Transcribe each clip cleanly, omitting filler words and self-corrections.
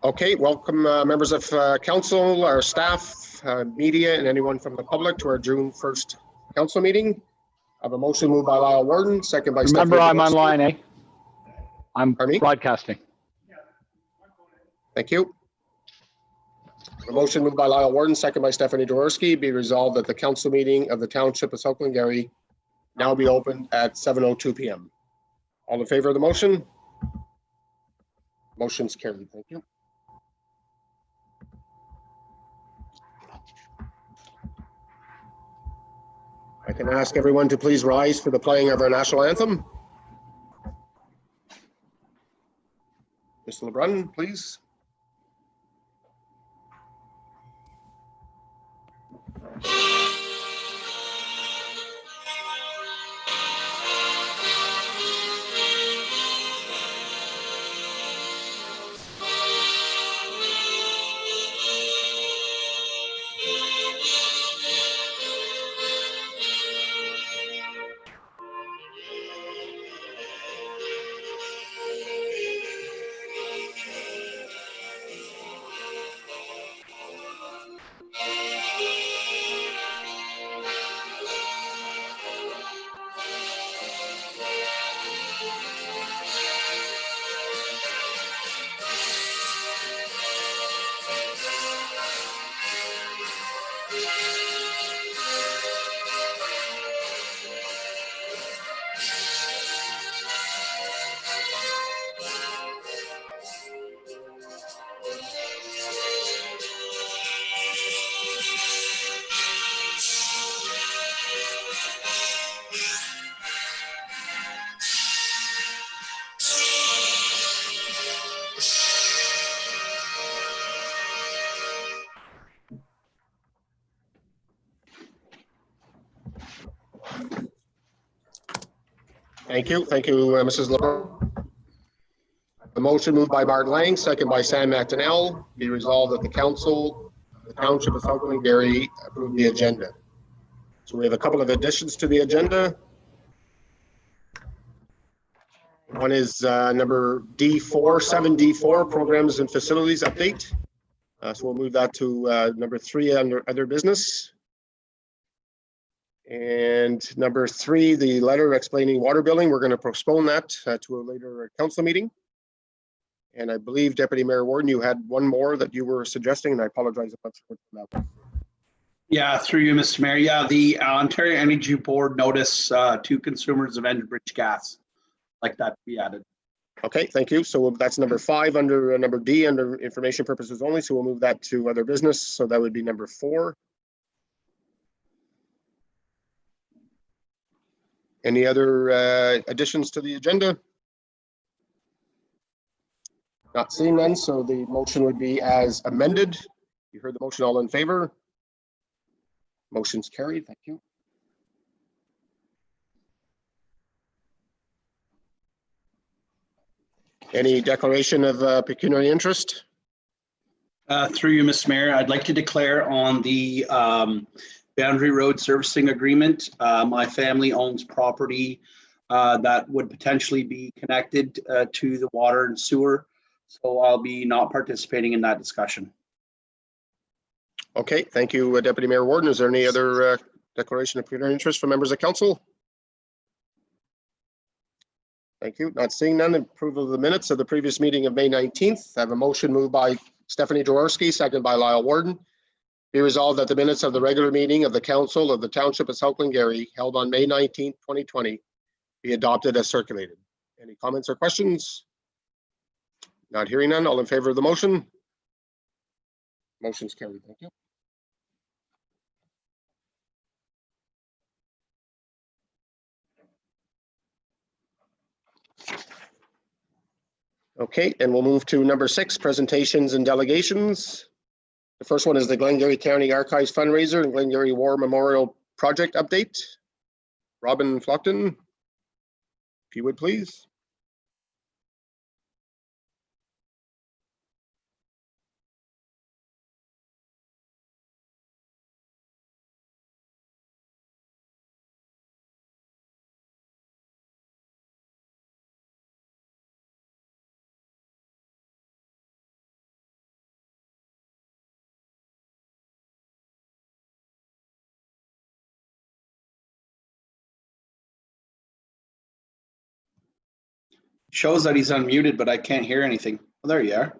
Okay, welcome members of council, our staff, media, and anyone from the public to our June 1st council meeting. I have a motion moved by Lyle Warden, second by Remember, Stephanie I'm Jaworski. online, eh? I'm Pardon me? broadcasting. Thank you. A motion moved by Lyle Warden, second by Stephanie Jaworski. Be resolved that the council meeting of the Township of South Glengarry now be opened at 7:02 p.m. All in favor of the motion? Motion's carried. Thank you. I can ask everyone to please rise for the playing of our national anthem. Mr. LeBrun, please. Thank you, Mrs. LeBrun. The motion moved by Bart Lang, second by Sam McDonnell. Be resolved that the council, the Township of South Glengarry, approve the agenda. So we have a couple of additions to the agenda. One is number D4, 7D4, Programs and Facilities Update. So we'll move that to number 3 under other business. And number 3, the letter explaining water billing, we're going to postpone that to a later council meeting. And I believe Deputy Mayor Warden, you had one more that you were suggesting, and I apologize if that's that. Yeah, through you, Mr. Mayor. Yeah, the Ontario Energy Board notice to consumers of Enbridge gas, like that to be added. Okay, thank you. So that's number 5 under number D under information purposes only. So we'll move that to other business. So that would be number 4. Any other additions to the agenda? Not seeing none, so the motion would be as amended. You heard the motion, all in favor? Motion's carried, thank you. Any declaration of pecuniary interest? Through you, Mr. Mayor, I'd like to declare on the Boundary Road Servicing Agreement. My family owns property that would potentially be connected to the water and sewer. So I'll be not participating in that discussion. Okay, thank you, Deputy Mayor Warden. Is there any other declaration of pecuniary interest from members of council? Thank you. Not seeing none. Approval of the minutes of the previous meeting of May 19th. I have a motion moved by Stephanie Jaworski, second by Lyle Warden. Be resolved that the minutes of the regular meeting of the council of the Township of South Glengarry held on May 19th, 2020 be adopted as circulated. Any comments or questions? Not hearing none. All in favor of the motion? Motion's carried. Thank you. Okay, and we'll move to number 6, presentations and delegations. The first one is the Glengarry County Archives fundraiser and Glengarry War Memorial Project update. Robin Flockton, if you would please. Shows that he's unmuted, but I can't hear anything. Oh, there you are.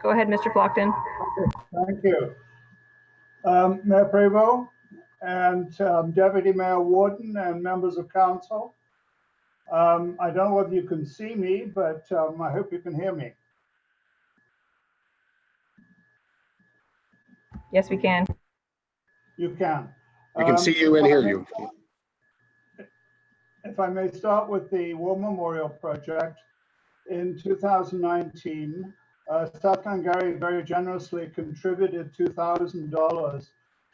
Go ahead, Mr. Flockton. Thank you. Mayor Prevost and Deputy Mayor Warden and members of council. I don't know whether you can see me, but I hope you can hear me. Yes, we can. You can. We can see you and hear you. If I may start with the War Memorial Project, in 2019, South Glengarry very generously contributed $2,000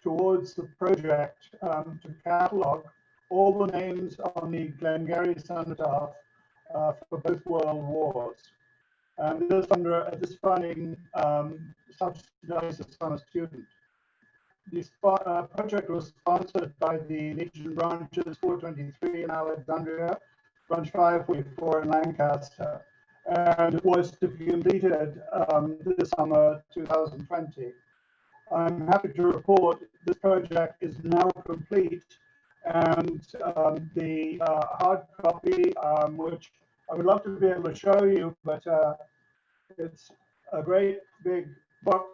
towards the project to catalog all the names on the Glengarry cenotaph for both world wars. And this funding subsidizes from a student. This project was sponsored by the Legion branches 423 in Alexandria, branch 544 in Lancaster, and it was to be completed this summer 2020. I'm happy to report this project is now complete, and the hard copy, which I would love to be able to show you, but it's a great big book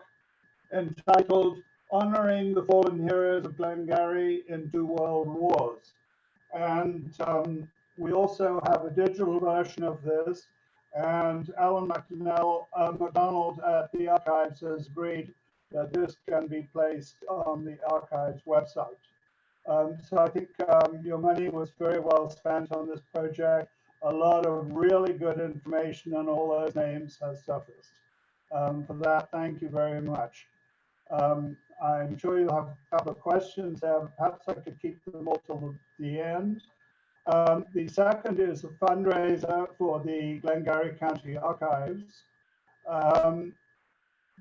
entitled Honoring the Fallen Heroes of Glengarry in Two World Wars. And we also have a digital version of this, and Alan McDonald at the Archives has agreed that this can be placed on the Archives website. So I think your money was very well spent on this project. A lot of really good information on all those names has surfaced. For that, thank you very much. I'm sure you'll have a couple of questions. Perhaps I could keep them all till the end. The second is a fundraiser for the Glengarry County Archives.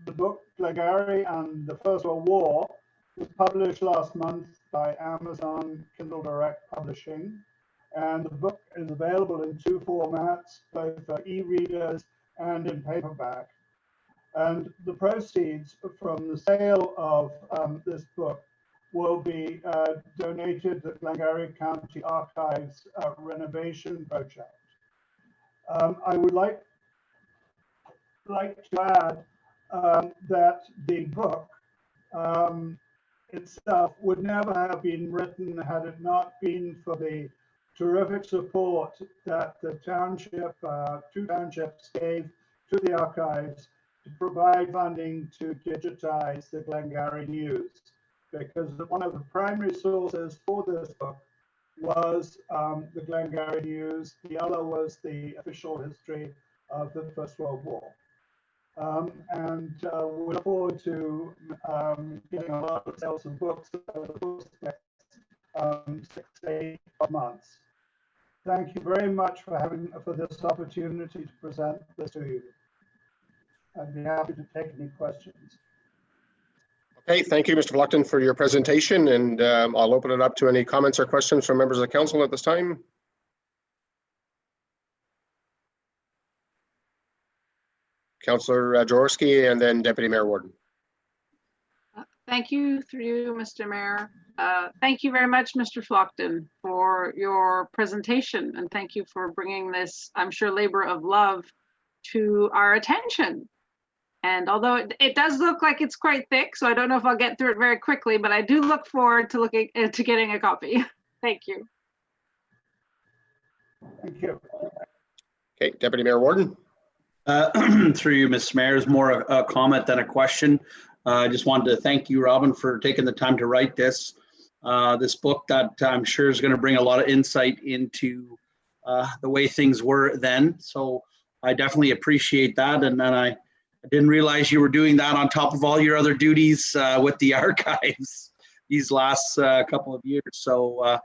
The book Glengarry and the First World War was published last month by Amazon Kindle Direct Publishing. And the book is available in two formats, both for e-readers and in paperback. And the proceeds from the sale of this book will be donated to the Glengarry County Archives renovation project. I would like to add that the book itself would never have been written had it not been for the terrific support that the township, two townships gave to the archives to provide funding to digitize the Glengarry News, because one of the primary sources for this book was the Glengarry News. The other was the official history of the First World War. And we look forward to getting a lot of sales of books over the course of the next 6 to 8 months. Thank you very much for this opportunity to present this to you. I'd be happy to take any questions. Okay, thank you, Mr. Flockton, for your presentation, and I'll open it up to any comments or questions from members of the council at this time. Councillor Jaworski and then Deputy Mayor Warden. Thank you, through you, Mr. Mayor. Thank you very much, Mr. Flockton, for your presentation, and thank you for bringing this, I'm sure, labor of love to our attention. And although it does look like it's quite thick, so I don't know if I'll get through it very quickly, but I do look forward to getting a copy. Thank you. Thank you. Okay, Deputy Mayor Warden. Through you, Ms. Mayor, is more a comment than a question. I just wanted to thank you, Robin, for taking the time to write this book that I'm sure is going to bring a lot of insight into the way things were then. So I definitely appreciate that. And then I didn't realize you were doing that on top of all your other duties with the archives these last couple of years. So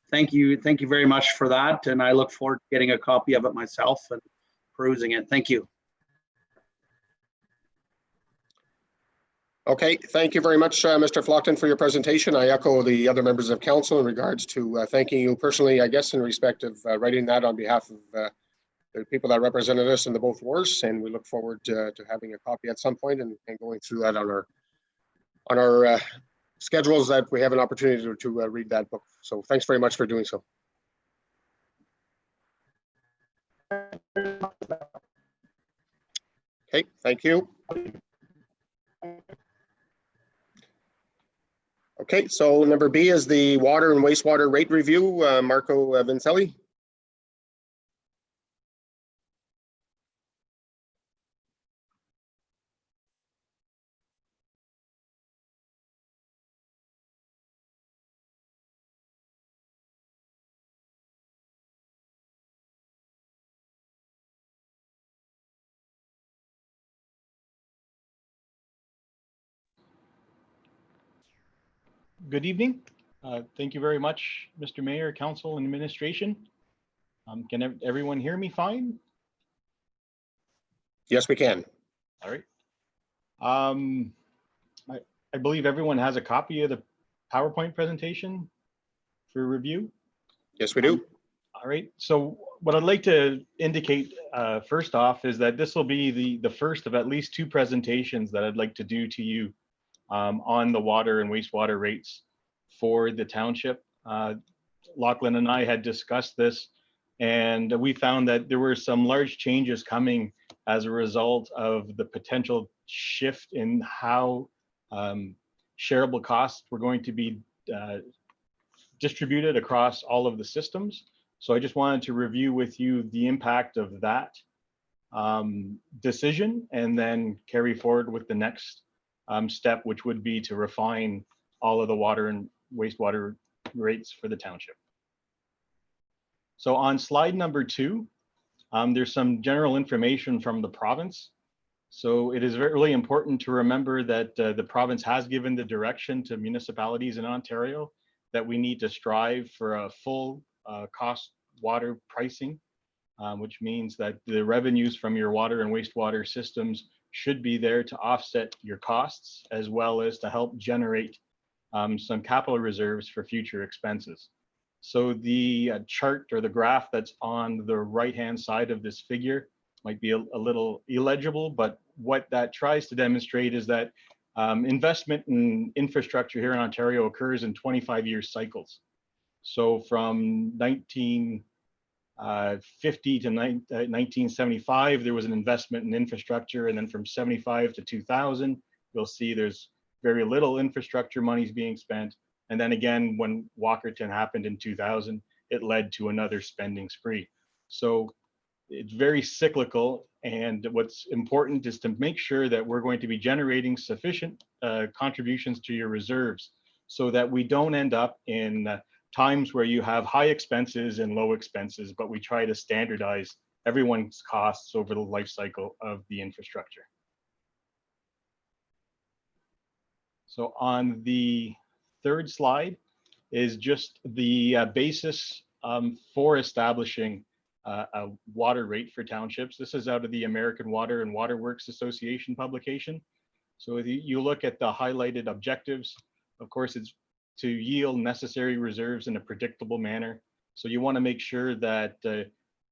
thank you very much for that. And I look forward to getting a copy of it myself and perusing it. Thank you. Okay, thank you very much, Mr. Flockton, for your presentation. I echo the other members of council in regards to thanking you personally, I guess, in respect of writing that on behalf of the people that represented us in the both wars, and we look forward to having a copy at some point and going through that on our schedules that we have an opportunity to read that book. So thanks very much for doing so. Okay, thank you. Okay, so number B is the water and wastewater rate review. Marco Vincelli. Good evening. Thank you very much, Mr. Mayor, Council, and Administration. Can everyone hear me fine? Yes, we can. All right. I believe everyone has a copy of the PowerPoint presentation for review. Yes, we do. All right. So what I'd like to indicate first off is that this will be the first of at least 2 presentations that I'd like to do to you on the water and wastewater rates for the township. Lachlan and I had discussed this, and we found that there were some large changes coming as a result of the potential shift in how shareable costs were going to be distributed across all of the systems. So I just wanted to review with you the impact of that decision, and then carry forward with the next step, which would be to refine all of the water and wastewater rates for the township. So on slide number 2, there's some general information from the province. So it is really important to remember that the province has given the direction to municipalities in Ontario that we need to strive for a full cost water pricing, which means that the revenues from your water and wastewater systems should be there to offset your costs, as well as to help generate some capital reserves for future expenses. So the chart or the graph that's on the right-hand side of this figure might be a little illegible, but what that tries to demonstrate is that investment in infrastructure here in Ontario occurs in 25-year cycles. So from 1950 to 1975, there was an investment in infrastructure, and then from 75 to 2000, you'll see there's very little infrastructure monies being spent. And then again, when Walkerton happened in 2000, it led to another spending spree. So it's very cyclical, and what's important is to make sure that we're going to be generating sufficient contributions to your reserves so that we don't end up in times where you have high expenses and low expenses, but we try to standardize everyone's costs over the life cycle of the infrastructure. So on the 3rd slide is just the basis for establishing a water rate for townships. This is out of the American Water and Water Works Association publication. So if you look at the highlighted objectives, of course, it's to yield necessary reserves in a predictable manner. So you want to make sure that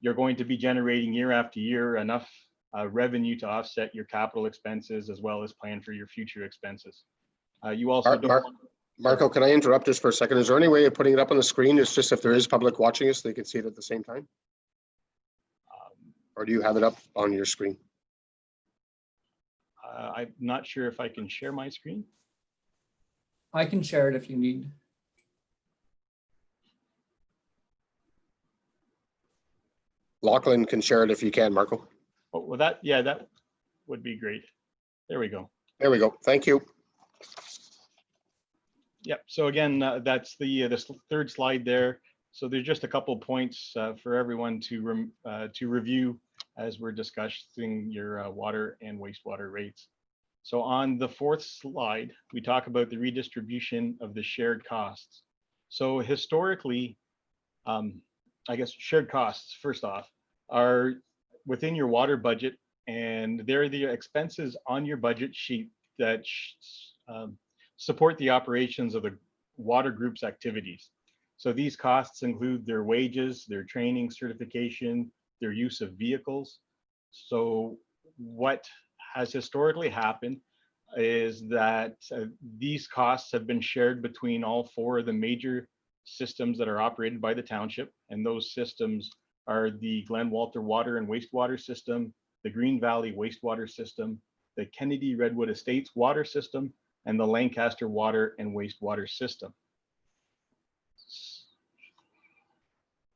you're going to be generating year after year enough revenue to offset your capital expenses, as well as plan for your future expenses. You also Marco, can I interrupt just for a second? Is there any way of putting it up on the screen? It's just if there is public watching us, they can see it at the same time? Or do you have it up on your screen? I'm not sure if I can share my screen. I can share it if you need. Lachlan can share it if you can, Marco. Oh, well, that would be great. There we go. There we go. Thank you. Yep. So again, that's the 3rd slide there. So there's just a couple points for everyone to review as we're discussing your water and wastewater rates. So on the 4th slide, we talk about the redistribution of the shared costs. So historically, I guess shared costs, first off, are within your water budget, and they're the expenses on your budget sheet that support the operations of the water group's activities. So these costs include their wages, their training, certification, their use of vehicles. So what has historically happened is that these costs have been shared between all four of the major systems that are operated by the township. And those systems are the Glen Walter Water and Wastewater System, the Green Valley Wastewater System, the Kennedy Redwood Estates Water System, and the Lancaster Water and Wastewater System.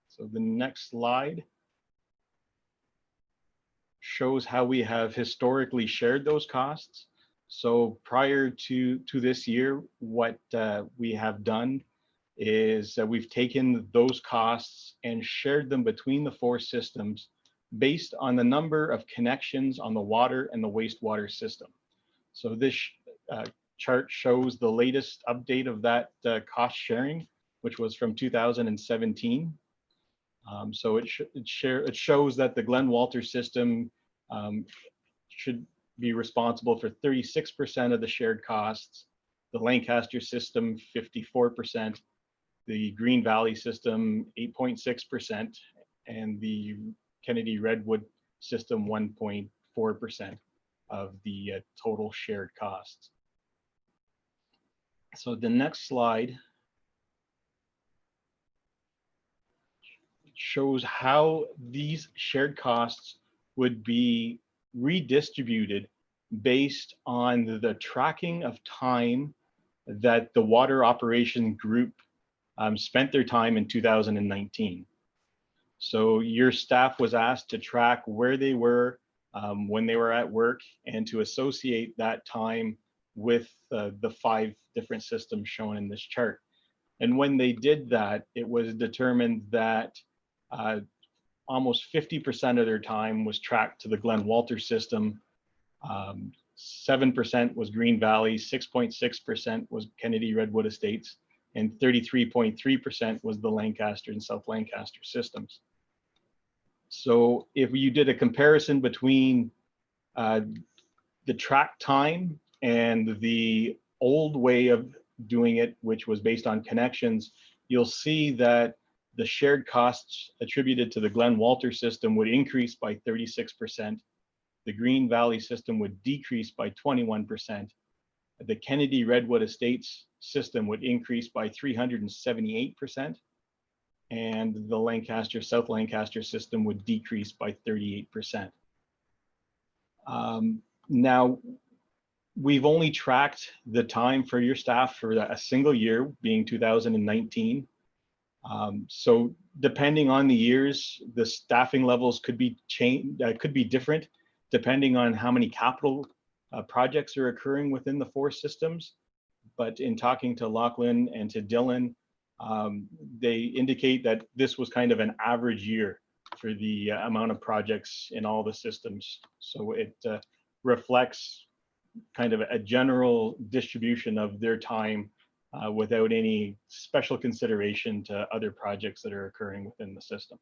So the next slide shows how we have historically shared those costs. So prior to this year, what we have done is we've taken those costs and shared them between the four systems based on the number of connections on the water and the wastewater system. So this chart shows the latest update of that cost sharing, which was from 2017. So it shows that the Glen Walter system should be responsible for 36% of the shared costs, the Lancaster system 54%, the Green Valley system 8.6%, and the Kennedy Redwood system 1.4% of the total shared costs. So the next slide shows how these shared costs would be redistributed based on the tracking of time that the water operation group spent their time in 2019. So your staff was asked to track where they were when they were at work and to associate that time with the 5 different systems shown in this chart. And when they did that, it was determined that almost 50% of their time was tracked to the Glen Walter system. 7% was Green Valley, 6.6% was Kennedy Redwood Estates, and 33.3% was the Lancaster and South Lancaster systems. So if you did a comparison between the track time and the old way of doing it, which was based on connections, you'll see that the shared costs attributed to the Glen Walter system would increase by 36%. The Green Valley system would decrease by 21%. The Kennedy Redwood Estates system would increase by 378%. And the Lancaster, South Lancaster system would decrease by 38%. Now, we've only tracked the time for your staff for a single year, being 2019. So depending on the years, the staffing levels could be different depending on how many capital projects are occurring within the 4 systems. But in talking to Lachlan and to Dylan, they indicate that this was kind of an average year for the amount of projects in all the systems. So it reflects kind of a general distribution of their time without any special consideration to other projects that are occurring within the system.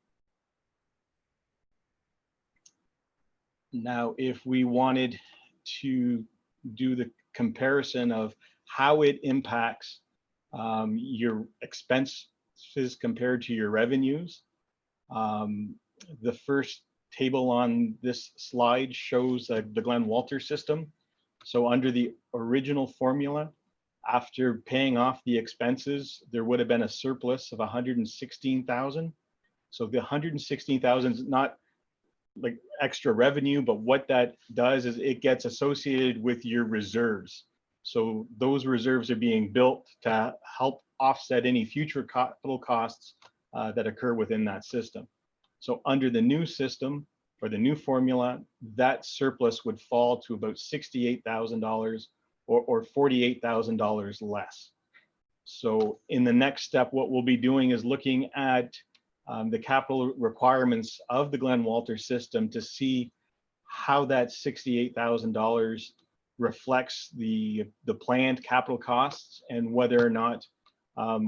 Now, if we wanted to do the comparison of how it impacts your expenses compared to your revenues, the first table on this slide shows the Glen Walter system. So under the original formula, after paying off the expenses, there would have been a surplus of 116,000. So the 116,000 is not like extra revenue, but what that does is it gets associated with your reserves. So those reserves are being built to help offset any future capital costs that occur within that system. So under the new system or the new formula, that surplus would fall to about $68,000 or $48,000 less. So in the next step, what we'll be doing is looking at the capital requirements of the Glen Walter system to see how that $68,000 reflects the planned capital costs and whether or not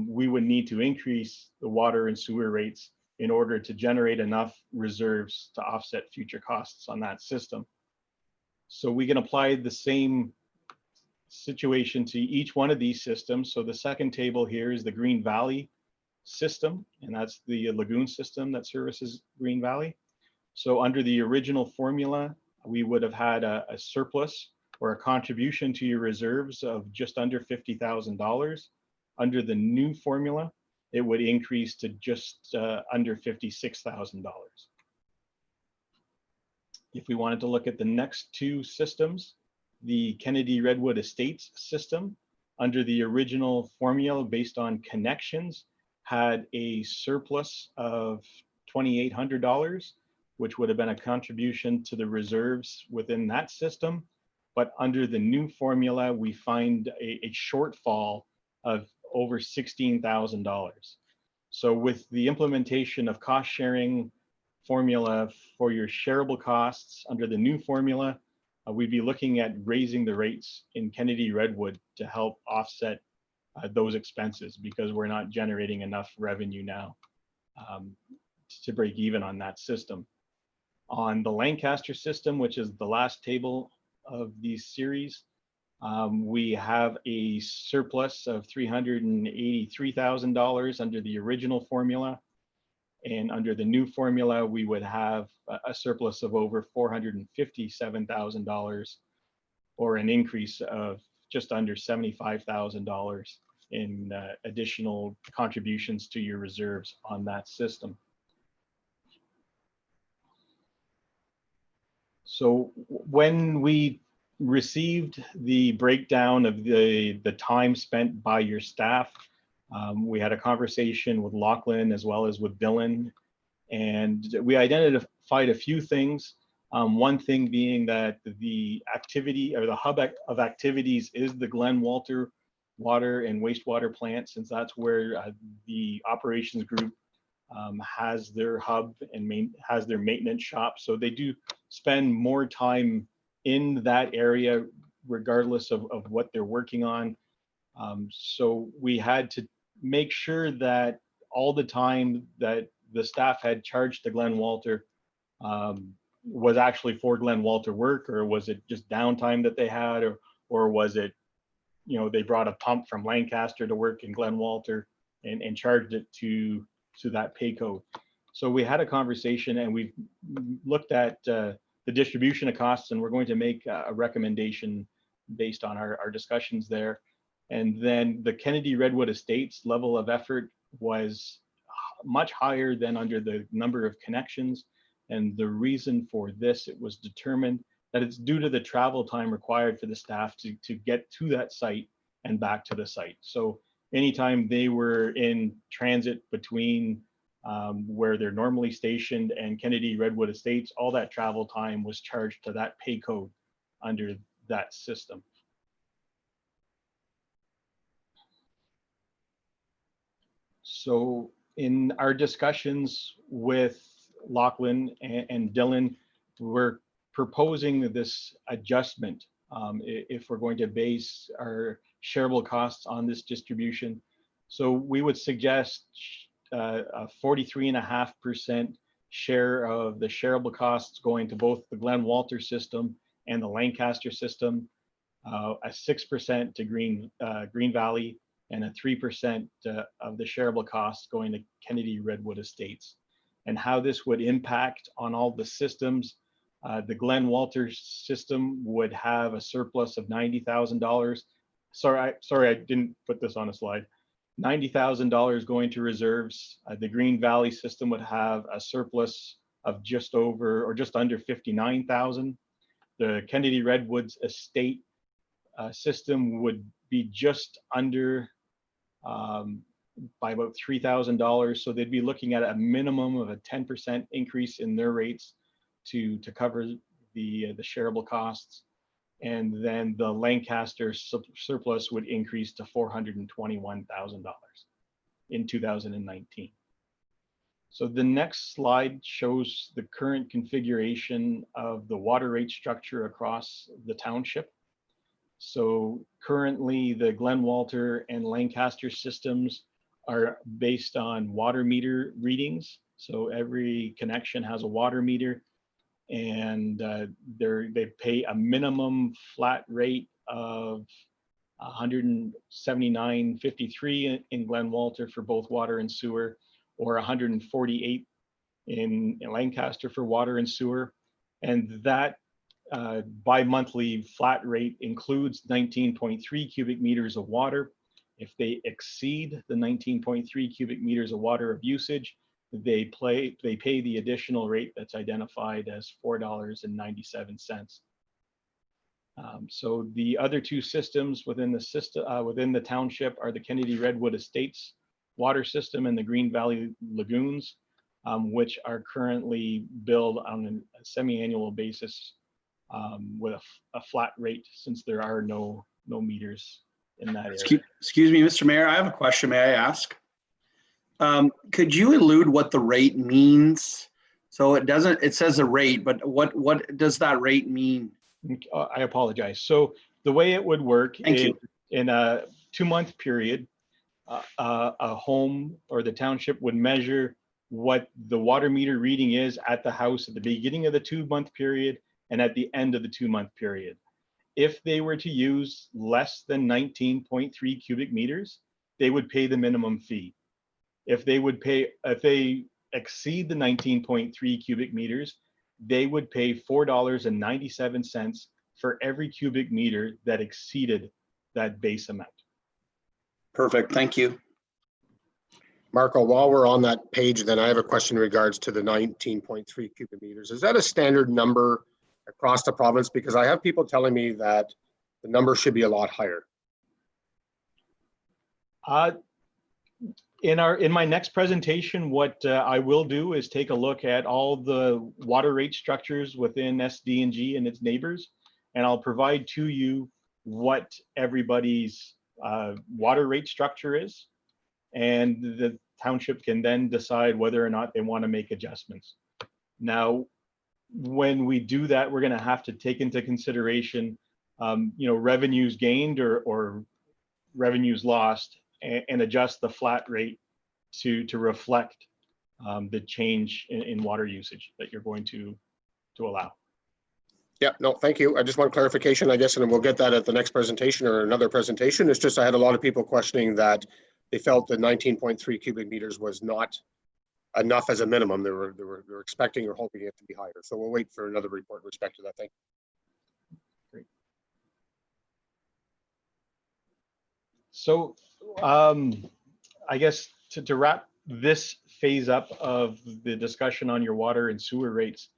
we would need to increase the water and sewer rates in order to generate enough reserves to offset future costs on that system. So we can apply the same situation to each one of these systems. So the second table here is the Green Valley system, and that's the lagoon system that services Green Valley. So under the original formula, we would have had a surplus or a contribution to your reserves of just under $50,000. Under the new formula, it would increase to just under $56,000. If we wanted to look at the next two systems, the Kennedy Redwood Estates system, under the original formula based on connections, had a surplus of $2,800, which would have been a contribution to the reserves within that system. But under the new formula, we find a shortfall of over $16,000. So with the implementation of cost sharing formula for your shareable costs under the new formula, we'd be looking at raising the rates in Kennedy Redwood to help offset those expenses, because we're not generating enough revenue now to break even on that system. On the Lancaster system, which is the last table of these series, we have a surplus of $383,000 under the original formula. And under the new formula, we would have a surplus of over $457,000, or an increase of just under $75,000 in additional contributions to your reserves on that system. So when we received the breakdown of the time spent by your staff, we had a conversation with Lachlan as well as with Dylan, and we identified a few things. One thing being that the activity, or the hub of activities, is the Glen Walter water and wastewater plant, since that's where the operations group has their hub and has their maintenance shop. So they do spend more time in that area regardless of what they're working on. So we had to make sure that all the time that the staff had charged to Glen Walter was actually for Glen Walter work, or was it just downtime that they had, or was it, you know, they brought a pump from Lancaster to work in Glen Walter and charged it to that pay code. So we had a conversation, and we've looked at the distribution of costs, and we're going to make a recommendation based on our discussions there. And then the Kennedy Redwood Estates level of effort was much higher than under the number of connections. And the reason for this, it was determined that it's due to the travel time required for the staff to get to that site and back to the site. So anytime they were in transit between where they're normally stationed and Kennedy Redwood Estates, all that travel time was charged to that pay code under that system. So in our discussions with Lachlan and Dylan, we're proposing this adjustment if we're going to base our shareable costs on this distribution. So we would suggest a 43.5% share of the shareable costs going to both the Glen Walter system and the Lancaster system, a 6% to Green Valley, and a 3% of the shareable costs going to Kennedy Redwood Estates. And how this would impact on all the systems, the Glen Walter system would have a surplus of $90,000. Sorry, I didn't put this on a slide. $90,000 going to reserves. The Green Valley system would have a surplus of just over or just under $59,000. The Kennedy Redwoods Estate system would be just under by about $3,000. So they'd be looking at a minimum of a 10% increase in their rates to cover the shareable costs. And then the Lancaster surplus would increase to $421,000 in 2019. So the next slide shows the current configuration of the water rate structure across the township. So currently the Glen Walter and Lancaster systems are based on water meter readings. So every connection has a water meter, and they pay a minimum flat rate of $179.53 in Glen Walter for both water and sewer, or $148 in Lancaster for water and sewer. And that bi-monthly flat rate includes 19.3 cubic meters of water. If they exceed the 19.3 cubic meters of water of usage, they pay the additional rate that's identified as $4.97. So the other two systems within the township are the Kennedy Redwood Estates water system and the Green Valley Lagoons, which are currently billed on a semi-annual basis with a flat rate, since there are no meters in that area. Excuse me, Mr. Mayor, I have a question. May I ask? Could you elude what the rate means? So it says a rate, but what does that rate mean? I apologize. So the way it would work Thank is you. in a 2-month period, a home or the township would measure what the water meter reading is at the house at the beginning of the 2-month period and at the end of the 2-month period. If they were to use less than 19.3 cubic meters, they would pay the minimum fee. If they exceed the 19.3 cubic meters, they would pay $4.97 for every cubic meter that exceeded that base amount. Perfect. Thank you. Marco, while we're on that page, then I have a question in regards to the 19.3 cubic meters. Is that a standard number across the province? Because I have people telling me that the number should be a lot higher. In my next presentation, what I will do is take a look at all the water rate structures within SDNG and its neighbors, and I'll provide to you what everybody's water rate structure is, and the township can then decide whether or not they want to make adjustments. Now, when we do that, we're going to have to take into consideration, revenues gained or revenues lost, and adjust the flat rate to reflect the change in water usage that you're going to allow. Yeah, no, thank you. I just want clarification, I guess, and we'll get that at the next presentation or another presentation. It's just I had a lot of people questioning that they felt that 19.3 cubic meters was not enough as a minimum. They were expecting or hoping it to be higher. So we'll wait for another report with respect to that. Thank you. Great. So I guess to wrap this phase up of the discussion on your water and sewer rates,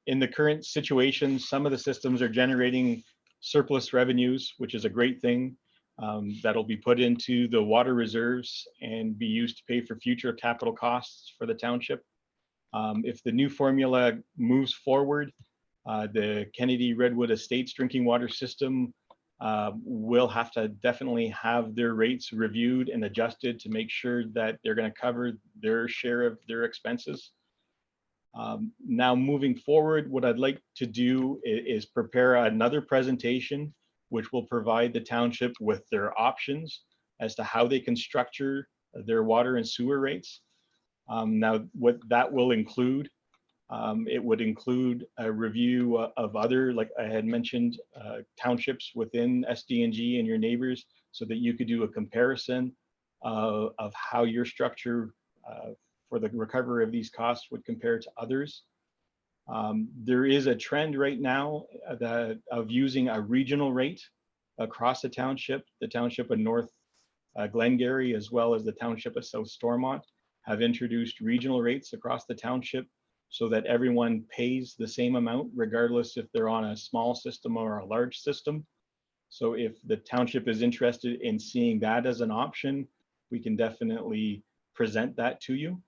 in the current situation, some of the systems are generating surplus revenues, which is a great thing. That'll be put into the water reserves and be used to pay for future capital costs for the township. If the new formula moves forward, the Kennedy Redwood Estates drinking water system will have to definitely have their rates reviewed and adjusted to make sure that they're going to cover their share of their expenses. Now moving forward, what I'd like to do is prepare another presentation which will provide the township with their options as to how they can structure their water and sewer rates. Now, what that will include, it would include a review of other, like I had mentioned, townships within SDNG and your neighbors, so that you could do a comparison of how your structure for the recovery of these costs would compare to others. There is a trend right now of using a regional rate across the township. The township of North Glengarry, as well as the township of South Stormont, have introduced regional rates across the township so that everyone pays the same amount, regardless if they're on a small system or a large system. So if the township is interested in seeing that as an option, we can definitely present that to you.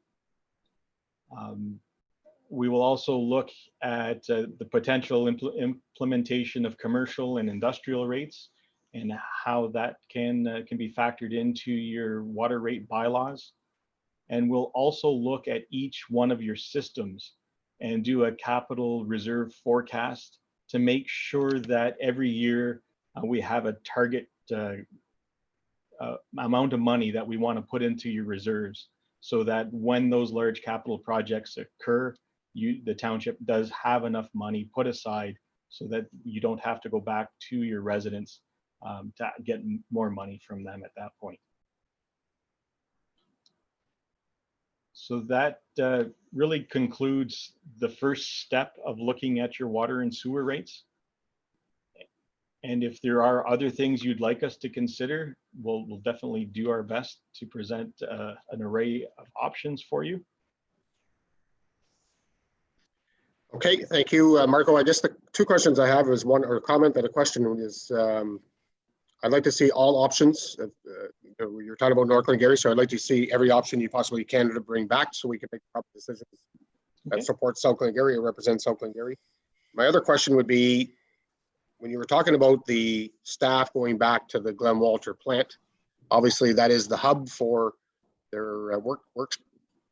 We will also look at the potential implementation of commercial and industrial rates and how that can be factored into your water rate bylaws. And we'll also look at each one of your systems and do a capital reserve forecast to make sure that every year we have a target amount of money that we want to put into your reserves, so that when those large capital projects occur, the township does have enough money put aside so that you don't have to go back to your residents to get more money from them at that point. So that really concludes the first step of looking at your water and sewer rates. And if there are other things you'd like us to consider, we'll definitely do our best to present an array of options for you. Okay, thank you, Marco. I guess the two questions I have is one, or a comment that a question is, I'd like to see all options. You're talking about North Glengarry, so I'd like to see every option you possibly can to bring back so we can make proper decisions that support South Glengarry or represent South Glengarry. My other question would be, when you were talking about the staff going back to the Glen Walter plant, obviously that is the hub for their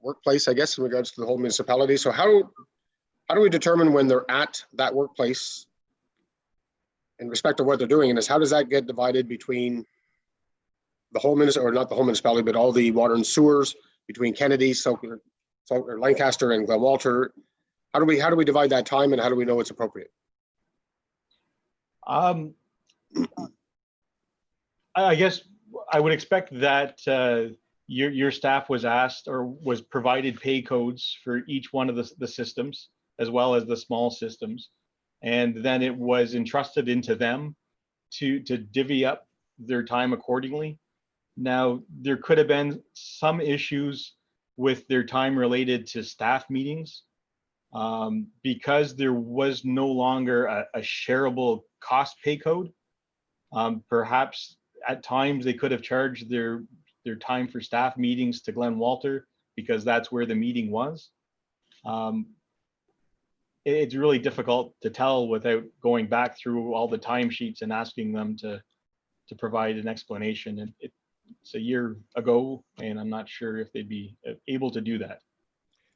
workplace, I guess, in regards to the whole municipality. So how do we determine when they're at that workplace in respect to what they're doing? And how does that get divided between the whole municipality, or not the whole municipality, but all the water and sewers between Kennedy, or Lancaster and Glen Walter? How do we divide that time, and how do we know it's appropriate? I guess I would expect that your staff was asked or was provided pay codes for each one of the systems, as well as the small systems. And then it was entrusted into them to divvy up their time accordingly. Now, there could have been some issues with their time related to staff meetings, because there was no longer a shareable cost pay code. Perhaps at times they could have charged their time for staff meetings to Glen Walter because that's where the meeting was. It's really difficult to tell without going back through all the timesheets and asking them to provide an explanation. And it's a year ago, and I'm not sure if they'd be able to do that.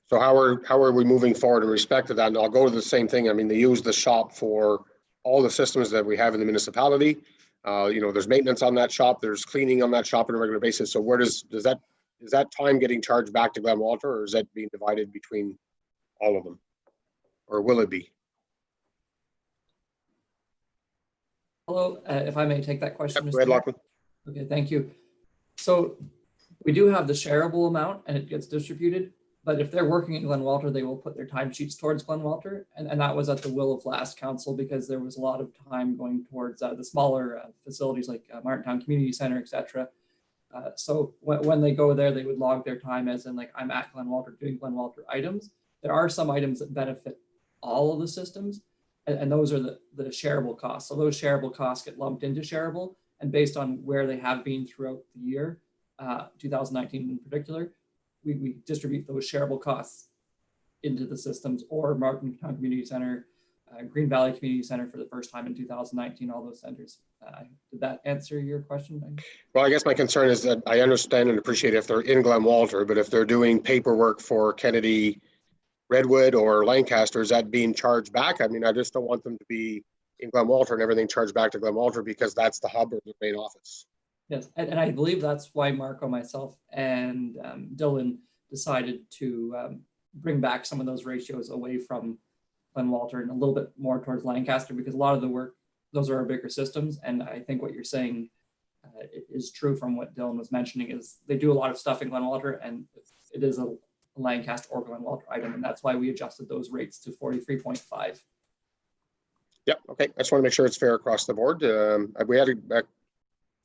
So how are we moving forward in respect to that? And I'll go to the same thing. I mean, they use the shop for all the systems that we have in the municipality. There's maintenance on that shop, there's cleaning on that shop on a regular basis. So where is that time getting charged back to Glen Walter, or is that being divided between all of them? Or will it be? Hello, if I may take that question. Yep, go ahead, Lachlan. Okay, thank you. So we do have the shareable amount and it gets distributed, but if they're working in Glen Walter, they will put their timesheets towards Glen Walter. And that was at the will of last council, because there was a lot of time going towards the smaller facilities like Martintown Community Center, etc. So when they go there, they would log their time as in, like, I'm at Glen Walter doing Glen Walter items. There are some items that benefit all of the systems, and those are the shareable costs. So those shareable costs get lumped into shareable, and based on where they have been throughout the year, 2019 in particular, we distribute those shareable costs into the systems, or Martintown Community Center, Green Valley Community Center for the first time in 2019, all those centers. Did that answer your question? Well, I guess my concern is that I understand and appreciate if they're in Glen Walter, but if they're doing paperwork for Kennedy, Redwood, or Lancaster, is that being charged back? I mean, I just don't want them to be in Glen Walter and everything charged back to Glen Walter, because that's the hub or the main office. Yes, and I believe that's why Marco, myself, and Dylan decided to bring back some of those ratios away from Glen Walter and a little bit more towards Lancaster, because a lot of the work, those are our bigger systems. And I think what you're saying is true from what Dylan was mentioning, is they do a lot of stuff in Glen Walter, and it is a Lancaster or Glen Walter item, and that's why we adjusted those rates to 43.5. Yep, okay, I just want to make sure it's fair across the board. We had a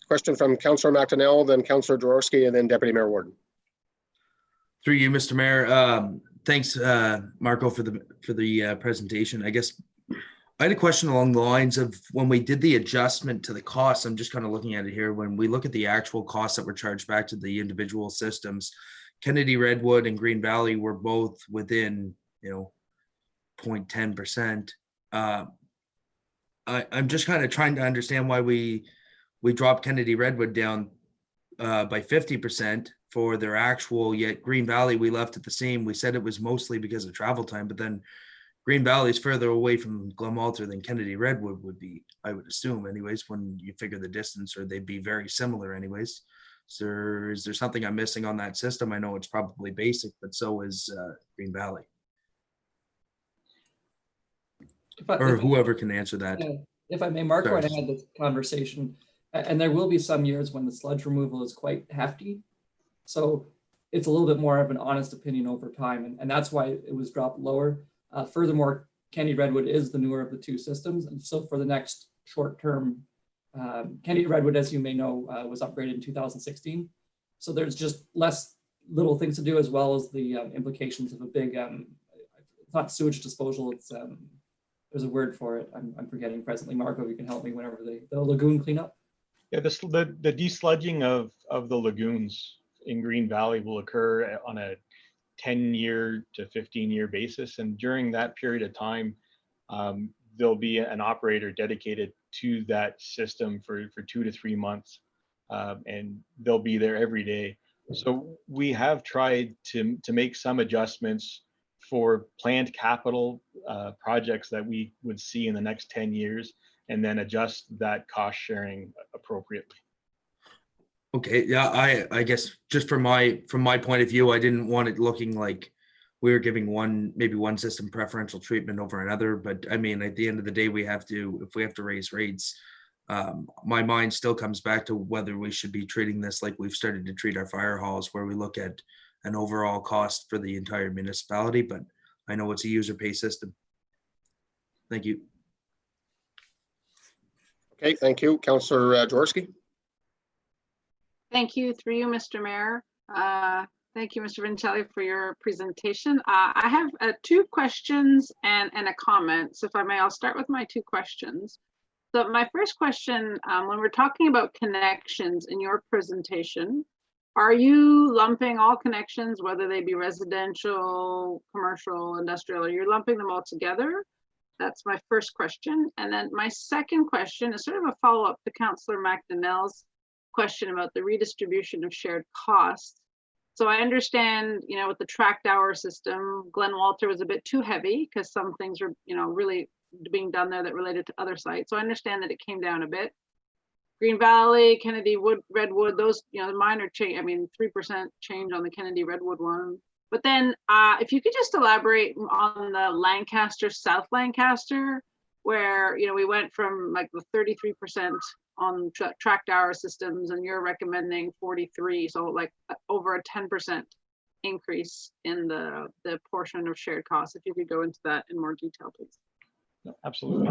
question from Councillor McDonnell, then Councillor Jaworski, and then Deputy Mayor Warden. Through you, Mr. Mayor. Thanks, Marco, for the presentation. I guess I had a question along the lines of, when we did the adjustment to the costs, I'm just kind of looking at it here. When we look at the actual costs that were charged back to the individual systems, Kennedy, Redwood, and Green Valley were both within, 0.10%. I'm just kind of trying to understand why we dropped Kennedy Redwood down by 50% for their actual, yet Green Valley, we left it the same. We said it was mostly because of travel time, but then Green Valley is further away from Glen Walter than Kennedy Redwood would be, I would assume anyways, when you figure the distance, or they'd be very similar anyways. So is there something I'm missing on that system? I know it's probably basic, but so is Green Valley. Or whoever can answer that. If I may, Marco and I had this conversation, and there will be some years when the sludge removal is quite hefty. So it's a little bit more of an honest opinion over time, and that's why it was dropped lower. Furthermore, Kennedy Redwood is the newer of the two systems, and so for the next short term, Kennedy Redwood, as you may know, was upgraded in 2016. So there's just less little things to do, as well as the implications of a big, it's not sewage disposal, it's, there's a word for it. I'm forgetting presently. Marco, you can help me whenever the lagoon cleanup. Yeah, the desludging of the lagoons in Green Valley will occur on a 10-year to 15-year basis. And during that period of time, there'll be an operator dedicated to that system for 2 to 3 months. And they'll be there every day. So we have tried to make some adjustments for planned capital projects that we would see in the next 10 years, and then adjust that cost sharing appropriately. Okay, yeah, I guess just from my point of view, I didn't want it looking like we were giving maybe one system preferential treatment over another. But I mean, at the end of the day, if we have to raise rates, my mind still comes back to whether we should be treating this like we've started to treat our fire halls, where we look at an overall cost for the entire municipality. But I know it's a user pay system. Thank you. Okay, thank you. Councillor Jaworski. Thank you, through you, Mr. Mayor. Thank you, Mr. Vincelli, for your presentation. I have 2 questions and a comment. So if I may, I'll start with my 2 questions. So my first question, when we're talking about connections in your presentation, are you lumping all connections, whether they be residential, commercial, industrial, or you're lumping them all together? That's my first question. And then my second question is sort of a follow-up to Councillor McDonnell's question about the redistribution of shared costs. So I understand, you know, with the tracked hour system, Glen Walter was a bit too heavy because some things were, you know, really being done there that related to other sites. So I understand that it came down a bit. Green Valley, Kennedy Redwood, those, you know, minor change, I mean, 3% change on the Kennedy Redwood one. But then if you could just elaborate on the Lancaster, South Lancaster, where, you know, we went from like the 33% on tracked hour systems and you're recommending 43. So like over a 10% increase in the portion of shared costs. If you could go into that in more detail, please. No, absolutely.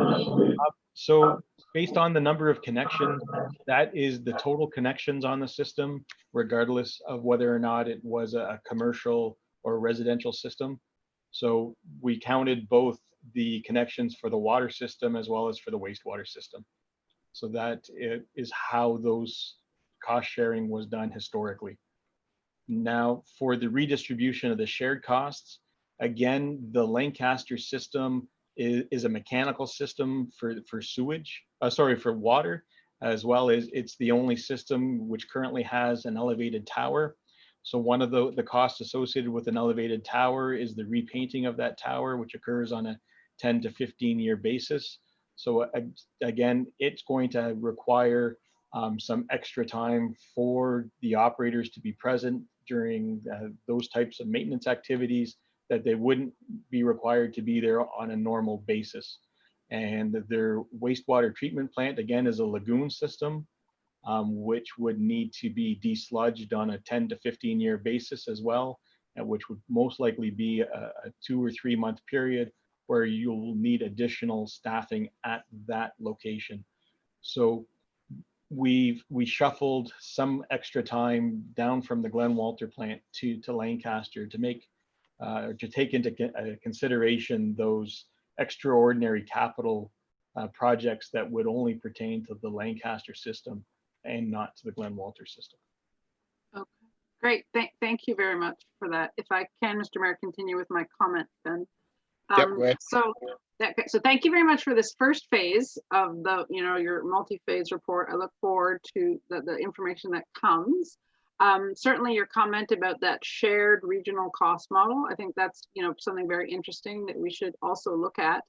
So based on the number of connections, that is the total connections on the system, regardless of whether or not it was a commercial or residential system. So we counted both the connections for the water system as well as for the wastewater system. So that is how those cost sharing was done historically. Now for the redistribution of the shared costs, again, the Lancaster system is a mechanical system for sewage, for water, as well as it's the only system which currently has an elevated tower. So one of the costs associated with an elevated tower is the repainting of that tower, which occurs on a 10 to 15-year basis. So again, it's going to require some extra time for the operators to be present during those types of maintenance activities that they wouldn't be required to be there on a normal basis. And their wastewater treatment plant, again, is a lagoon system, which would need to be desludged on a 10 to 15-year basis as well, and which would most likely be a 2 or 3 month period where you'll need additional staffing at that location. So we shuffled some extra time down from the Glen Walter plant to Lancaster to make to take into consideration those extraordinary capital projects that would only pertain to the Lancaster system and not to the Glen Walter system. Okay, great. Thank you very much for that. If I can, Mr. Mayor, continue with my comment then. Yep, go ahead. So thank you very much for this first phase of the, you know, your multi-phase report. I look forward to the information that comes. Certainly your comment about that shared regional cost model, I think that's, you know, something very interesting that we should also look at.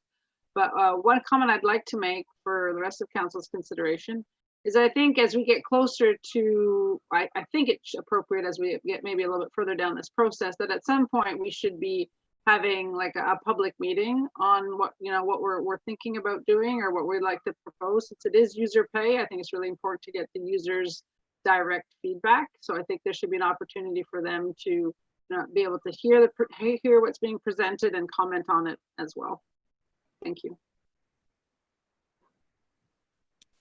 But one comment I'd like to make for the rest of council's consideration is I think as we get closer to, I think it's appropriate as we get maybe a little bit further down this process, that at some point we should be having like a public meeting on what, you know, what we're thinking about doing or what we'd like to propose. Since it is user pay, I think it's really important to get the users direct feedback. So I think there should be an opportunity for them to be able to hear what's being presented and comment on it as well. Thank you.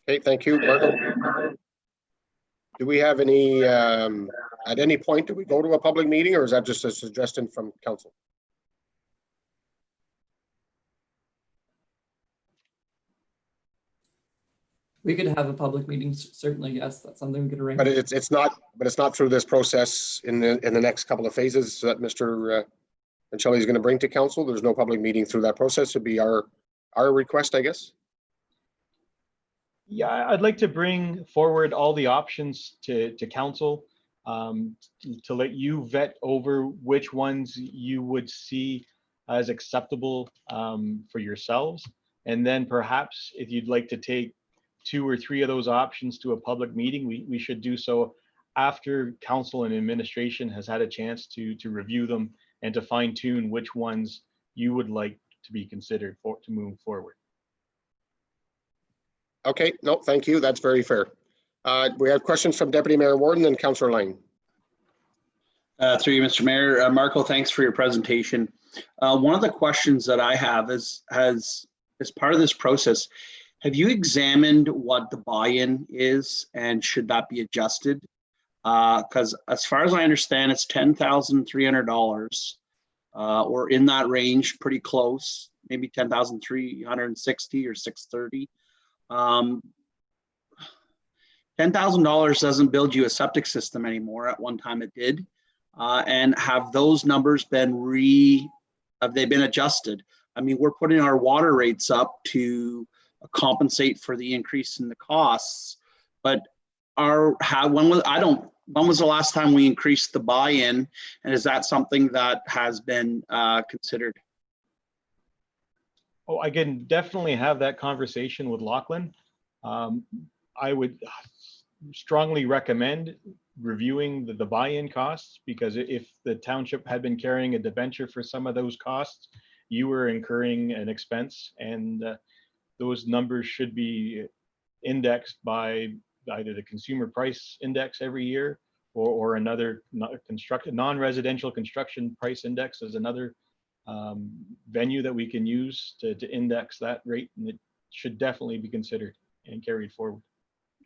Okay, thank you, Marco. Do we have any, at any point, do we go to a public meeting, or is that just a suggestion from council? We could have a public meeting, certainly, yes, that's something we could arrange. But it's not through this process in the next couple of phases that Mr. Shelley is going to bring to council. There's no public meeting through that process. It'd be our request, I guess. Yeah, I'd like to bring forward all the options to council, to let you vet over which ones you would see as acceptable for yourselves. And then perhaps if you'd like to take 2 or 3 of those options to a public meeting, we should do so after council and administration has had a chance to review them and to fine tune which ones you would like to be considered to move forward. Okay, no, thank you. That's very fair. We have questions from Deputy Mayor Warden and Councillor Lang. Through you, Mr. Mayor. Marco, thanks for your presentation. One of the questions that I have is, as part of this process, have you examined what the buy-in is and should that be adjusted? Because as far as I understand, it's $10,300 or in that range, pretty close, maybe 10,360 or 630. $10,000 doesn't build you a septic system anymore. At one time it did. And have those numbers been have they been adjusted? I mean, we're putting our water rates up to compensate for the increase in the costs, but when was the last time we increased the buy-in, and is that something that has been considered? Oh, I can definitely have that conversation with Lachlan. I would strongly recommend reviewing the buy-in costs, because if the township had been carrying a debenture for some of those costs, you were incurring an expense, and those numbers should be indexed by either the consumer price index every year or another non-residential construction price index is another venue that we can use to index that rate, and it should definitely be considered and carried forward.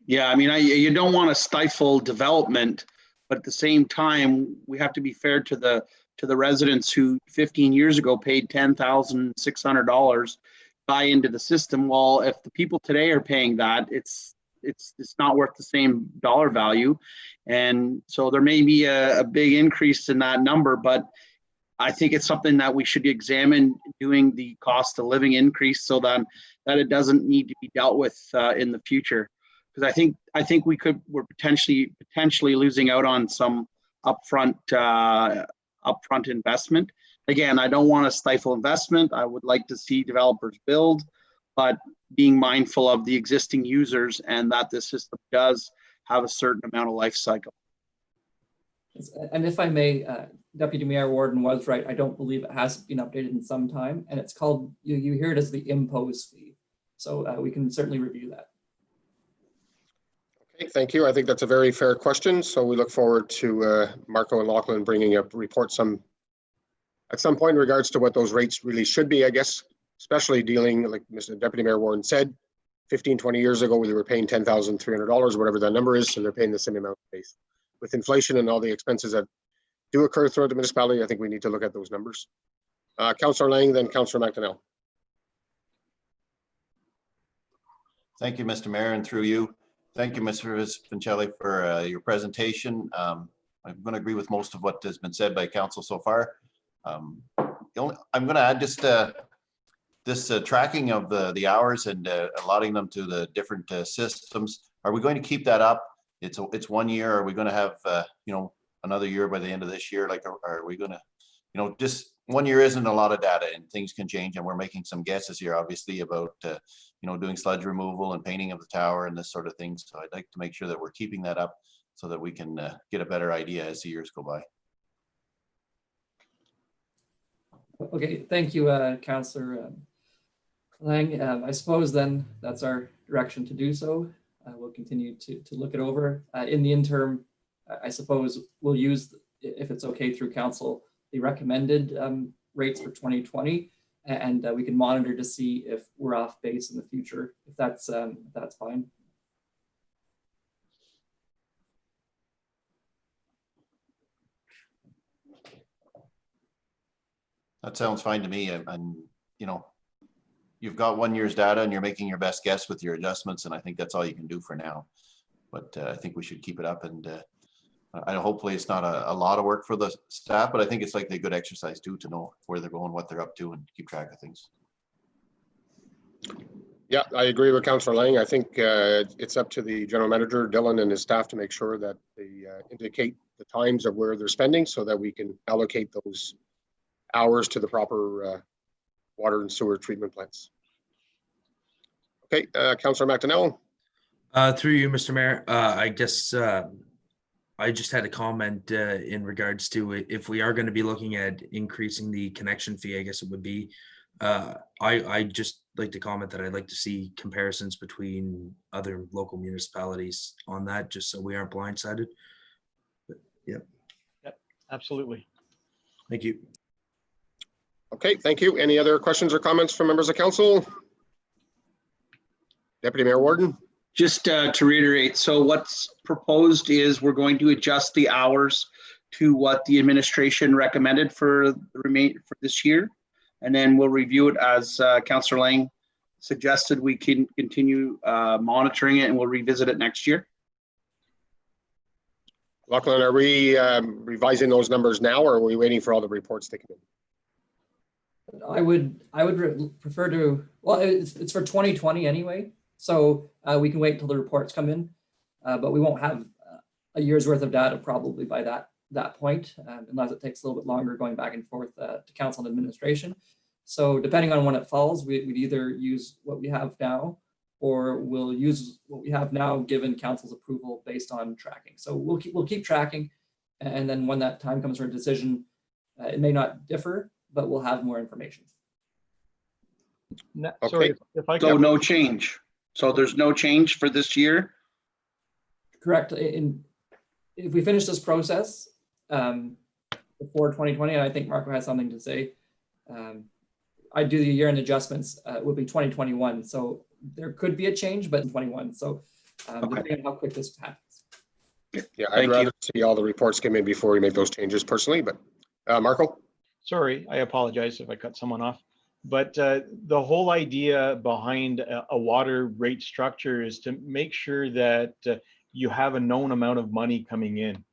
Yeah, I mean, you don't want to stifle development, but at the same time, we have to be fair to the residents who 15 years ago paid $10,600 buy into the system. Well, if the people today are paying that, it's not worth the same dollar value, and so there may be a big increase in that number, but I think it's something that we should examine, doing the cost of living increase so that it doesn't need to be dealt with in the future. Because I think we're potentially losing out on some upfront investment. Again, I don't want to stifle investment. I would like to see developers build, but being mindful of the existing users and that the system does have a certain amount of life cycle. And if I may, Deputy Mayor Warden was right. I don't believe it has been updated in some time, and it's called, you hear it as the impose fee. So we can certainly review that. Okay, thank you. I think that's a very fair question. So we look forward to Marco and Lachlan bringing a report at some point in regards to what those rates really should be, I guess, especially dealing, like Mr. Deputy Mayor Warren said, 15, 20 years ago, they were paying $10,300, whatever that number is, and they're paying the same amount base. With inflation and all the expenses that do occur throughout the municipality, I think we need to look at those numbers. Councillor Lang, then Councillor McDonnell. Thank you, Mr. Mayor, and through you. Thank you, Mr. Vincelli, for your presentation. I'm going to agree with most of what has been said by council so far. I'm going to add just this tracking of the hours and allotting them to the different systems. Are we going to keep that up? It's 1 year. Are we going to have another year by the end of this year? Like, are we going to, just 1 year isn't a lot of data, and things can change, and we're making some guesses here, obviously, about doing sludge removal and painting of the tower and this sort of thing. So I'd like to make sure that we're keeping that up so that we can get a better idea as the years go by. Okay, thank you, Councillor Lang. I suppose then that's our direction to do so. we'll continue to look it over. In the interim, I suppose we'll use, if it's okay through council, the recommended rates for 2020, and we can monitor to see if we're off base in the future, if that's fine. That sounds fine to me. And, you know, you've got 1 year's data and you're making your best guess with your adjustments. And I think that's all you can do for now. But I think we should keep it up. And hopefully it's not a lot of work for the staff, but I think it's like a good exercise too, to know where they're going, what they're up to, and keep track of things. Yeah, I agree with Councillor Lang. I think it's up to the general manager, Dylan, and his staff to make sure that they indicate the times of where they're spending so that we can allocate those hours to the proper water and sewer treatment plants. Okay, Councillor McDonnell. Through you, Mr. Mayor, I guess I just had a comment in regards to if we are going to be looking at increasing the connection fee, I guess it would be, I just like to comment that I'd like to see comparisons between other local municipalities on that, just so we aren't blindsided. But, yeah. Yep, absolutely. Thank you. Okay, thank you. Any other questions or comments from members of council? Deputy Mayor Warden. Just to reiterate, so what's proposed is we're going to adjust the hours to what the administration recommended for this year. And then we'll review it as Councillor Lang suggested. We can continue monitoring it, and we'll revisit it next year. Lachlan, are we revising those numbers now, or are we waiting for all the reports to come in? I would prefer to, well, it's for 2020 anyway. So we can wait until the reports come in, but we won't have a year's worth of data probably by that point, unless it takes a little bit longer going back and forth to council and administration. So depending on when it falls, we'd either use what we have now, or we'll use what we have now given council's approval based on tracking. So we'll keep tracking, and then when that time comes for a decision, it may not differ, but we'll have more information. No, Okay. sorry, if I So can, no change. So there's no change for this year? Correct. If we finish this process before 2020, and I think Marco has something to say, I do the year-end adjustments will be 2021. So there could be a change, but in 21. So depending on how quick this happens. Yeah, I'd rather see all the reports come in before we make those changes personally, but Marco? sorry, I apologize if I cut someone off. But the whole idea behind a water rate structure is to make sure that you have a known amount of money coming in.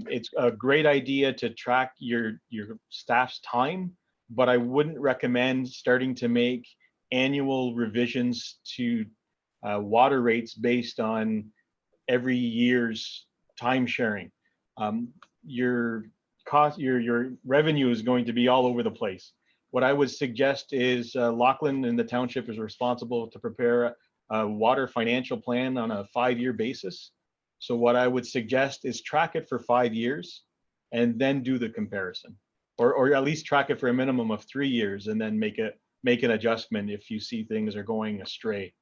It's a great idea to track your staff's time, but I wouldn't recommend starting to make annual revisions to water rates based on every year's time sharing. Your revenue is going to be all over the place. What I would suggest is Lachlan and the township is responsible to prepare a water financial plan on a 5-year basis. So what I would suggest is track it for 5 years and then do the comparison, or at least track it for a minimum of 3 years and then make an adjustment if you see things are going astray.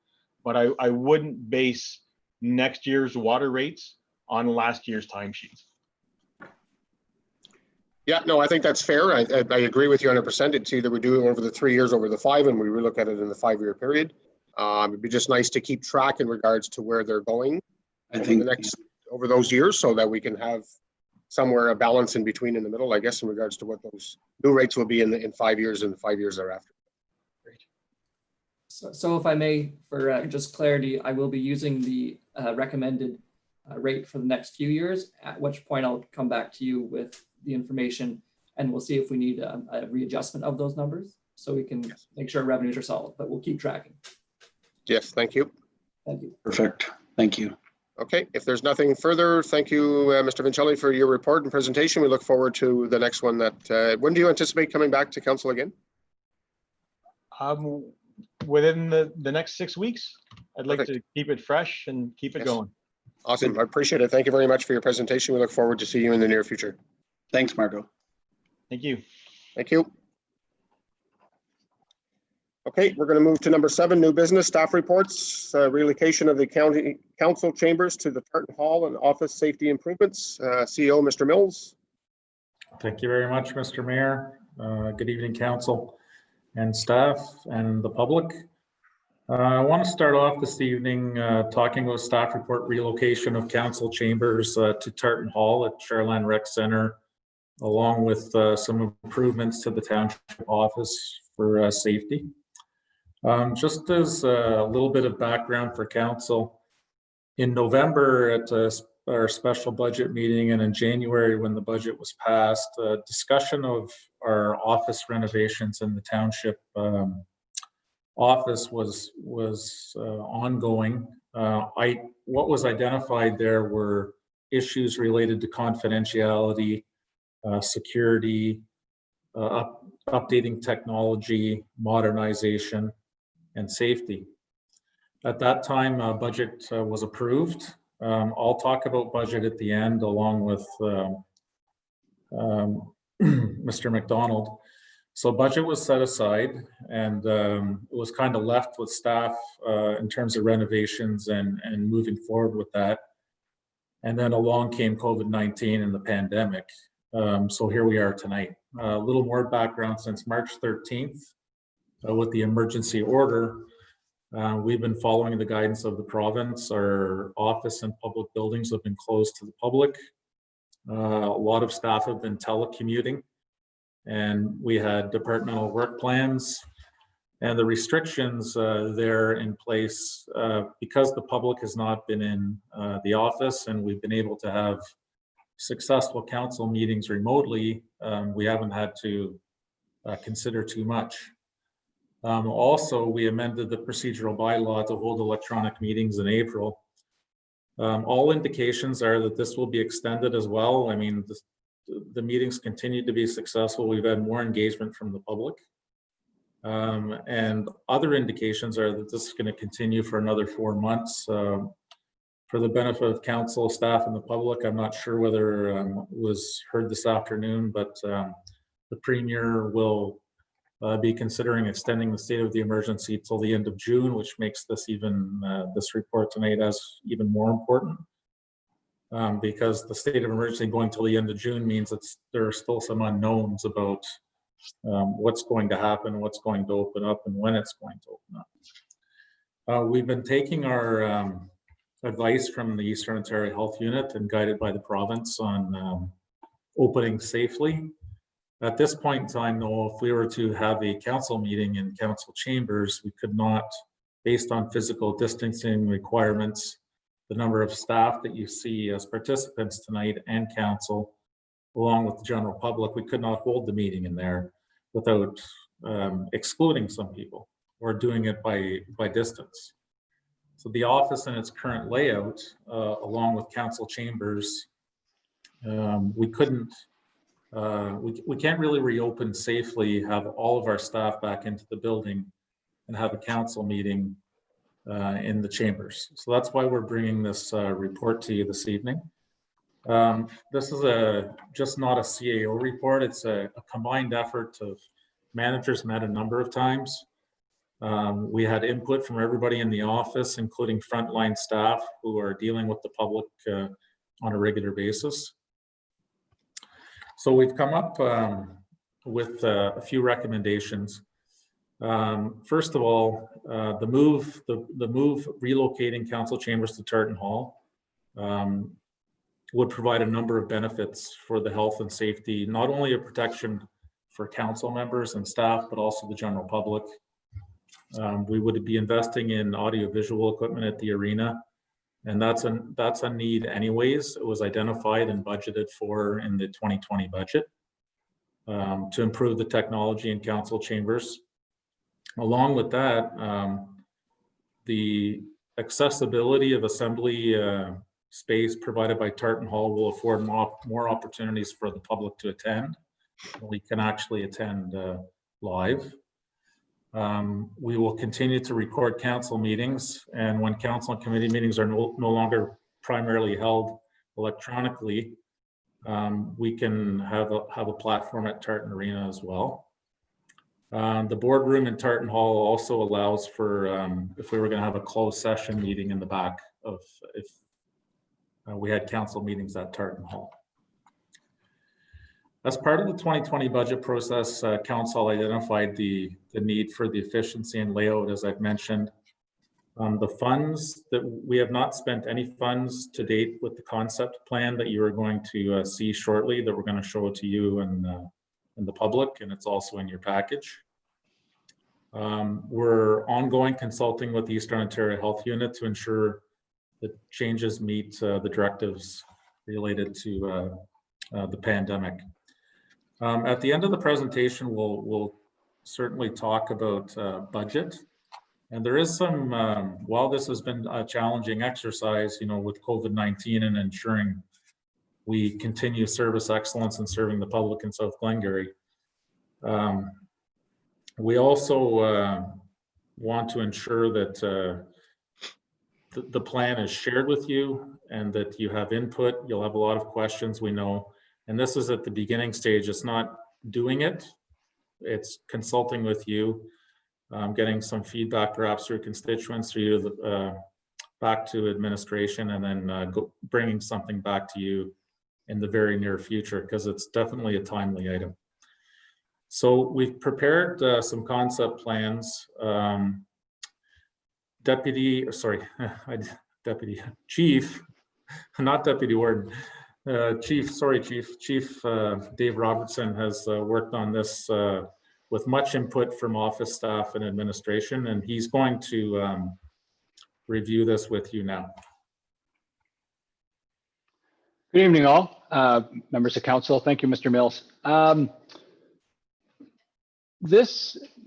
But I wouldn't base next year's water rates on last year's timesheets. Yeah, no, I think that's fair. I agree with you 100%. It's either we do it over the 3 years, over the 5, and we relook at it in the 5-year period. It'd be just nice to keep track in regards to where they're going over those years, so that we can have somewhere a balance in between, in the middle, I guess, in regards to what those new rates will be in 5 years and the 5 years thereafter. Great. So if I may, for just clarity, I will be using the recommended rate for the next few years, at which point I'll come back to you with the information, and we'll see if we need a readjustment of those numbers so we can make sure our revenues are solid, but we'll keep tracking. Yes, thank you. Thank you. Perfect. Thank you. Okay, if there's nothing further, thank you, Mr. Vincelli, for your report and presentation. We look forward to the next one. When do you anticipate coming back to council again? Within the next 6 weeks. I'd like to keep it fresh and keep it going. Awesome, I appreciate it. Thank you very much for your presentation. We look forward to seeing you in the near future. Thanks, Marco. Thank you. Thank you. Okay, we're going to move to number 7, new business, staff reports, relocation of the county council chambers to the Tartan Hall and office safety improvements. CEO, Mr. Mills. Thank you very much, Mr. Mayor. Good evening, council and staff and the public. I want to start off this evening talking about staff report relocation of council chambers to Tartan Hall at Charland Rec Center, along with some improvements to the township office for safety. Just as a little bit of background for council, in November at our special budget meeting and in January when the budget was passed, discussion of our office renovations in the township office was ongoing. What was identified there were issues related to confidentiality, security, updating technology, modernization, and safety. At that time, budget was approved. I'll talk about budget at the end along with Mr. McDonald. So budget was set aside and it was kind of left with staff in terms of renovations and moving forward with that. And then along came COVID-19 and the pandemic. So here we are tonight. A little more background: since March 13th, with the emergency order, we've been following the guidance of the province. Our office and public buildings have been closed to the public. A lot of staff have been telecommuting, and we had departmental work plans and the restrictions there in place because the public has not been in the office and we've been able to have successful council meetings remotely. We haven't had to consider too much. Also, we amended the procedural bylaw to hold electronic meetings in April. All indications are that this will be extended as well. I mean, the meetings continue to be successful. We've had more engagement from the public. And other indications are that this is going to continue for another 4 months. For the benefit of council, staff, and the public, I'm not sure whether it was heard this afternoon, but the Premier will be considering extending the state of the emergency till the end of June, which makes this this report tonight as even more important. Because the state of emergency going till the end of June means there are still some unknowns about what's going to happen, what's going to open up, and when it's going to open up. We've been taking our advice from the Eastern Ontario Health Unit and guided by the province on opening safely. At this point in time, though, if we were to have a council meeting in council chambers, we could not, based on physical distancing requirements, the number of staff that you see as participants tonight and council, along with the general public, we could not hold the meeting in there without excluding some people or doing it by distance. So the office in its current layout, along with council chambers, we can't really reopen safely, have all of our staff back into the building and have a council meeting in the chambers. So that's why we're bringing this report to you this evening. This is just not a CAO report. It's a combined effort of managers met a number of times. We had input from everybody in the office, including frontline staff who are dealing with the public on a regular basis. So we've come up with a few recommendations. First of all, the move relocating council chambers to Tartan Hall would provide a number of benefits for the health and safety, not only a protection for council members and staff, but also the general public. We would be investing in audiovisual equipment at the arena, and that's a need anyways. It was identified and budgeted for in the 2020 budget to improve the technology in council chambers. Along with that, the accessibility of assembly space provided by Tartan Hall will afford more opportunities for the public to attend. We can actually attend live. We will continue to record council meetings, and when council and committee meetings are no longer primarily held electronically, we can have a platform at Tartan Arena as well. The boardroom in Tartan Hall also allows for, if we were going to have a closed session meeting in the back of, if we had council meetings at Tartan Hall. As part of the 2020 budget process, council identified the need for the efficiency and layout, as I've mentioned. The funds that we have not spent any funds to date with the concept plan that you are going to see shortly, that we're going to show to you and the public, and it's also in your package. We're ongoing consulting with the Eastern Ontario Health Unit to ensure that changes meet the directives related to the pandemic. At the end of the presentation, we'll certainly talk about budget. And there is some, while this has been a challenging exercise, you know, with COVID-19 and ensuring we continue service excellence and serving the public in South Glengarry, we also want to ensure that the plan is shared with you and that you have input. You'll have a lot of questions, we know. And this is at the beginning stage. It's not doing it. It's consulting with you, getting some feedback perhaps through constituents, through you back to administration, and then bringing something back to you in the very near future, because it's definitely a timely item. So we've prepared some concept plans. Chief, not Deputy Warden, Chief Dave Robertson has worked on this with much input from office staff and administration, and he's going to review this with you now. Good evening, all members of council. Thank you, Mr. Mills.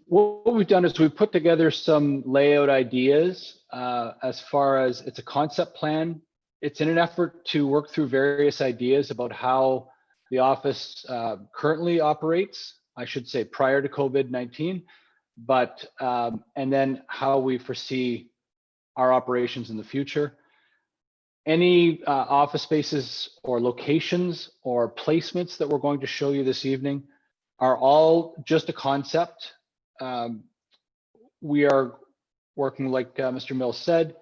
What we've done is we've put together some layout ideas as far as it's a concept plan. It's in an effort to work through various ideas about how the office currently operates, I should say prior to COVID-19, but and then how we foresee our operations in the future. Any office spaces or locations or placements that we're going to show you this evening are all just a concept. We are working, like Mr. Mills said,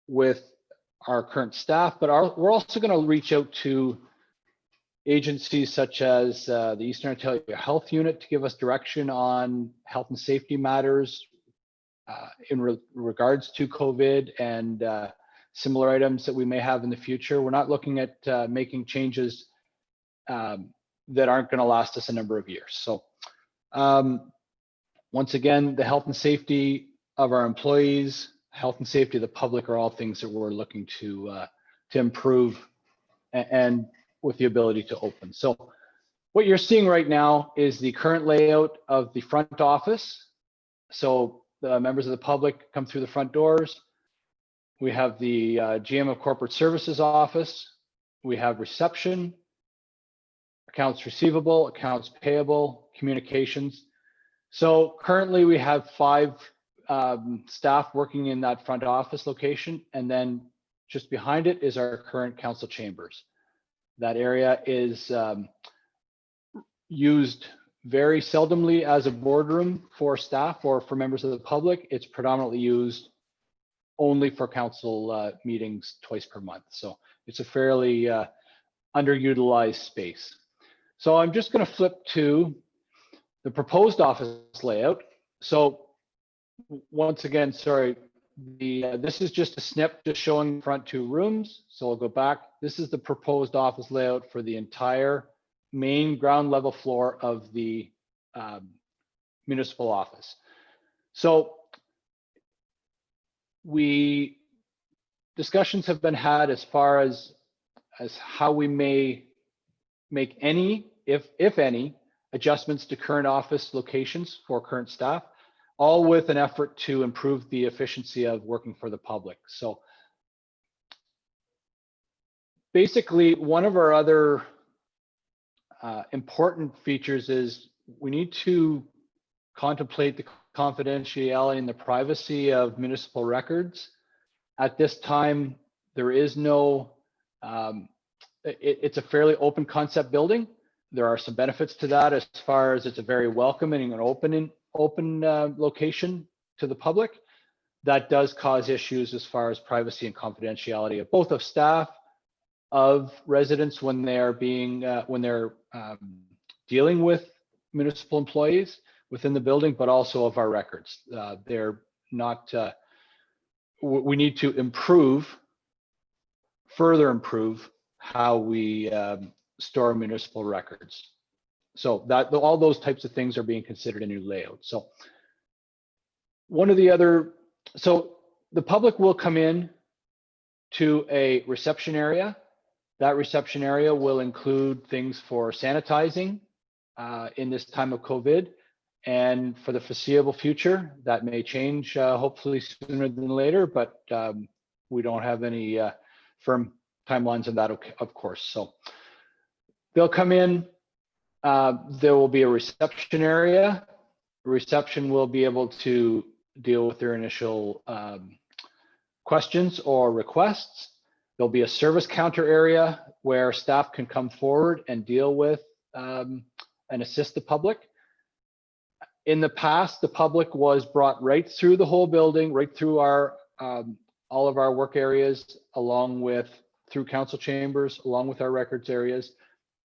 with our current staff, but we're also going to reach out to agencies such as the Eastern Ontario Health Unit to give us direction on health and safety matters in regards to COVID and similar items that we may have in the future. We're not looking at making changes that aren't going to last us a number of years. So once again, the health and safety of our employees, health and safety of the public are all things that we're looking to improve and with the ability to open. So what you're seeing right now is the current layout of the front office. So the members of the public come through the front doors. We have the GM of Corporate Services office. We have reception, accounts receivable, accounts payable, communications. So currently we have 5 staff working in that front office location, and then just behind it is our current council chambers. That area is used very seldomly as a boardroom for staff or for members of the public. It's predominantly used only for council meetings twice per month. So it's a fairly underutilized space. So I'm just going to flip to the proposed office layout. So once again, sorry, this is just a snip just showing the front 2 rooms. So I'll go back. This is the proposed office layout for the entire main ground level floor of the municipal office. So discussions have been had as far as how we may make any, if any, adjustments to current office locations for current staff, all with an effort to improve the efficiency of working for the public. So basically, one of our other important features is we need to contemplate the confidentiality and the privacy of municipal records. At this time, there is no, it's a fairly open concept building. There are some benefits to that as far as it's a very welcoming and open location to the public, that does cause issues as far as privacy and confidentiality of both of staff, of residents when they're dealing with municipal employees within the building, but also of our records. They're not. We need to further improve how we store municipal records. So that all those types of things are being considered in new layout. So so the public will come in to a reception area. That reception area will include things for sanitizing in this time of COVID. And for the foreseeable future, that may change hopefully sooner than later, but we don't have any firm timelines on that, of course. So they'll come in, there will be a reception area. Reception will be able to deal with their initial questions or requests. There'll be a service counter area where staff can come forward and deal with and assist the public. In the past, the public was brought right through the whole building, right through our all of our work areas, along with through council chambers, along with our records areas,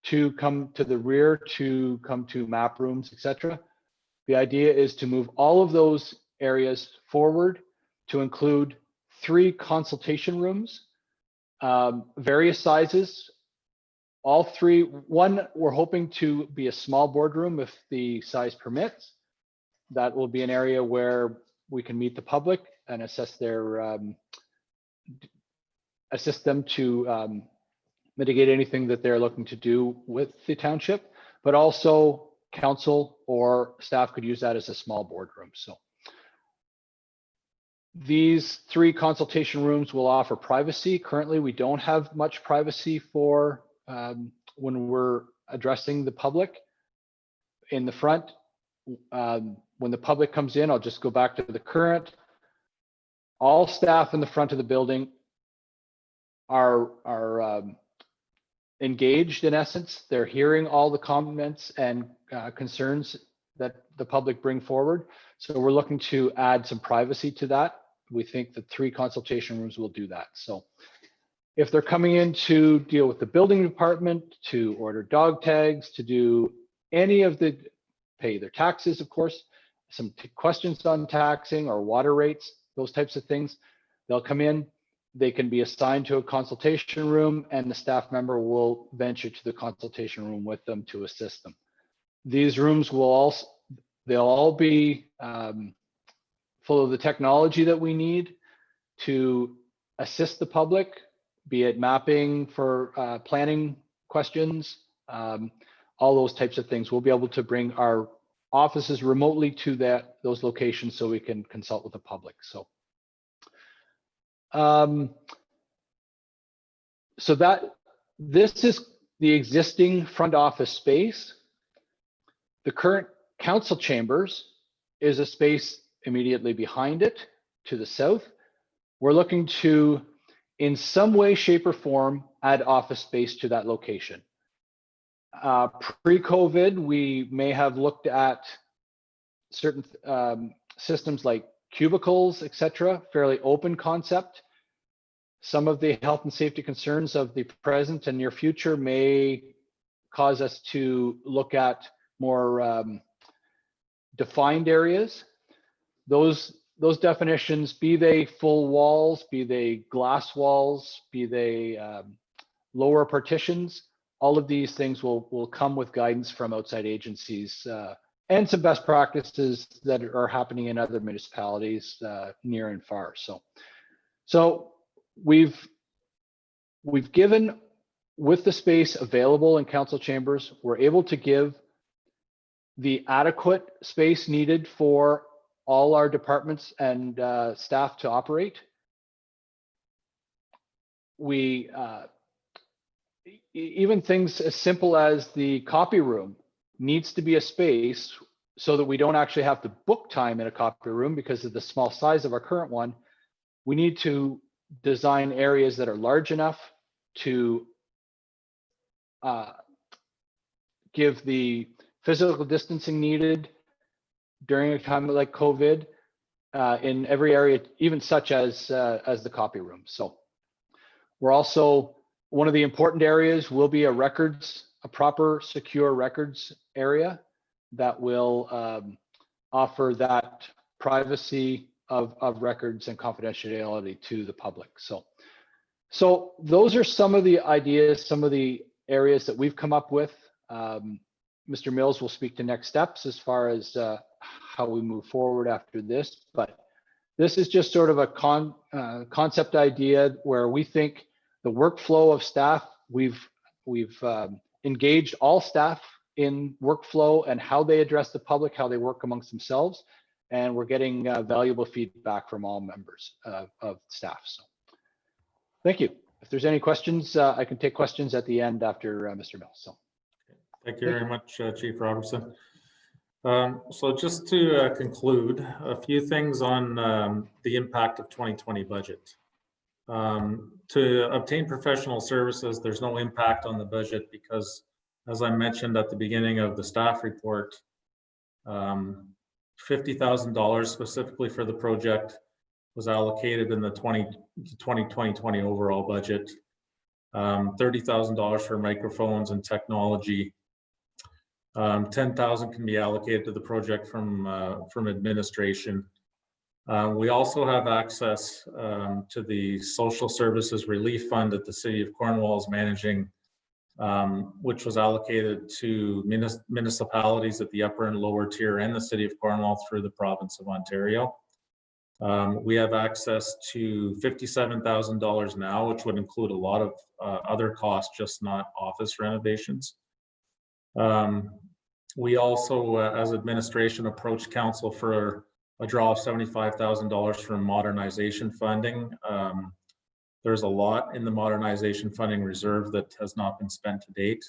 to come to the rear, to come to map rooms, etc. The idea is to move all of those areas forward to include 3 consultation rooms, various sizes. All 3, one we're hoping to be a small boardroom if the size permits. That will be an area where we can meet the public and assist them to mitigate anything that they're looking to do with the township, but also council or staff could use that as a small boardroom. So these 3 consultation rooms will offer privacy. Currently, we don't have much privacy for when we're addressing the public. In the front, when the public comes in, I'll just go back to the current. All staff in the front of the building are engaged in essence. They're hearing all the comments and concerns that the public bring forward. So we're looking to add some privacy to that. We think the 3 consultation rooms will do that. So if they're coming in to deal with the building department, to order dog tags, to do any of the, pay their taxes, of course, some questions on taxing or water rates, those types of things, they'll come in. They can be assigned to a consultation room and the staff member will venture to the consultation room with them to assist them. These rooms will they'll all be full of the technology that we need to assist the public, be it mapping for planning questions, all those types of things. We'll be able to bring our offices remotely to those locations so we can consult with the public. So this is the existing front office space. The current council chambers is a space immediately behind it to the south. We're looking to, in some way, shape, or form, add office space to that location. Pre-COVID, we may have looked at certain systems like cubicles, etc., fairly open concept. Some of the health and safety concerns of the present and near future may cause us to look at more defined areas. Those definitions, be they full walls, be they glass walls, be they lower partitions, all of these things will come with guidance from outside agencies and some best practices that are happening in other municipalities near and far. So we've given, with the space available in council chambers, we're able to give the adequate space needed for all our departments and staff to operate. We even things as simple as the copy room needs to be a space so that we don't actually have to book time in a copy room because of the small size of our current one. We need to design areas that are large enough to give the physical distancing needed, during a time like COVID in every area, even such as the copy room. So we're also, one of the important areas will be a proper secure records area that will offer that privacy of records and confidentiality to the public. So those are some of the ideas, some of the areas that we've come up with. Mr. Mills will speak to next steps as far as how we move forward after this, but this is just sort of a concept idea where we think the workflow of staff, we've engaged all staff in workflow and how they address the public, how they work amongst themselves, and we're getting valuable feedback from all members of staff. So thank you. If there's any questions, I can take questions at the end after Mr. Mills. So thank you very much, Chief Robertson. So just to conclude, a few things on the impact of 2020 budget. To obtain professional services, there's no impact on the budget because, as I mentioned at the beginning of the staff report, $50,000 specifically for the project was allocated in the 2020 overall budget. $30,000 for microphones and technology. 10,000 can be allocated to the project from administration. We also have access to the Social Services Relief Fund that the City of Cornwall is managing, which was allocated to municipalities at the upper and lower tier and the City of Cornwall through the province of Ontario. We have access to $57,000 now, which would include a lot of other costs, just not office renovations. We also, as administration, approached council for a draw of $75,000 from modernization funding. There's a lot in the modernization funding reserve that has not been spent to date.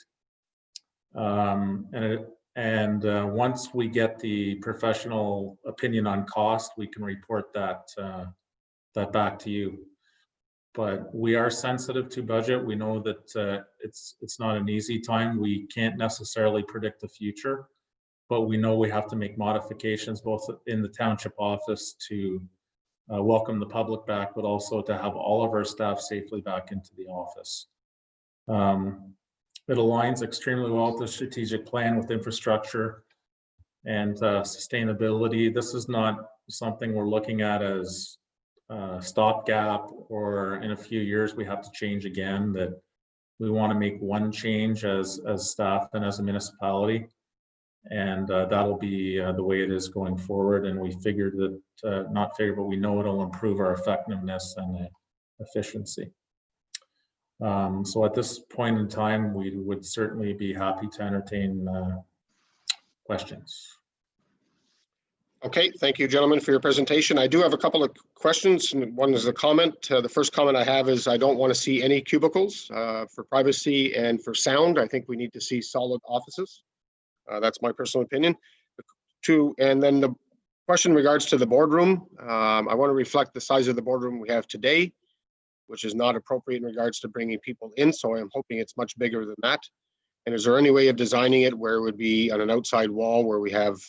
Once we get the professional opinion on cost, we can report that back to you. But we are sensitive to budget. We know that it's not an easy time. We can't necessarily predict the future, but we know we have to make modifications both in the township office to welcome the public back, but also to have all of our staff safely back into the office. It aligns extremely well with the strategic plan with infrastructure and sustainability. This is not something we're looking at as stopgap or in a few years we have to change again. That we want to make one change as staff and as a municipality, and that'll be the way it is going forward. And we figured that but we know it'll improve our effectiveness and efficiency. So at this point in time, we would certainly be happy to entertain questions. Okay, thank you, gentlemen, for your presentation. I do have a couple of questions, and one is a comment. The first comment I have is I don't want to see any cubicles for privacy and for sound. I think we need to see solid offices. That's my personal opinion. And then the question in regards to the boardroom, I want to reflect the size of the boardroom we have today, which is not appropriate in regards to bringing people in. So I'm hoping it's much bigger than that. And is there any way of designing it where it would be on an outside wall where we have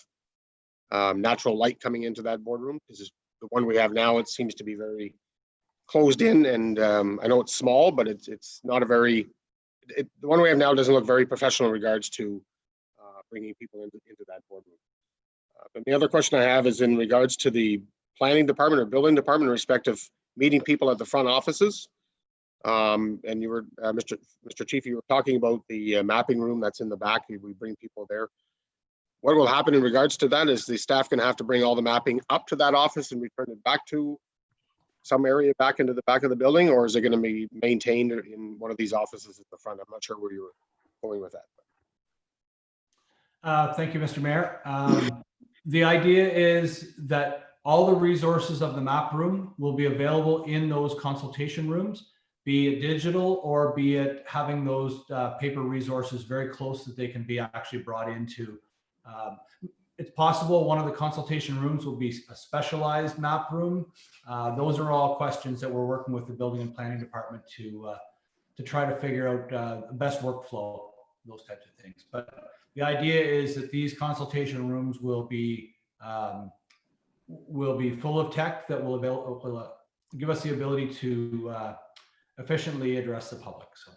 natural light coming into that boardroom? Because the one we have now, it seems to be very closed in, and I know it's small, but it's not a very, the one we have now doesn't look very professional in regards to bringing people into that boardroom. But the other question I have is in regards to the planning department or building department in respect of meeting people at the front offices. And you were, Mr. Chief, you were talking about the mapping room that's in the back. We bring people there. What will happen in regards to that is the staff going to have to bring all the mapping up to that office and return it back to some area back into the back of the building, or is it going to be maintained in one of these offices at the front? I'm not sure where you were going with that. Thank you, Mr. Mayor. The idea is that all the resources of the map room will be available in those consultation rooms, be it digital or be it having those paper resources very close that they can be actually brought into. It's possible one of the consultation rooms will be a specialized map room. Those are all questions that we're working with the building and planning department to try to figure out the best workflow, those types of things. But the idea is that these consultation rooms will be will be full of tech that will give us the ability to efficiently address the public. So.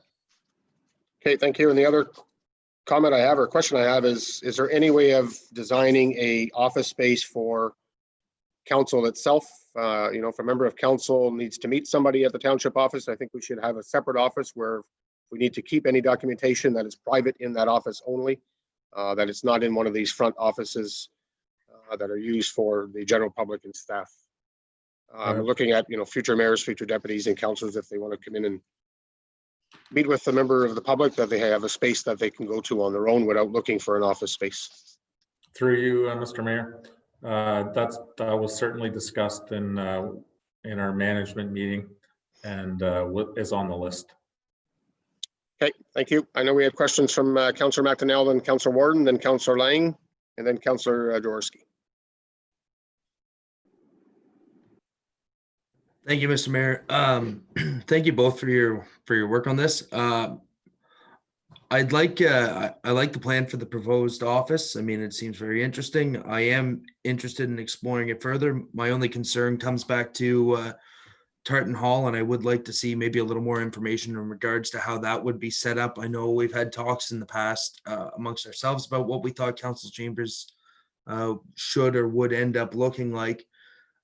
Okay, thank you. And the other comment I have or question I have is there any way of designing a office space for council itself? If a member of council needs to meet somebody at the township office, I think we should have a separate office where we need to keep any documentation that is private in that office only, that it's not in one of these front offices that are used for the general public and staff. Looking at, future mayors, future deputies and councilors, if they want to come in and meet with a member of the public, that they have a space that they can go to on their own without looking for an office space. Through you, Mr. Mayor, that was certainly discussed in our management meeting and what is on the list. Okay, thank you. I know we had questions from Councillor McDonnell, then Councillor Warden, then Councillor Lang, and then Councillor Jaworski. Thank you, Mr. Mayor. Thank you both for your work on this. I like the plan for the proposed office. I mean, it seems very interesting. I am interested in exploring it further. My only concern comes back to Tartan Hall, and I would like to see maybe a little more information in regards to how that would be set up. I know we've had talks in the past amongst ourselves about what we thought council chambers should or would end up looking like.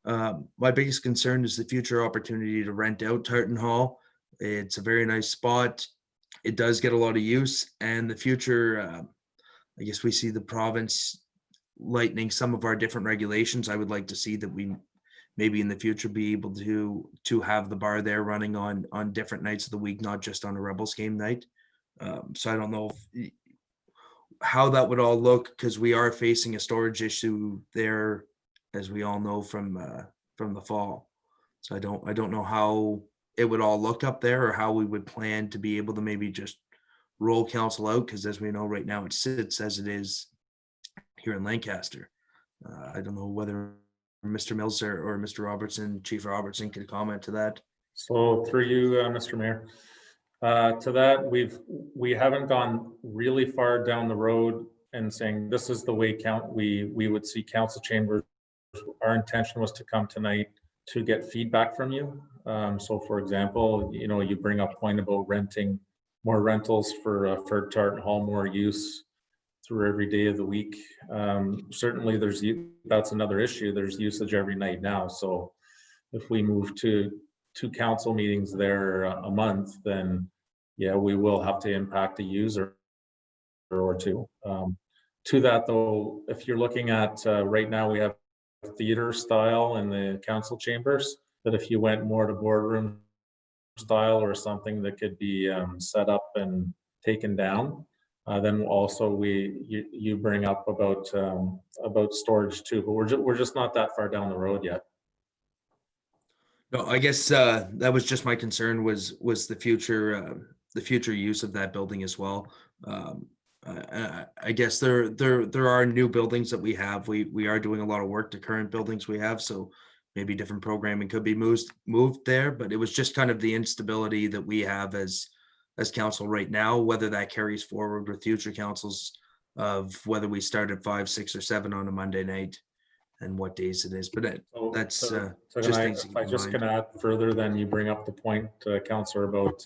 My biggest concern is the future opportunity to rent out Tartan Hall. It's a very nice spot. It does get a lot of use, and the future, I guess we see the province lightening some of our different regulations. I would like to see that we maybe in the future be able to have the bar there running on different nights of the week, not just on a Rebels game night. So I don't know how that would all look, because we are facing a storage issue there, as we all know from the fall. So I don't know how it would all look up there, or how we would plan to be able to maybe just roll council out, because as we know right now it sits as it is here in Lancaster. I don't know whether Mr. Mills or Mr. Robertson, Chief Robertson, could comment to that. So through you, Mr. Mayor, to that, we haven't gone really far down the road and saying this is the way we would see council chambers. Our intention was to come tonight to get feedback from you. So for example, you bring up point about renting more rentals for Tartan Hall, more use through every day of the week. Certainly that's another issue. There's usage every night now. So if we move to 2 council meetings there a month, then yeah, we will have to impact a user or 2. To that though, if you're looking at right now, we have theater style in the council chambers, that if you went more to boardroom style or something that could be set up and taken down, then also you bring up about storage too, but we're just not that far down the road yet. No, I guess that was just my concern was the future use of that building as well. I guess there are new buildings that we have. We are doing a lot of work to current buildings we have, so maybe different programming could be moved there. But it was just kind of the instability that we have as council right now, whether that carries forward with future councils, of whether we start at 5, 6, or 7 on a Monday night, and what days it is. But that's just things. If I just can add further, then you bring up the point, Councillor, about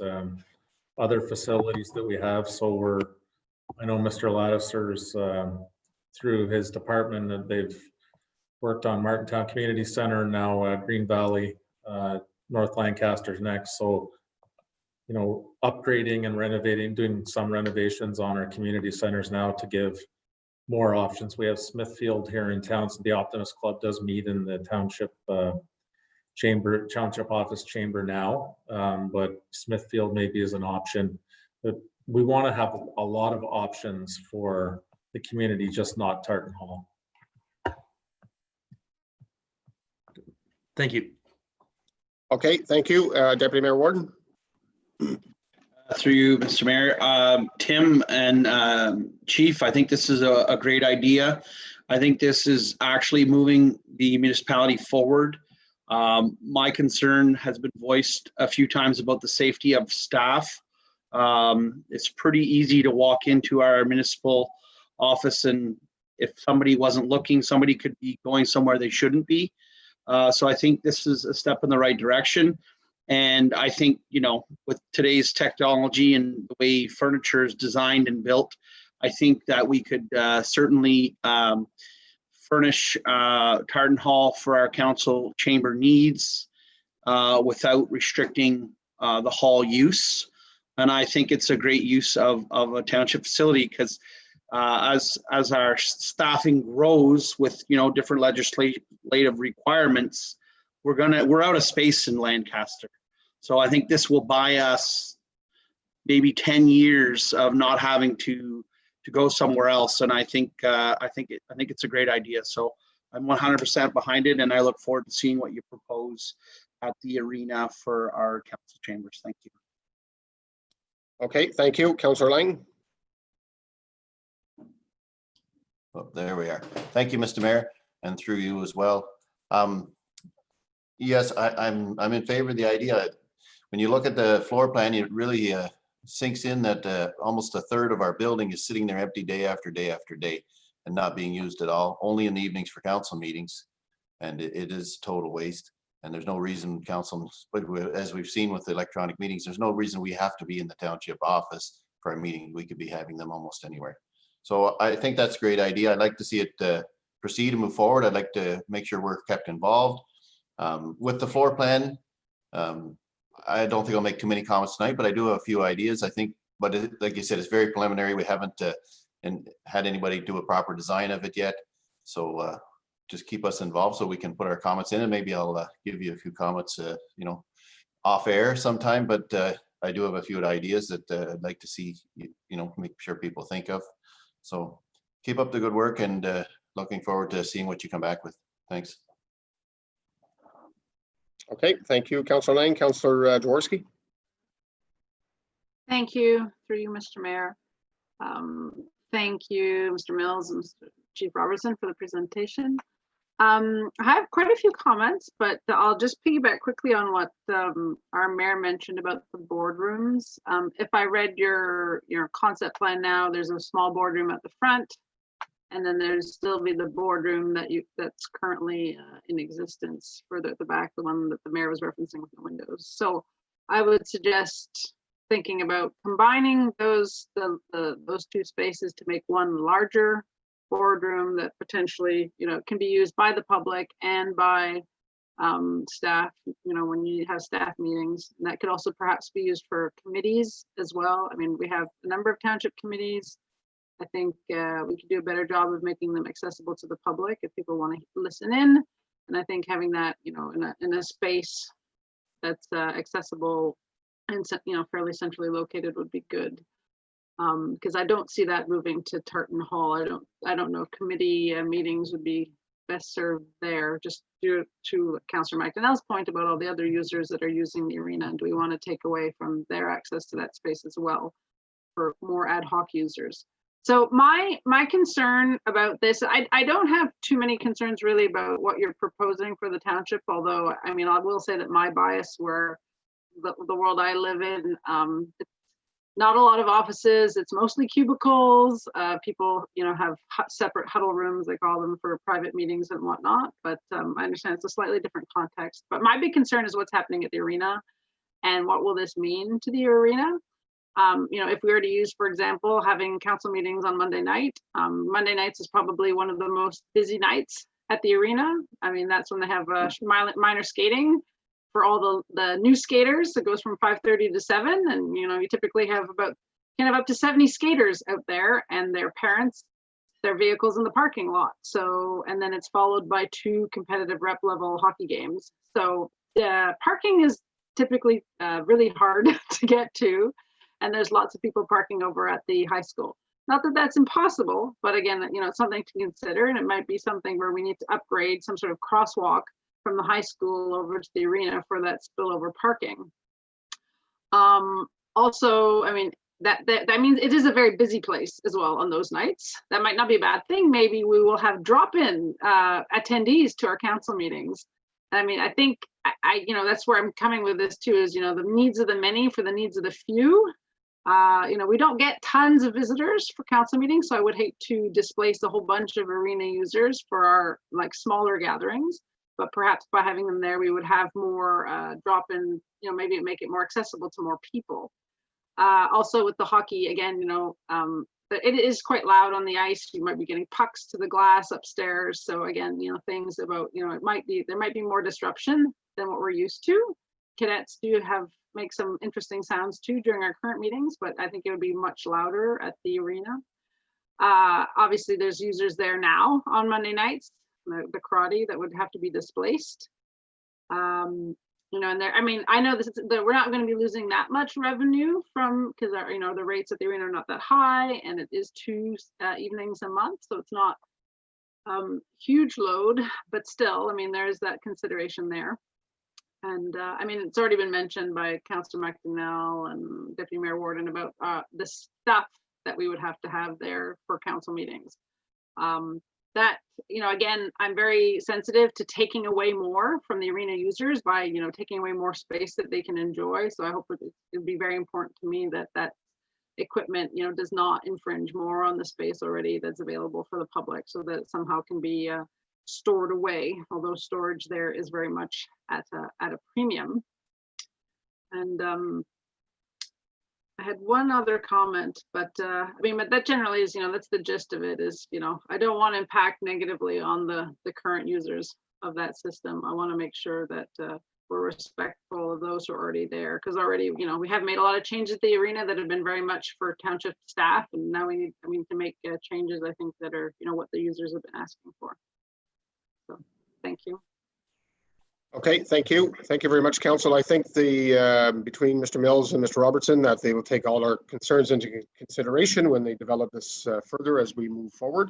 other facilities that we have. So I know Mr. Lattiser's through his department that they've worked on Martintown Community Center, now Green Valley, North Lancaster's next. So, upgrading and renovating, doing some renovations on our community centers now to give more options. We have Smithfield here in town, so the Optimist Club does meet in the township office chamber now, but Smithfield maybe is an option. But we want to have a lot of options for the community, just not Tartan Hall. Thank you. Okay, thank you. Deputy Mayor Warden. Through you, Mr. Mayor. Tim and Chief, I think this is a great idea. I think this is actually moving the municipality forward. My concern has been voiced a few times about the safety of staff. It's pretty easy to walk into our municipal office and if somebody wasn't looking, somebody could be going somewhere they shouldn't be. So I think this is a step in the right direction. And I think, with today's technology and the way furniture is designed and built, I think that we could certainly furnish Tartan Hall for our council chamber needs without restricting the hall use. And I think it's a great use of a township facility, because as our staffing grows with different legislative requirements, we're out of space in Lancaster. So I think this will buy us maybe 10 years of not having to go somewhere else. And I think it's a great idea. So I'm 100% behind it, and I look forward to seeing what you propose at the arena for our council chambers. Thank you. Okay, thank you. Councillor Lang. Oh, there we are. Thank you, Mr. Mayor, and through you as well. Yes, I'm in favor of the idea. When you look at the floor plan, it really sinks in that almost a third of our building is sitting there empty day after day after day and not being used at all, only in the evenings for council meetings. And it is total waste. And there's no reason council, as we've seen with the electronic meetings, there's no reason we have to be in the township office for a meeting. We could be having them almost anywhere. So I think that's a great idea. I'd like to see it proceed and move forward. I'd like to make sure we're kept involved. With the floor plan, I don't think I'll make too many comments tonight, but I do have a few ideas. I think, but like you said, it's very preliminary. We haven't had anybody do a proper design of it yet. So just keep us involved so we can put our comments in, and maybe I'll give you a few comments, off air sometime. But I do have a few ideas that I'd like to see, make sure people think of. So keep up the good work, and looking forward to seeing what you come back with. Thanks. Okay, thank you, Councillor Lang. Councillor Jaworski. Thank you, through you, Mr. Mayor. Thank you, Mr. Mills and Mr. Chief Robertson, for the presentation. I have quite a few comments, but I'll just piggyback quickly on what our mayor mentioned about the boardrooms. If I read your concept plan now, there's a small boardroom at the front, and then there's still be the boardroom that's currently in existence further at the back, the one that the mayor was referencing with the windows. So I would suggest thinking about combining those two spaces to make one larger boardroom that potentially can be used by the public and by staff, when you have staff meetings. And that could also perhaps be used for committees as well. I mean, we have a number of township committees. I think we could do a better job of making them accessible to the public if people want to listen in. And I think having that, in a space that's accessible and fairly centrally located would be good. Because I don't see that moving to Tartan Hall. I don't know if committee meetings would be best served there. Just due to Councillor McDonnell's point about all the other users that are using the arena, and do we want to take away from their access to that space as well for more ad hoc users? So my concern about this, I don't have too many concerns really about what you're proposing for the township. Although, I mean, I will say that my bias, where the world I live in, it's not a lot of offices. It's mostly cubicles. People, have separate huddle rooms, they call them, for private meetings and whatnot. But I understand it's a slightly different context. But my big concern is what's happening at the arena, and what will this mean to the arena? If we were to use, for example, having council meetings on Monday night, Monday nights is probably one of the most busy nights at the arena. I mean, that's when they have minor skating for all the new skaters. It goes from 5:30 to 7, and you typically have up to 70 skaters out there and their parents, their vehicles in the parking lot. So, and then it's followed by 2 competitive rep level hockey games. So parking is typically really hard to get to, and there's lots of people parking over at the high school. Not that that's impossible, but again, it's something to consider, and it might be something where we need to upgrade some sort of crosswalk from the high school over to the arena for that spillover parking. Also, I mean, that means it is a very busy place as well on those nights. That might not be a bad thing. Maybe we will have drop-in attendees to our council meetings. I mean, I think that's where I'm coming with this too, is the needs of the many for the needs of the few. We don't get tons of visitors for council meetings, so I would hate to displace a whole bunch of arena users for our smaller gatherings. But perhaps by having them there, we would have more drop-in, maybe make it more accessible to more people. Also with the hockey, again, it is quite loud on the ice. You might be getting pucks to the glass upstairs. So again, things about, there might be more disruption than what we're used to. Cadets do make some interesting sounds too during our current meetings, but I think it would be much louder at the arena. Obviously there's users there now on Monday nights, the karate that would have to be displaced. And I know that we're not going to be losing that much revenue because the rates at the arena are not that high, and it is 2 evenings a month, so it's not huge load, but still, there's that consideration there. And it's already been mentioned by Councillor McDonnell and Deputy Mayor Warden about the stuff that we would have to have there for council meetings. Again, I'm very sensitive to taking away more from the arena users by, taking away more space that they can enjoy. So I hope it would be very important to me that equipment, does not infringe more on the space already that's available for the public, so that it somehow can be stored away, although storage there is very much at a premium. And I had one other comment, but but that generally is, that's the gist of it is, I don't want to impact negatively on the current users of that system. I want to make sure that we're respectful of those who are already there, because already, we have made a lot of changes at the arena that have been very much for township staff, and now we need to make changes, I think, that are, what the users have been asking for. So, thank you. Okay, thank you. Thank you very much, Council. I think between Mr. Mills and Mr. Robertson, that they will take all our concerns into consideration when they develop this further as we move forward.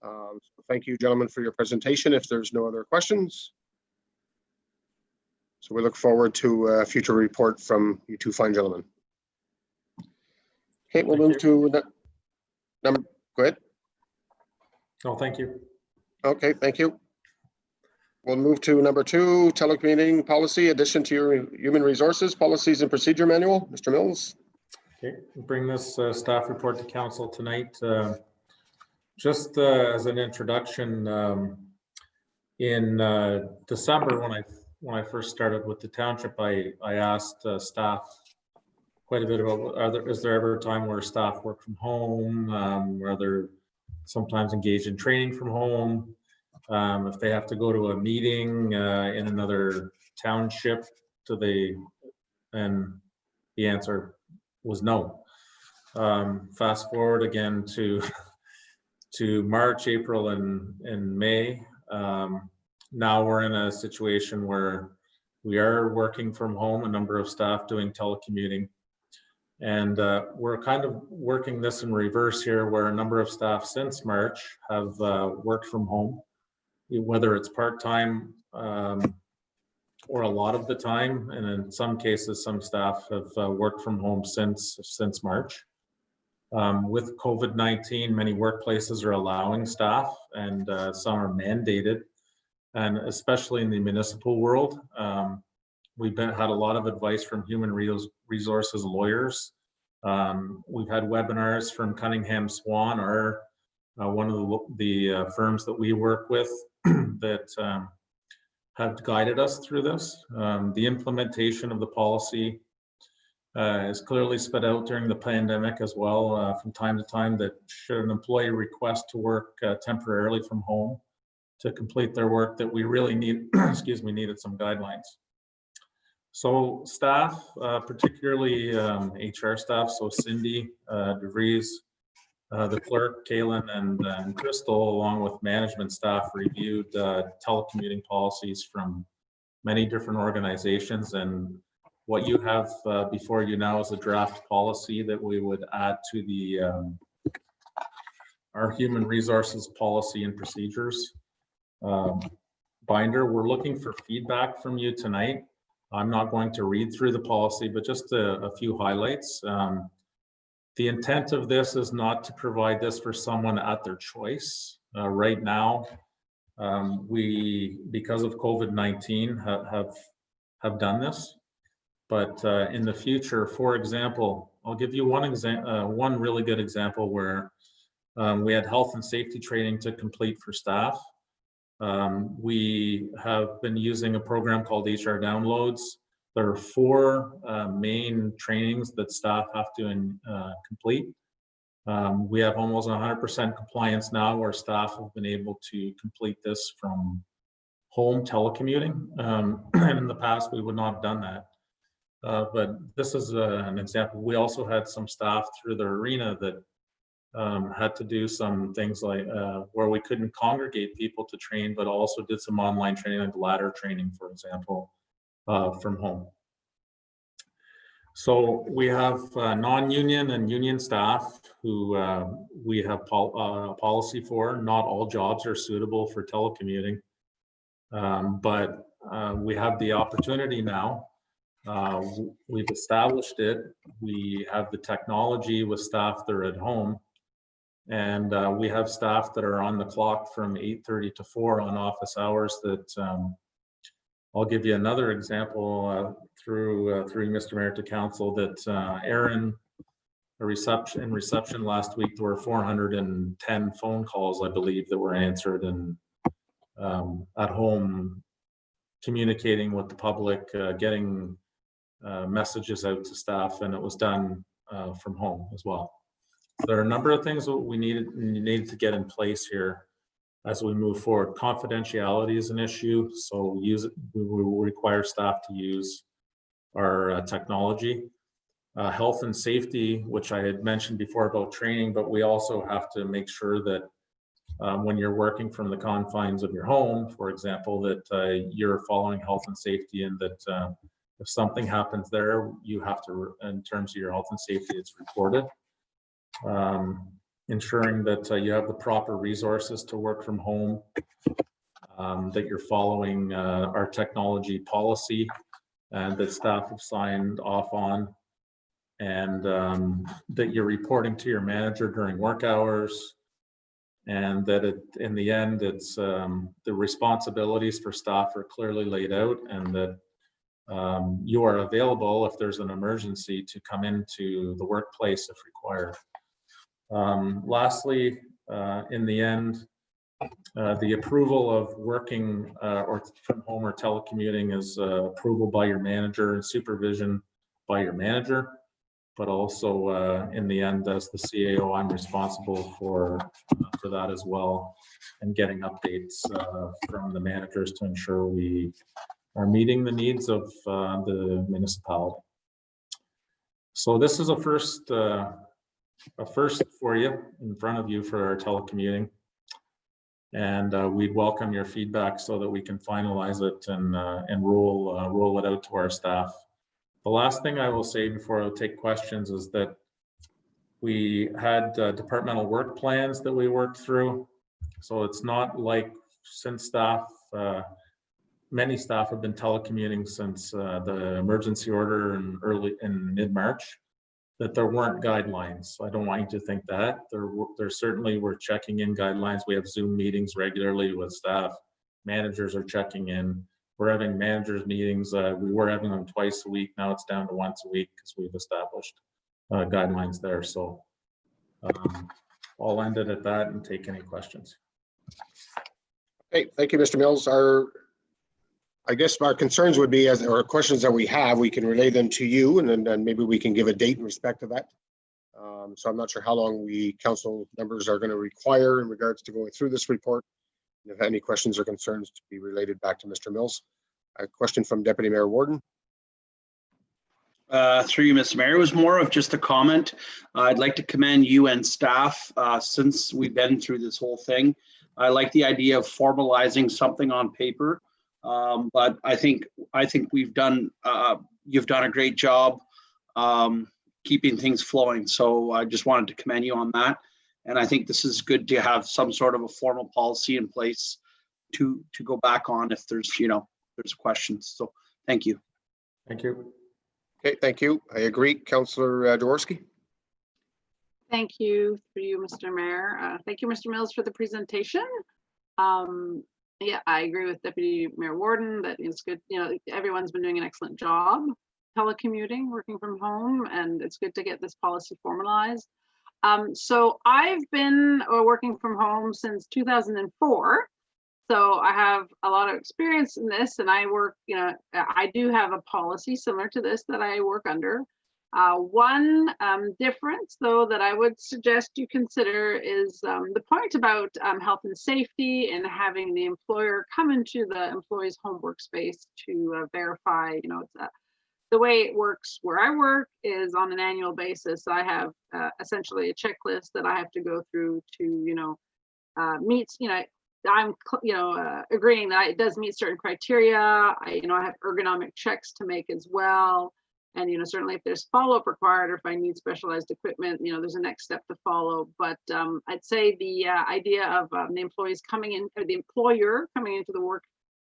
So thank you, gentlemen, for your presentation. If there's no other questions. So we look forward to a future report from you two fine gentlemen. Okay, we'll move to number, go ahead. Oh, thank you. Okay, thank you. We'll move to number 2, telecommuting policy, addition to your human resources policies and procedure manual. Mr. Mills. Okay, we'll bring this staff report to council tonight. Just as an introduction, in December when I first started with the township, I asked staff quite a bit about is there ever a time where staff work from home, where they're sometimes engaged in training from home. If they have to go to a meeting in another township, and the answer was no. Fast forward again to March, April, and May. Now we're in a situation where we are working from home, a number of staff doing telecommuting. And we're kind of working this in reverse here, where a number of staff since March have worked from home, whether it's part-time or a lot of the time. And in some cases, some staff have worked from home since March. With COVID-19, many workplaces are allowing staff, and some are mandated. And especially in the municipal world, we've had a lot of advice from human resources lawyers. We've had webinars from Cunningham Swan, one of the firms that we work with that have guided us through this. The implementation of the policy is clearly sped out during the pandemic as well, from time to time, that should an employee request to work temporarily from home to complete their work, that we really need, needed some guidelines. So staff, particularly HR staff, so Cindy, DeVries, the clerk, Kaylin, and Crystal, along with management staff, reviewed telecommuting policies from many different organizations. And what you have before you now is a draft policy that we would add to our human resources policy and procedures binder. We're looking for feedback from you tonight. I'm not going to read through the policy, but just a few highlights. The intent of this is not to provide this for someone at their choice. Right now, we, because of COVID-19, have done this. But in the future, for example, I'll give you one really good example where we had health and safety training to complete for staff. We have been using a program called HR Downloads. There are 4 main trainings that staff have to complete. We have almost 100% compliance now, where staff have been able to complete this from home telecommuting. And in the past, we would not have done that. But this is an example. We also had some staff through the arena that had to do some things like where we couldn't congregate people to train, but also did some online training, like ladder training, for example, from home. So we have non-union and union staff who we have policy for. Not all jobs are suitable for telecommuting, but we have the opportunity now. We've established it. We have the technology with staff that are at home. And we have staff that are on the clock from 8:30 to 4 on office hours that I'll give you another example through Mr. Mayor to council that Aaron, in reception last week, there were 410 phone calls, I believe, that were answered, and at home communicating with the public, getting messages out to staff, and it was done from home as well. There are a number of things that we needed to get in place here as we move forward. Confidentiality is an issue, so we will require staff to use our technology. Health and safety, which I had mentioned before about training, but we also have to make sure that when you're working from the confines of your home, for example, that you're following health and safety, and that if something happens there, you have to, in terms of your health and safety, it's reported. Ensuring that you have the proper resources to work from home, that you're following our technology policy and that staff have signed off on, and that you're reporting to your manager during work hours, and that in the end, it's the responsibilities for staff are clearly laid out, and that you are available if there's an emergency to come into the workplace if required. Lastly, in the end, the approval of working or from home or telecommuting is approval by your manager and supervision by your manager, but also in the end, as the CAO, I'm responsible for that as well, and getting updates from the managers to ensure we are meeting the needs of the municipality. So this is a first for you, in front of you, for our telecommuting, and we'd welcome your feedback so that we can finalize it and roll it out to our staff. The last thing I will say before I take questions is that we had departmental work plans that we worked through. So it's not like, since staff, many staff have been telecommuting since the emergency order in mid-March, that there weren't guidelines. So I don't want you to think that. There certainly were checking in guidelines. We have Zoom meetings regularly with staff. Managers are checking in. We're having managers meetings. We were having them twice a week. Now it's down to once a week because we've established guidelines there. So I'll end it at that and take any questions. Okay, thank you, Mr. Mills. I guess our concerns would be, or questions that we have, we can relay them to you, and then maybe we can give a date in respect to that. So I'm not sure how long we council members are going to require in regards to going through this report. If any questions or concerns, to be related back to Mr. Mills. A question from Deputy Mayor Warden. Through you, Mr. Mayor, it was more of just a comment. I'd like to commend you and staff since we've been through this whole thing. I like the idea of formalizing something on paper, but I think you've done a great job keeping things flowing. So I just wanted to commend you on that. And I think this is good to have some sort of a formal policy in place to go back on if there's questions. So thank you. Thank you. Okay, thank you. I agree. Councillor Jaworski. Thank you, through you, Mr. Mayor. Thank you, Mr. Mills, for the presentation. Yeah, I agree with Deputy Mayor Warden that it's good. Everyone's been doing an excellent job. telecommuting, working from home, and it's good to get this policy formalized. So I've been working from home since 2004. So I have a lot of experience in this, and I work, I do have a policy similar to this that I work under. One difference, though, that I would suggest you consider is the point about health and safety and having the employer come into the employee's home workspace to verify, it's the way it works where I work is on an annual basis. I have essentially a checklist that I have to go through to, meet, I'm, agreeing that it does meet certain criteria. I have ergonomic checks to make as well. And, certainly if there's follow-up required or if I need specialized equipment, there's a next step to follow. But I'd say the idea of the employees coming in, or the employer coming into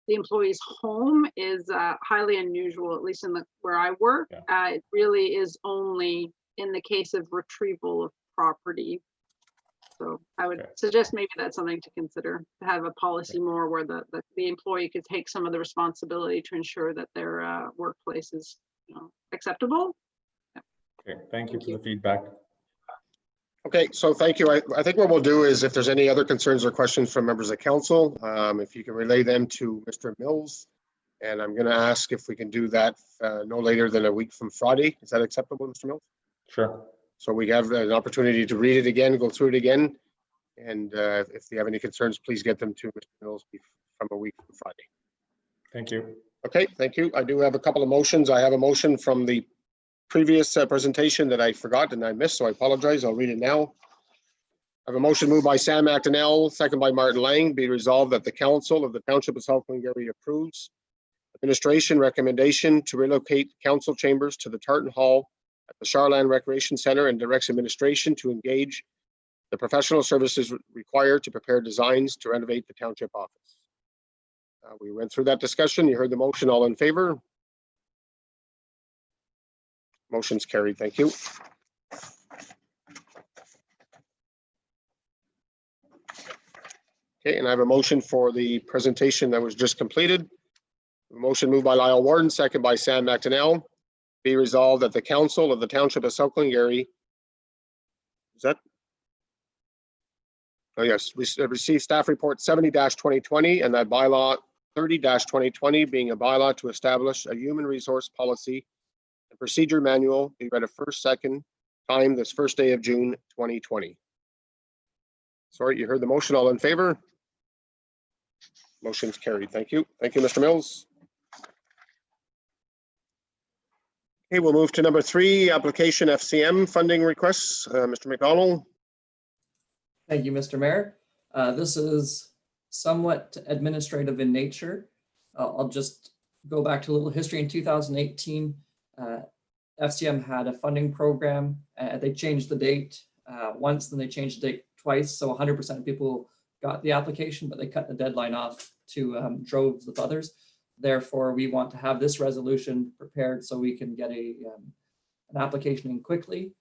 the employee's home is highly unusual, at least in where I work. Yeah. It really is only in the case of retrieval of property. So I would suggest maybe that's something to consider, to have a policy more where the employee could take some of the responsibility to ensure that their workplace is acceptable. Okay, thank you for the feedback. Okay, so thank you. I think what we'll do is if there's any other concerns or questions from members of council, if you can relay them to Mr. Mills. And I'm going to ask if we can do that no later than a week from Friday. Is that acceptable, Mr. Mills? Sure. So we have an opportunity to read it again, go through it again. And if you have any concerns, please get them to Mr. Mills from a week from Friday. Thank you. Okay, thank you. I do have a couple of motions. I have a motion from the previous presentation that I forgot and I missed, so I apologize. I'll read it now. I have a motion moved by Sam McDonnell, second by Martin Lang. Be resolved that the Council of the Township of South Glengarry approves administration recommendation to relocate council chambers to the Tartan Hall at the Charland Recreation Center and directs administration to engage the professional services required to prepare designs to renovate the township office. We went through that discussion. You heard the motion. All in favor? Motion's carried. Thank you. Okay, and I have a motion for the presentation that was just completed. A motion moved by Lyle Warden, second by Sam McDonnell. Be resolved that the Council of the Township of South Glengarry, is that? Oh yes, we received staff report 70-2020 and that bylaw 30-2020 being a bylaw to establish a human resource policy and procedure manual be read a second time this first day of June 2020. Sorry, you heard the motion. All in favor? Motion's carried. Thank you. Thank you, Mr. Mills. Okay, we'll move to number 3, application FCM funding requests. Mr. McDonald. Thank you, Mr. Mayor. This is somewhat administrative in nature. I'll just go back to a little history. In 2018, FCM had a funding program. They changed the date once, then they changed the date twice. So 100% of people got the application, but they cut the deadline off to droves of others. Therefore, we want to have this resolution prepared so we can get an application in quickly.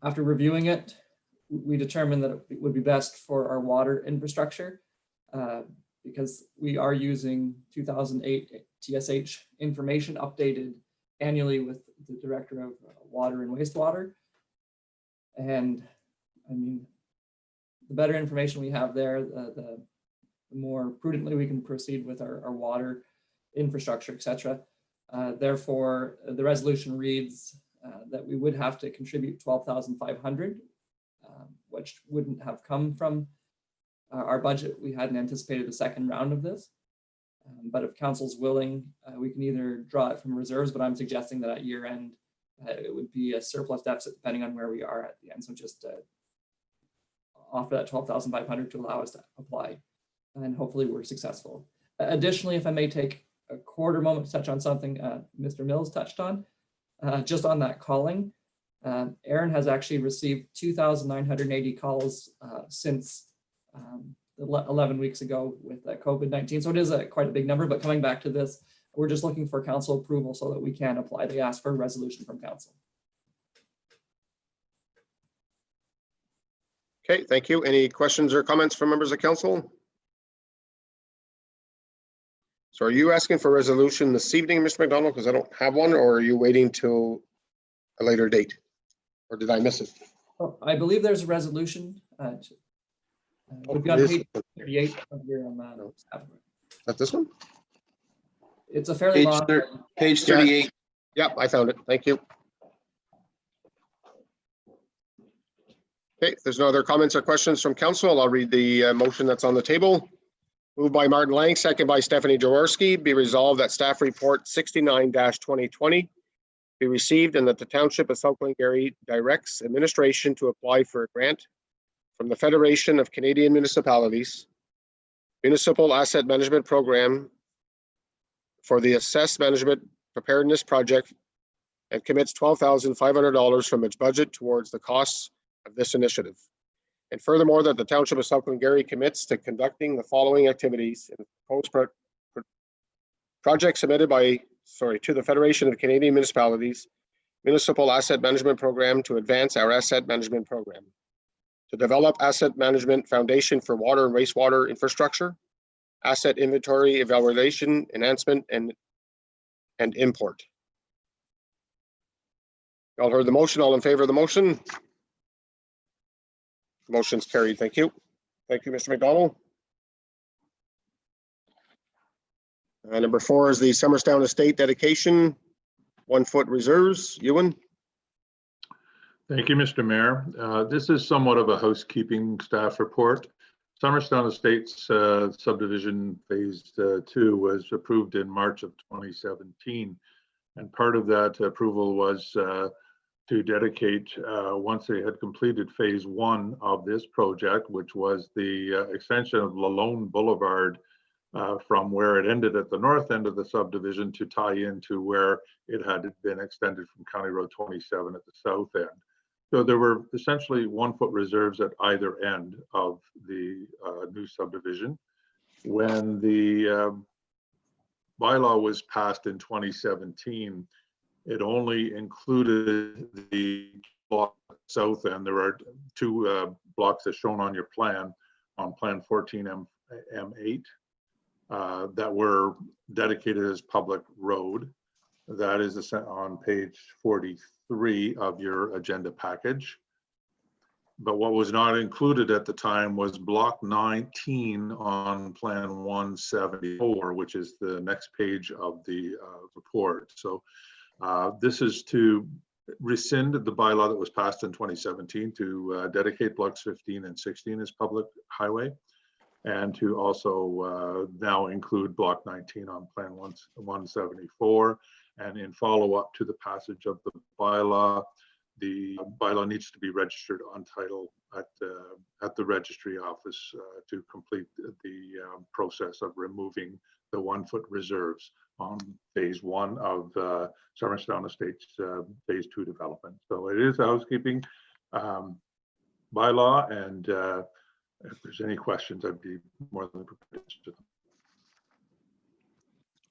After reviewing it, we determined that it would be best for our water infrastructure because we are using 2008 TSH information updated annually with the Director of Water and Wastewater. And I mean, the better information we have there, the more prudently we can proceed with our water infrastructure, etc. Therefore, the resolution reads that we would have to contribute $12,500, which wouldn't have come from our budget. We hadn't anticipated a second round of this. But if council's willing, we can either draw it from reserves, but I'm suggesting that at year end, it would be a surplus deficit depending on where we are at the end. So just offer that $12,500 to allow us to apply, and hopefully we're successful. Additionally, if I may take a quarter moment to touch on something Mr. Mills touched on, just on that calling. Aaron has actually received 2,980 calls since 11 weeks ago with COVID-19. So it is quite a big number, but coming back to this, we're just looking for council approval so that we can apply. They ask for a resolution from council. Okay, thank you. Any questions or comments from members of council? So are you asking for a resolution this evening, Mr. McDonald? Because I don't have one, or are you waiting till a later date? Or did I miss it? Oh, I believe there's a resolution. Would be on It is- page 38 of your staff. Is that this one? It's a fairly long. Page 38. Yep, I found it. Thank you. Okay, if there's no other comments or questions from council, I'll read the motion that's on the table. Moved by Martin Lang, second by Stephanie Jaworski. Be resolved that staff report 69-2020 be received and that the Township of South Glengarry directs administration to apply for a grant from the Federation of Canadian Municipalities Municipal Asset Management Program for the Assess Management Preparedness Project and commits $12,500 from its budget towards the costs of this initiative. And furthermore, that the Township of South Glengarry commits to conducting the following activities in the proposed project submitted to the Federation of Canadian Municipalities Municipal Asset Management Program to advance our asset management program, to develop asset management foundation for water and wastewater infrastructure, asset inventory evaluation, enhancement, and import. Y'all heard the motion. All in favor of the motion? Motion's carried. Thank you. Thank you, Mr. McDonald. Number 4 is the Summerstown Estate dedication, 1 foot reserves. Ewan. Thank you, Mr. Mayor. This is somewhat of a housekeeping staff report. Summerstown Estates subdivision phase 2 was approved in March of 2017. And part of that approval was to dedicate, once they had completed phase 1 of this project, which was the extension of Lalone Boulevard from where it ended at the north end of the subdivision to tie into where it had been extended from County Road 27 at the south end. So there were essentially 1 foot reserves at either end of the new subdivision. When the bylaw was passed in 2017, it only included the block south end. There are 2 blocks as shown on your plan, on plan 14M8, that were dedicated as public road. That is on page 43 of your agenda package. But what was not included at the time was block 19 on plan 174, which is the next page of the report. So this is to rescind the bylaw that was passed in 2017 to dedicate blocks 15 and 16 as public highway, and to also now include block 19 on plan 174. And in follow-up to the passage of the bylaw needs to be registered on title at the registry office to complete the process of removing the 1 foot reserves on phase 1 of Summerstown Estates phase 2 development. So it is a housekeeping bylaw, and if there's any questions, I'd be more than prepared to answer them.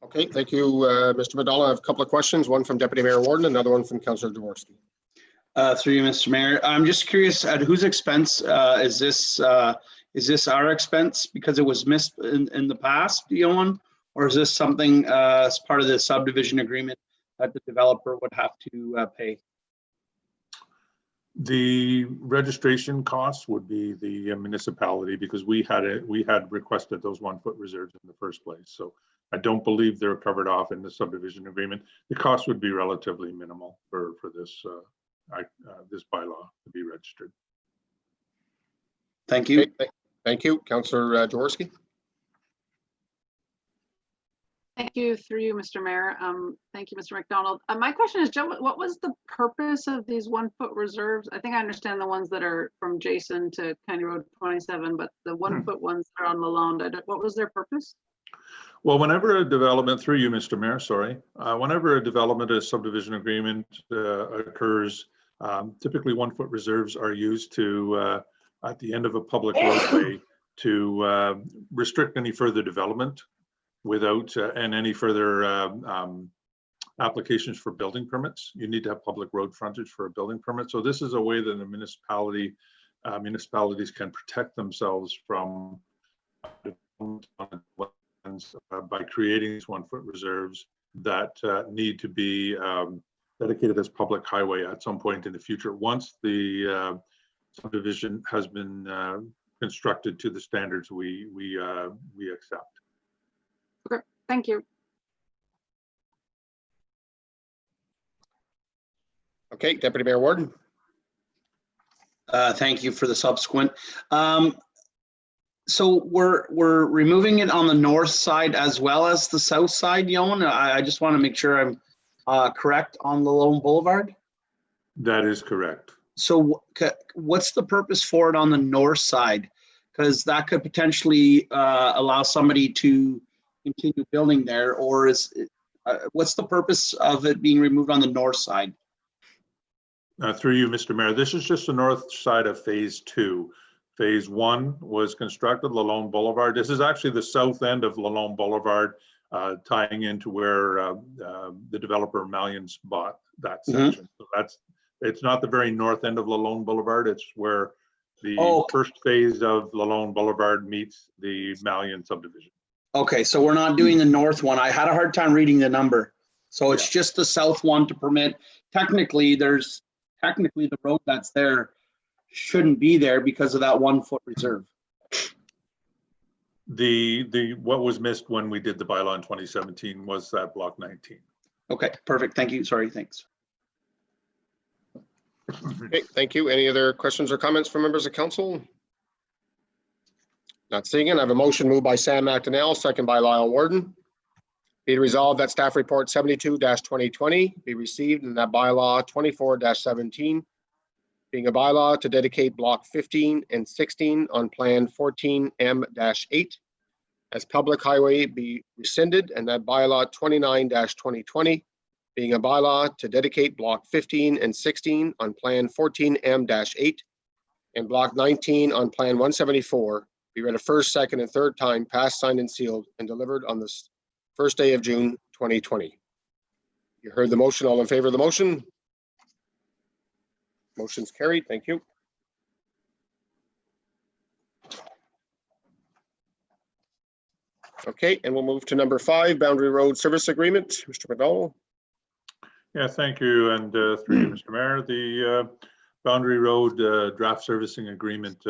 Okay, thank you, Mr. Madalla. I have a couple of questions, one from Deputy Mayor Warden, another one from Councillor Jaworski. Through you, Mr. Mayor. I'm just curious, at whose expense is this our expense because it was missed in the past, Ewan? Or is this something as part of the subdivision agreement that the developer would have to pay? The registration costs would be the municipality, because we had requested those 1 foot reserves in the first place. So I don't believe they're covered off in the subdivision agreement. The cost would be relatively minimal for this this bylaw to be registered. Thank you. Okay, thank you, Councillor Jaworski. Thank you, through you, Mr. Mayor. Thank you, Mr. McDonald. My question is, Joe, what was the purpose of these 1 foot reserves? I think I understand the ones that are from Jason to County Road 27, but the 1 foot ones that are on Lalonde, what was their purpose? Well, whenever a development, through you, Mr. Mayor, sorry, whenever a development, a subdivision agreement occurs, typically 1 foot reserves are used to, at the end of a public roadway, to restrict any further development without and any further applications for building permits. You need to have public road frontage for a building permit. So this is a way that the municipalities can protect themselves from by creating these 1-foot reserves that need to be dedicated as public highway at some point in the future, once the subdivision has been constructed to the standards we accept. Okay, thank you. Okay, Deputy Mayor Warden. Thank you for the subsequent. So we're removing it on the north side as well as the south side, Yoan. I just want to make sure I'm correct on Lalone Boulevard. That is correct. So what's the purpose for it on the north side? Because that could potentially allow somebody to continue building there, or is what's the purpose of it being removed on the north side? Through you, Mr. Mayor, this is just the north side of phase 2. Phase 1 was constructed Lalone Boulevard. This is actually the south end of Lalone Boulevard, tying into where the developer Malians bought that section. So it's not the very north end of Lalone Boulevard. It's where the first phase of Lalone Boulevard meets the Malian subdivision. Okay, so we're not doing the north one. I had a hard time reading the number. So it's just the south one to permit. Technically, the road that's there shouldn't be there because of that 1-foot reserve. What was missed when we did the bylaw in 2017 was that block 19. Okay, perfect. Thank you. Sorry, thanks. Okay, thank you. Any other questions or comments from members of council? Not seeing it. I have a motion moved by Sam McDonnell, second by Lyle Warden. Be it resolved that staff report 72-2020 be received and that bylaw 24-17 being a bylaw to dedicate block 15 and 16 on plan 14M-8 as public highway be rescinded, and that bylaw 29-2020 being a bylaw to dedicate block 15 and 16 on plan 14M-8 and block 19 on plan 174 be read a first, second, and third time, passed, signed, and sealed, and delivered on this first day of June 2020. You heard the motion. All in favor of the motion? Motion's carried. Thank you. Okay, and we'll move to number 5, Boundary Road Service Agreement. Mr. McDonald. Yeah, thank you. And through you, Mr. Mayor, the Boundary Road Draft Servicing Agreement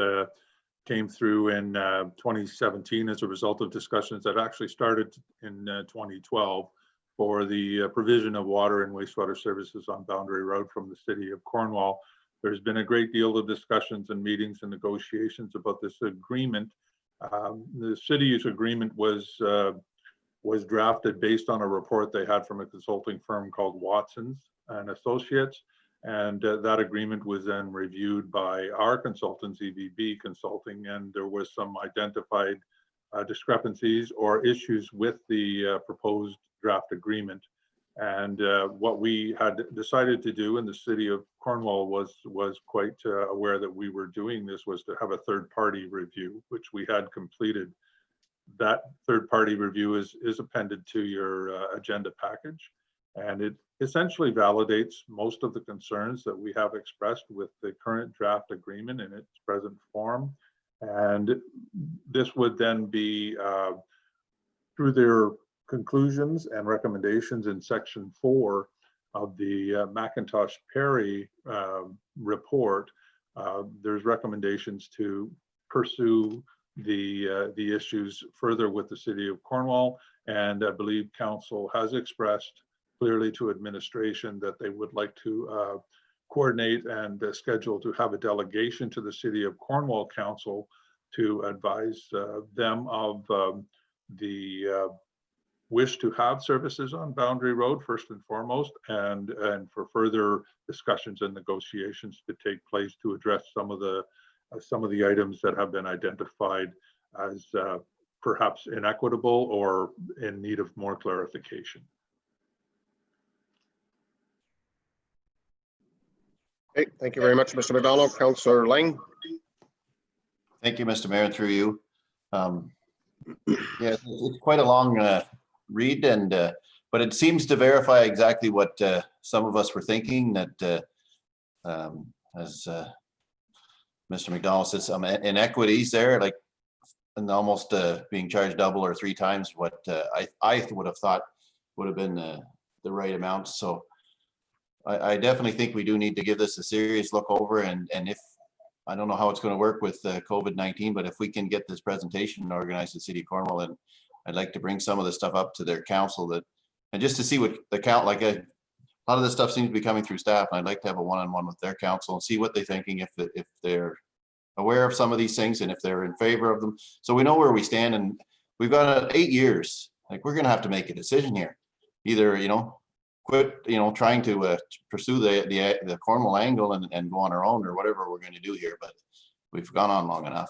came through in 2017 as a result of discussions that actually started in 2012 for the provision of water and wastewater services on Boundary Road from the city of Cornwall. There's been a great deal of discussions and meetings and negotiations about this agreement. The city's agreement was drafted based on a report they had from a consulting firm called Watson's and Associates. And that agreement was then reviewed by our consultants, EVB Consulting, and there was some identified discrepancies or issues with the proposed draft agreement. And what we had decided to do in the city of Cornwall was quite aware that we were doing this, was to have a third-party review, which we had completed. That third-party review is appended to your agenda package. And it essentially validates most of the concerns that we have expressed with the current draft agreement in its present form. And this would then be through their conclusions and recommendations in section 4 of the McIntosh Perry report. There's recommendations to pursue the issues further with the city of Cornwall. And I believe council has expressed clearly to administration that they would like to coordinate and schedule to have a delegation to the city of Cornwall Council to advise them of the wish to have services on Boundary Road first and foremost, and for further discussions and negotiations to take place to address some of the items that have been identified as perhaps inequitable or in need of more clarification. Okay, thank you very much, Mr. McDonald. Councillor Lang. Thank you, Mr. Mayor, through you. Yeah, it's quite a long read, and but it seems to verify exactly what some of us were thinking, that as Mr. McDonald said, some inequities there. Like and almost being charged double or 3 times what I would have thought would have been the right amount. So I definitely think we do need to give this a serious look over, and if, I don't know how it's going to work with COVID-19, but if we can get this presentation organized at City of Cornwall, and I'd like to bring some of the stuff up to their council, that, and just to see what the count, like a lot of this stuff seems to be coming through staff, and I'd like to have a one-on-one with their council and see what they're thinking, if they're aware of some of these things and if they're in favor of them. So we know where we stand, and we've got 8 years. Like, we're going to have to make a decision here. Either, quit, trying to pursue the Cornwall angle and go on our own, or whatever we're going to do here, but we've gone on long enough.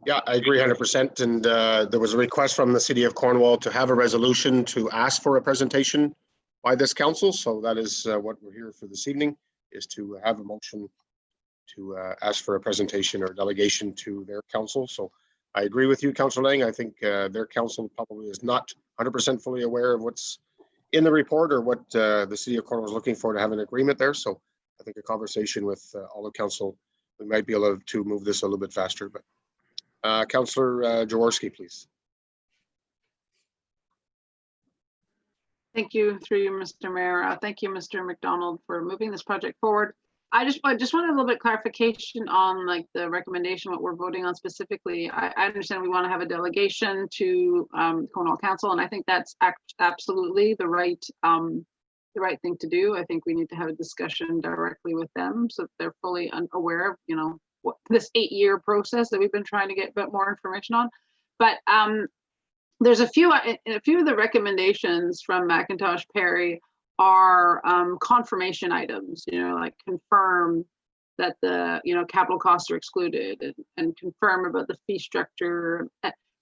Yeah, I agree 100%. And there was a request from the City of Cornwall to have a resolution to ask for a presentation by this council. So that is what we're here for this evening, is to have a motion to ask for a presentation or delegation to their council. So I agree with you, Councillor Lang. I think their council probably is not 100% fully aware of what's in the report or what the City of Cornwall is looking for to have an agreement there. So I think a conversation with all the council, we might be able to move this a little bit faster. But Councillor Jaworski, please. Thank you, through you, Mr. Mayor. Thank you, Mr. McDonald, for moving this project forward. I just wanted a little bit clarification on like the recommendation, what we're voting on specifically. I understand we want to have a delegation to Cornwall Council, and I think that's absolutely the right thing to do. I think we need to have a discussion directly with them so that they're fully aware of, what this 8-year process that we've been trying to get a bit more information on. But there's a few of the recommendations from McIntosh Perry are confirmation items, like confirm that the, capital costs are excluded, and confirm about the fee structure.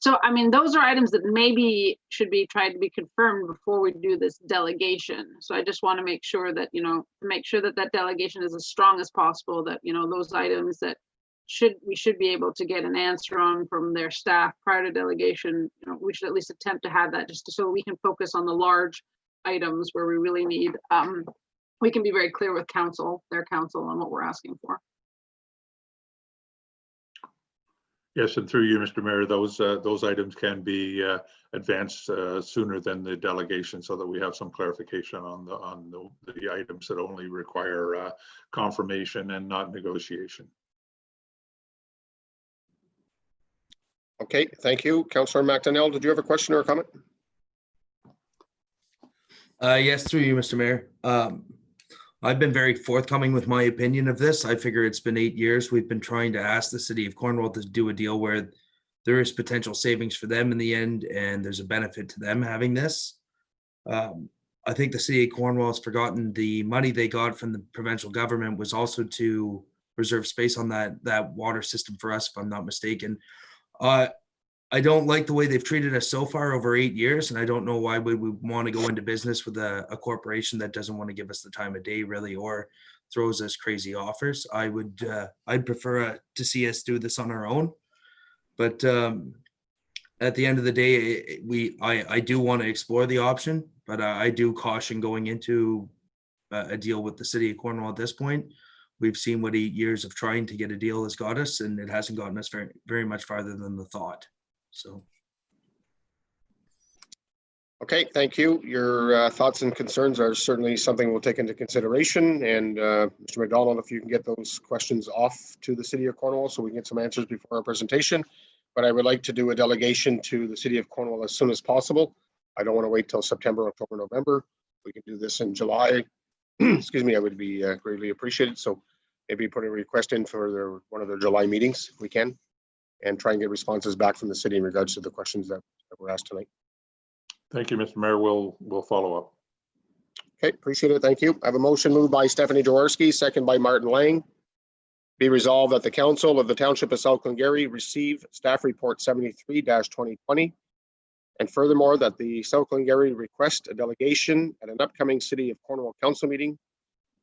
So, I mean, those are items that maybe should be tried to be confirmed before we do this delegation. So I just want to make sure that, that delegation is as strong as possible, that, those items that we should be able to get an answer on from their staff prior to delegation. We should at least attempt to have that, just so we can focus on the large items where we really need, we can be very clear with their council on what we're asking for. Yes, and through you, Mr. Mayor, those items can be advanced sooner than the delegation, so that we have some clarification on the items that only require confirmation and not negotiation. Okay, thank you. Councillor McDonnell, did you have a question or a comment? Yes, through you, Mr. Mayor. I've been very forthcoming with my opinion of this. I figure it's been 8 years. We've been trying to ask the City of Cornwall to do a deal where there is potential savings for them in the end, and there's a benefit to them having this. I think the City of Cornwall has forgotten the money they got from the provincial government was also to reserve space on that water system for us, if I'm not mistaken. I don't like the way they've treated us so far over 8 years, and I don't know why we would want to go into business with a corporation that doesn't want to give us the time of day, really, or throws us crazy offers. I'd prefer to see us do this on our own. But at the end of the day, I do want to explore the option, but I do caution going into a deal with the City of Cornwall at this point. We've seen what 8 years of trying to get a deal has got us, and it hasn't gotten us very, very much farther than the thought. So. Okay, thank you. Your thoughts and concerns are certainly something we'll take into consideration. And Mr. McDonald, if you can get those questions off to the City of Cornwall so we can get some answers before our presentation. But I would like to do a delegation to the City of Cornwall as soon as possible. I don't want to wait till September, October, November. We can do this in July. Excuse me, I would be greatly appreciated. So maybe put a request in for one of their July meetings if we can, and try and get responses back from the city in regards to the questions that were asked tonight. Thank you, Mr. Mayor. We'll follow up. Okay, appreciate it. Thank you. I have a motion moved by Stephanie Jaworski, second by Martin Lang. Be resolved that the Council of the Township of South Glengarry receive Staff Report 73-2020, and furthermore that the South Glengarry request a delegation at an upcoming City of Cornwall Council meeting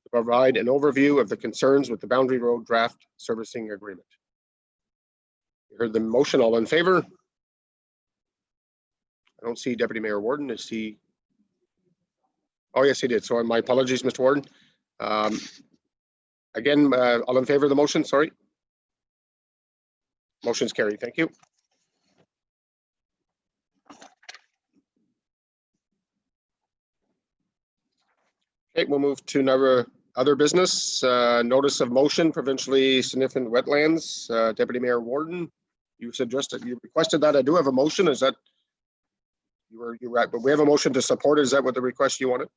to provide an overview of the concerns with the Boundary Road Draft Servicing Agreement. You heard the motion. All in favor? I don't see Deputy Mayor Warden. Is he? Oh, yes, he did. So my apologies, Mr. Warden. Again, all in favor of the motion? Sorry. Motion's carried. Thank you. Okay, we'll move to other business. Notice of motion, provincially significant wetlands. Deputy Mayor Warden, you requested that. I do have a motion. Is that you're right? But we have a motion to support. Is that what the request you wanted?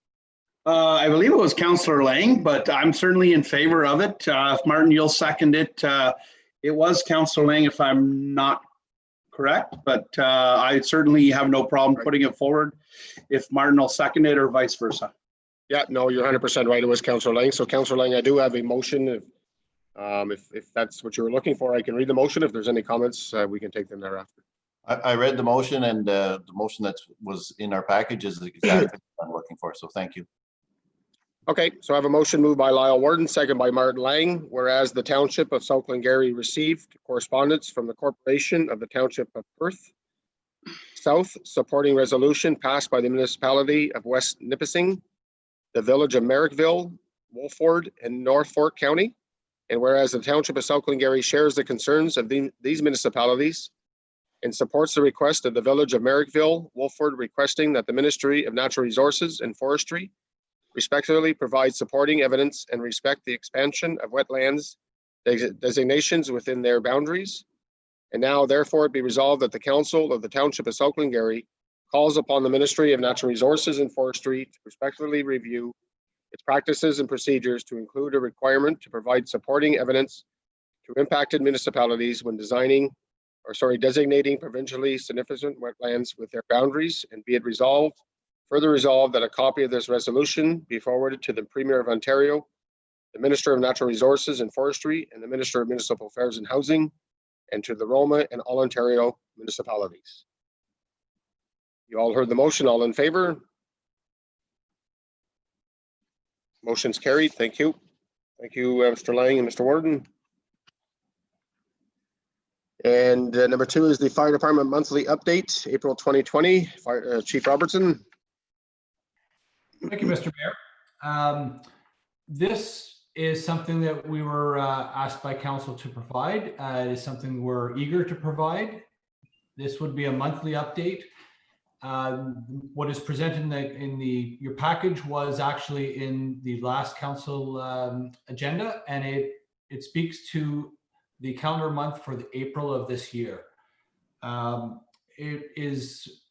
I believe it was Councillor Lang, but I'm certainly in favor of it. If Martin, you'll second it. It was Councillor Lang, if I'm not correct, but I certainly have no problem putting it forward if Martin will second it or vice versa. Yeah, no, you're 100% right. It was Councillor Lang. So Councillor Lang, I do have a motion. If that's what you were looking for, I can read the motion. If there's any comments, we can take them thereafter. I read the motion, and the motion that was in our package is exactly what I'm looking for. So thank you. Okay, so I have a motion moved by Lyle Warden, second by Martin Lang, whereas the Township of South Glengarry received correspondence from the Corporation of the Township of Perth South supporting resolution passed by the municipality of West Nipissing, the village of Merrickville, Wolford, and North Fork County. And whereas the Township of South Glengarry shares the concerns of these municipalities and supports the request of the village of Merrickville, Wolford, requesting that the Ministry of Natural Resources and Forestry respectively provide supporting evidence and respect the expansion of wetlands designations within their boundaries. And now therefore it be resolved that the Council of the Township of South Glengarry calls upon the Ministry of Natural Resources and Forestry to respectively review its practices and procedures to include a requirement to provide supporting evidence to impacted municipalities when designating provincially significant wetlands with their boundaries, and be it further resolved that a copy of this resolution be forwarded to the Premier of Ontario, the Minister of Natural Resources and Forestry, and the Minister of Municipal Affairs and Housing, and to the Roma and all Ontario municipalities. You all heard the motion. All in favor? Motion's carried. Thank you. Thank you, Mr. Lang and Mr. Warden. And number 2 is the Fire Department monthly update, April 2020. Chief Robertson. Thank you, Mr. Mayor. This is something that we were asked by council to provide. It is something we're eager to provide. This would be a monthly update. What is presented in your package was actually in the last council agenda, and it speaks to the calendar month for the April of this year. It is,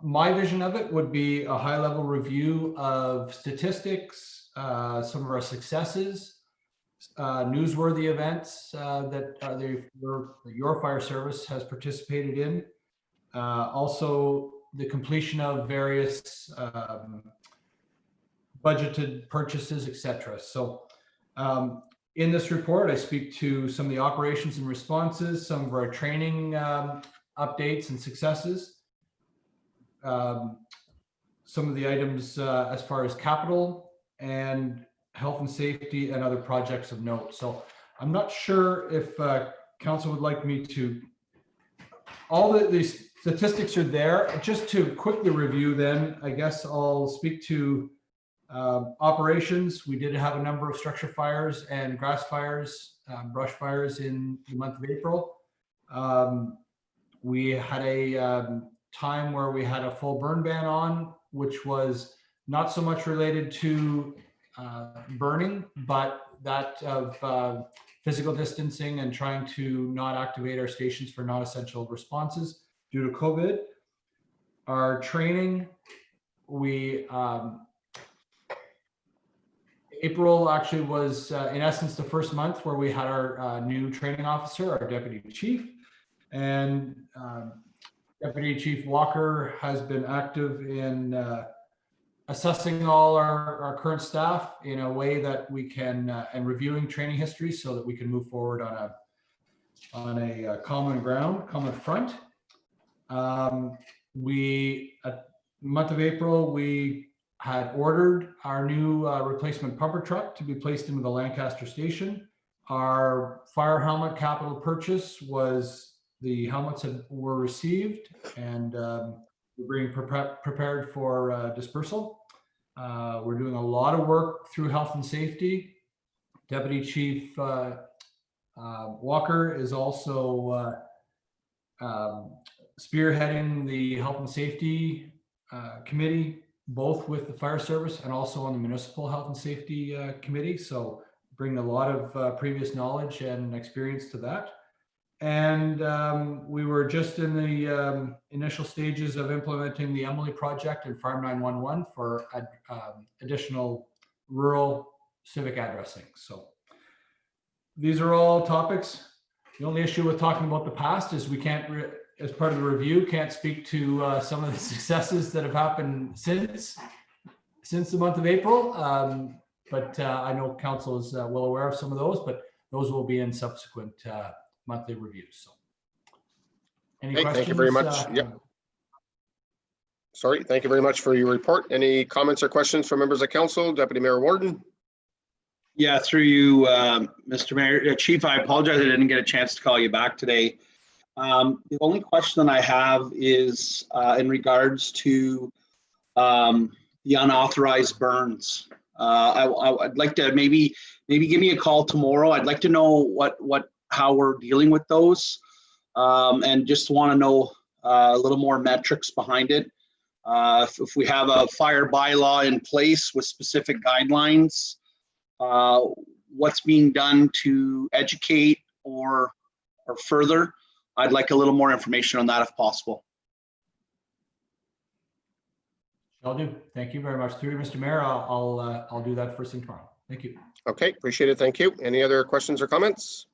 my vision of it would be a high-level review of statistics, some of our successes, newsworthy events that your fire service has participated in. Also, the completion of various budgeted purchases, etc. So in this report, I speak to some of the operations and responses, some of our training updates and successes, some of the items as far as capital and health and safety and other projects of note. So I'm not sure if council would like me to, all these statistics are there. Just to quickly review then, I guess I'll speak to operations. We did have a number of structure fires and grass fires, brush fires in the month of April. We had a time where we had a full burn ban on, which was not so much related to burning, but that of physical distancing and trying to not activate our stations for non-essential responses due to COVID. Our training, we April actually was in essence the first month where we had our new training officer, our deputy chief, and Deputy Chief Walker has been active in assessing all our current staff in a way that we can and reviewing training history so that we can move forward on a common front. We at the month of April, we had ordered our new replacement pumper truck to be placed into the Lancaster station. Our fire helmet capital purchase was, the helmets were received, and we're being prepared for dispersal. We're doing a lot of work through health and safety. Deputy Chief Walker is also spearheading the health and safety committee, both with the fire service and also on the municipal health and safety committee. So bring a lot of previous knowledge and experience to that. And we were just in the initial stages of implementing the Emily project in Farm 911 for additional rural civic addressing. So these are all topics. The only issue with talking about the past is we can't, as part of the review, can't speak to some of the successes that have happened since the month of April. But I know council is well aware of some of those, but those will be in subsequent monthly reviews. So any questions? Thank you very much. Sorry, thank you very much for your report. Any comments or questions from members of council? Deputy Mayor Warden? Yeah, through you, Mr. Mayor. Chief, I apologize I didn't get a chance to call you back today. The only question I have is in regards to the unauthorized burns. I'd like to maybe give me a call tomorrow. I'd like to know how we're dealing with those, and just want to know a little more metrics behind it. If we have a fire bylaw in place with specific guidelines, what's being done to educate or further. I'd like a little more information on that if possible. I'll do. Thank you very much. Through you, Mr. Mayor, I'll do that first thing tomorrow. Thank you. Okay, appreciate it. Thank you. Any other questions or comments?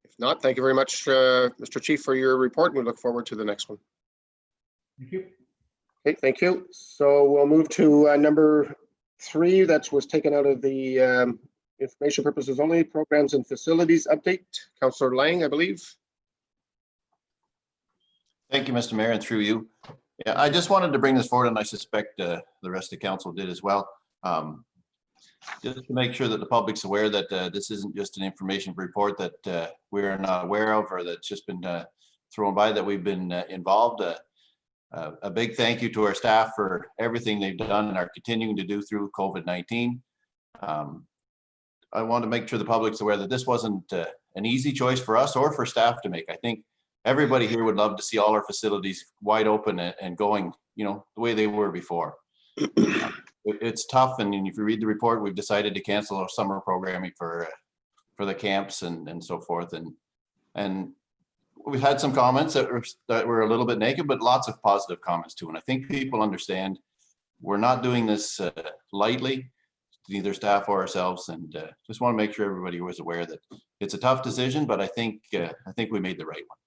If not, thank you very much, Mr. Chief, for your report. We look forward to the next one. Thank you. Okay, thank you. So we'll move to number 3. That was taken out of the information purposes only, programs and facilities update. Councillor Lang, I believe. Thank you, Mr. Mayor, and through you. Yeah, I just wanted to bring this forward, and I suspect the rest of the council did as well. Just to make sure that the public's aware that this isn't just an information report that we're not aware of or that's just been thrown by, that we've been involved. A big thank you to our staff for everything they've done and are continuing to do through COVID-19. I want to make sure the public's aware that this wasn't an easy choice for us or for staff to make. I think everybody here would love to see all our facilities wide open and going, the way they were before. It's tough, and if you read the report, we've decided to cancel our summer programming for the camps and so forth. And we've had some comments that were a little bit negative, but lots of positive comments too. And I think people understand we're not doing this lightly, neither staff or ourselves. And just want to make sure everybody was aware that it's a tough decision, but I think we made the right one.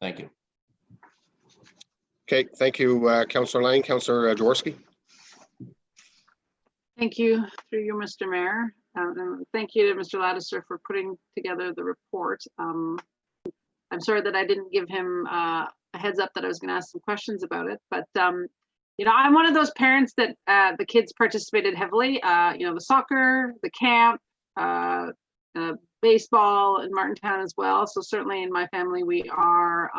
Thank you. Okay, thank you, Councillor Lang. Councillor Jaworski. Thank you, through you, Mr. Mayor. And thank you to Mr. Ladisser for putting together the report. I'm sorry that I didn't give him a heads up that I was going to ask some questions about it, but I'm one of those parents that the kids participated heavily. The soccer, the camp, baseball in Martintown as well. So certainly in my family, we are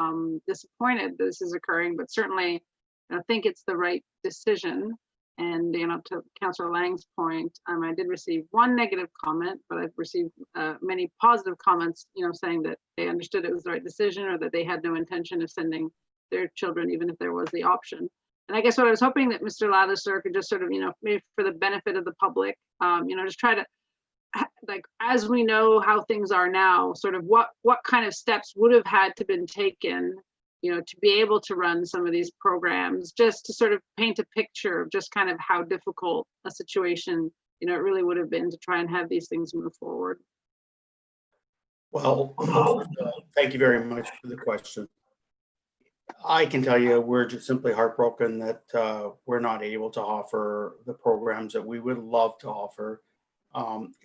disappointed this is occurring, but certainly I think it's the right decision. And to Councillor Lang's point, I did receive one negative comment, but I've received many positive comments, saying that they understood it was the right decision or that they had no intention of sending their children, even if there was the option. And I guess what I was hoping that Mr. Ladisser could just sort of, maybe for the benefit of the public, just try to, like, as we know how things are now, sort of what kind of steps would have had to been taken, to be able to run some of these programs, just to sort of paint a picture of just kind of how difficult a situation, it really would have been to try and have these things move forward. Well, thank you very much for the question. I can tell you we're just simply heartbroken that we're not able to offer the programs that we would love to offer.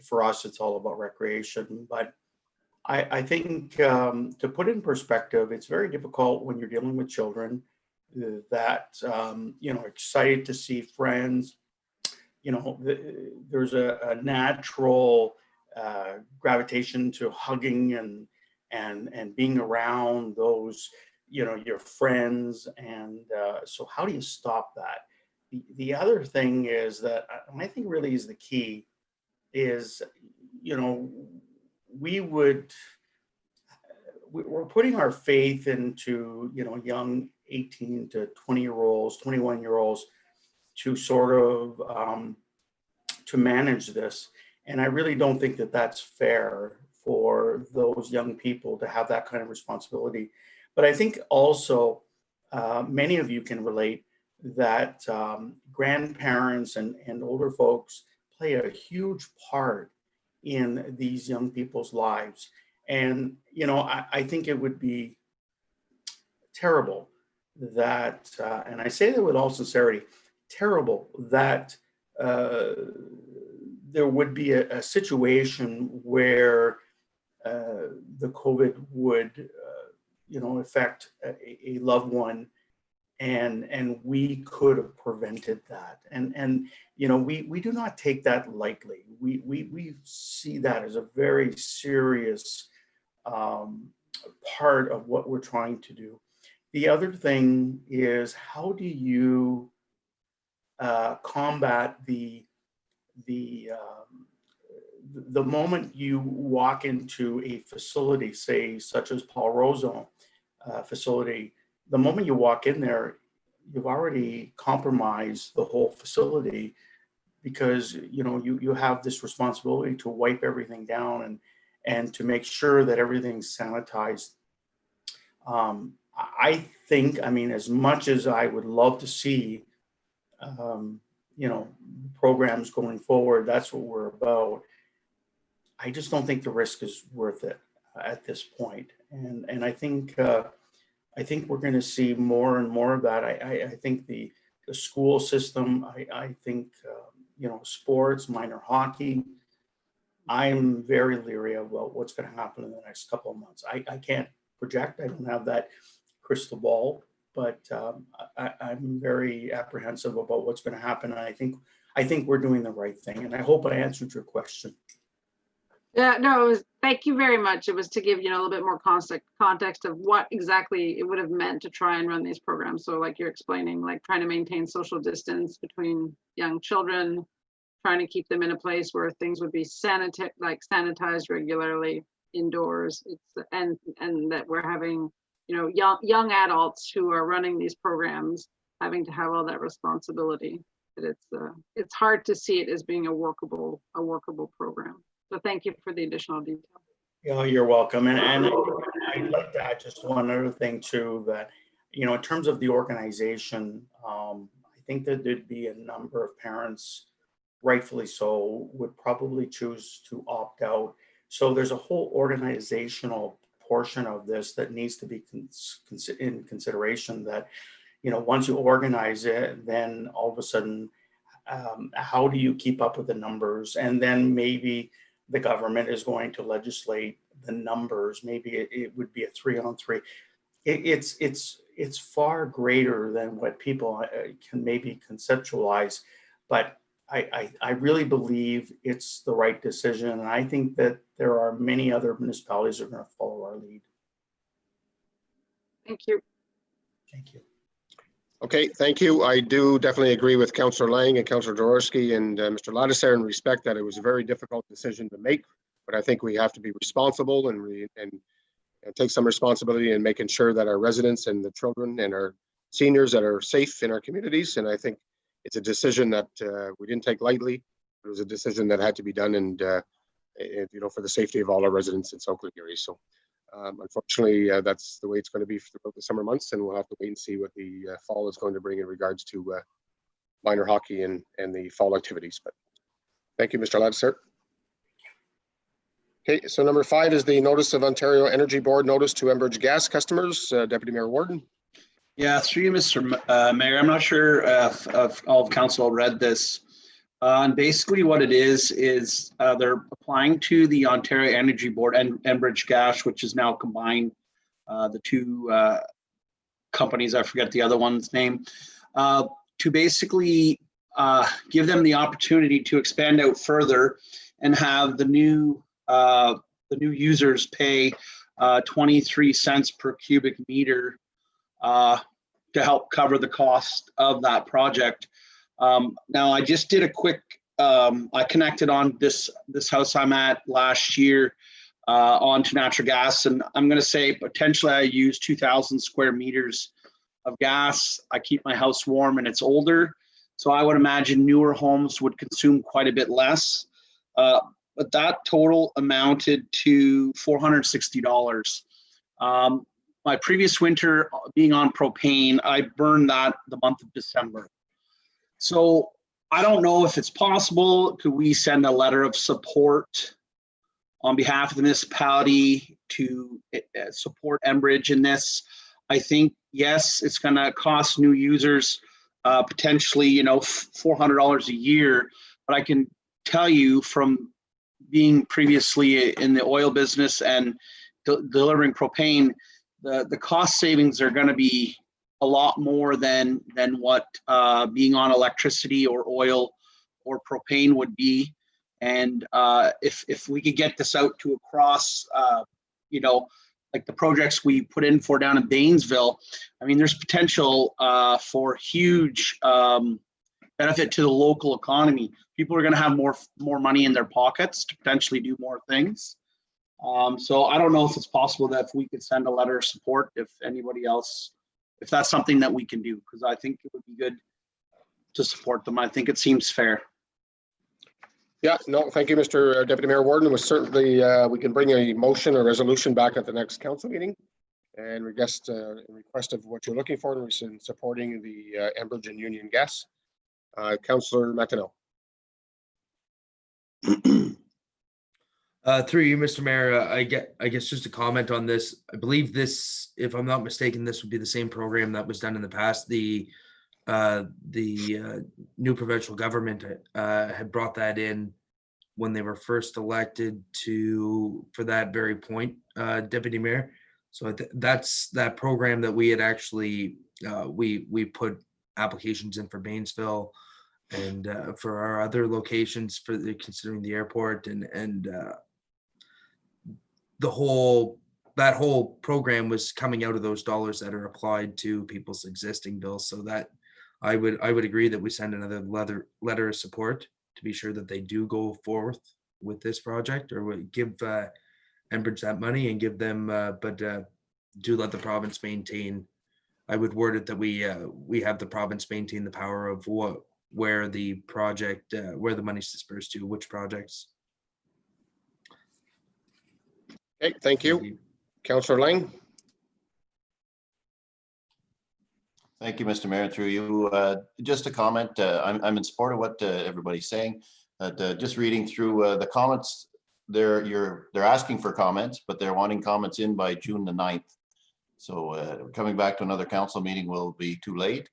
For us, it's all about recreation, but I think to put in perspective, it's very difficult when you're dealing with children that, excited to see friends. There's a natural gravitation to hugging and being around those, your friends. And so how do you stop that? The other thing is that I think really is the key is, we're putting our faith into, young 18 to 20-year-olds, 21-year-olds to sort of to manage this. And I really don't think that that's fair for those young people to have that kind of responsibility. But I think also many of you can relate that grandparents and older folks play a huge part in these young people's lives. And, I think it would be terrible that, and I say that with all sincerity, terrible that there would be a situation where the COVID would, affect a loved one, and we could have prevented that. And we do not take that lightly. We see that as a very serious part of what we're trying to do. The other thing is, how do you combat the moment you walk into a facility, say such as Paul Rosso facility, the moment you walk in there, you've already compromised the whole facility, because you have this responsibility to wipe everything down and to make sure that everything's sanitized. I think, as much as I would love to see, programs going forward, that's what we're about. I just don't think the risk is worth it at this point. And I think we're going to see more and more of that. I think the school system, I think, sports, minor hockey, I'm very leery about what's going to happen in the next couple of months. I can't project. I don't have that crystal ball, but I'm very apprehensive about what's going to happen. And I think we're doing the right thing. And I hope I answered your question. Yeah, no, thank you very much. It was to give, a little bit more context of what exactly it would have meant to try and run these programs. So like you're explaining, like trying to maintain social distance between young children, trying to keep them in a place where things would be sanitized regularly indoors. And that we're having, young adults who are running these programs having to have all that responsibility. That it's hard to see it as being a workable program. So thank you for the additional detail. Yeah, you're welcome. And I'd like to add just one other thing too, that, in terms of the organization, I think that there'd be a number of parents, rightfully so, would probably choose to opt out. So there's a whole organizational portion of this that needs to be in consideration, that, once you organize it, then all of a sudden, how do you keep up with the numbers? And then maybe the government is going to legislate the numbers. Maybe it would be a 3-on-3. It's far greater than what people can maybe conceptualize, but I really believe it's the right decision. And I think that there are many other municipalities that are going to follow our lead. Thank you. Thank you. Okay, thank you. I do definitely agree with Councillor Lang and Councillor Jaworski and Mr. Ladisser in respect that it was a very difficult decision to make, but I think we have to be responsible and take some responsibility in making sure that our residents and the children and our seniors that are safe in our communities. And I think it's a decision that we didn't take lightly. It was a decision that had to be done, and for the safety of all our residents in South Glengarry. So unfortunately, that's the way it's going to be throughout the summer months, and we'll have to wait and see what the fall is going to bring in regards to minor hockey and the fall activities. But thank you, Mr. Ladisser. Okay, so number 5 is the Notice of Ontario Energy Board notice to Enbridge gas customers. Deputy Mayor Warden. Yeah, through you, Mr. Mayor. I'm not sure if all of council read this. And basically what it is they're applying to the Ontario Energy Board and Enbridge Gas, which is now combined, the two companies, I forget the other one's name, to basically give them the opportunity to expand out further and have the new users pay 23 cents per cubic meter to help cover the cost of that project. Now, I just did a quick, I connected on this house I'm at last year onto natural gas. And I'm going to say potentially I use 2,000 square meters of gas. I keep my house warm and it's older. So I would imagine newer homes would consume quite a bit less. But that total amounted to $460. My previous winter being on propane, I burned that the month of December. So I don't know if it's possible. Could we send a letter of support on behalf of the municipality to support Enbridge in this? I think, yes, it's going to cost new users potentially, $400 a year. But I can tell you from being previously in the oil business and delivering propane, the cost savings are going to be a lot more than what being on electricity or oil or propane would be. And if we could get this out to across, like the projects we put in for down in Banesville, I mean, there's potential for huge benefit to the local economy. People are going to have more money in their pockets to potentially do more things. So I don't know if it's possible that if we could send a letter of support, if anybody else, if that's something that we can do, because I think it would be good to support them. I think it seems fair. Yeah, no, thank you, Mr. Deputy Mayor Warden. It was certainly, we can bring a motion or resolution back at the next council meeting and request of what you're looking for in supporting the Enbridge and Union Gas. Councillor Martineau. Through you, Mr. Mayor, I guess just a comment on this. I believe this, if I'm not mistaken, this would be the same program that was done in the past. The new provincial government had brought that in when they were first elected for that very point, Deputy Mayor. So that's that program that we had actually we put applications in for Banesville and for our other locations for considering the airport and that whole program was coming out of those dollars that are applied to people's existing bills. So that I would agree that we send another letter of support to be sure that they do go forth with this project, or we give Enbridge that money and give them, but do let the province maintain. I would word it that we have the province maintain the power of where the project, where the money's dispersed to, which projects. Okay, thank you. Councillor Lang. Thank you, Mr. Mayor. Through you, just a comment. I'm in support of what everybody's saying. Just reading through the comments, they're asking for comments, but they're wanting comments in by June the 9th. So coming back to another council meeting will be too late.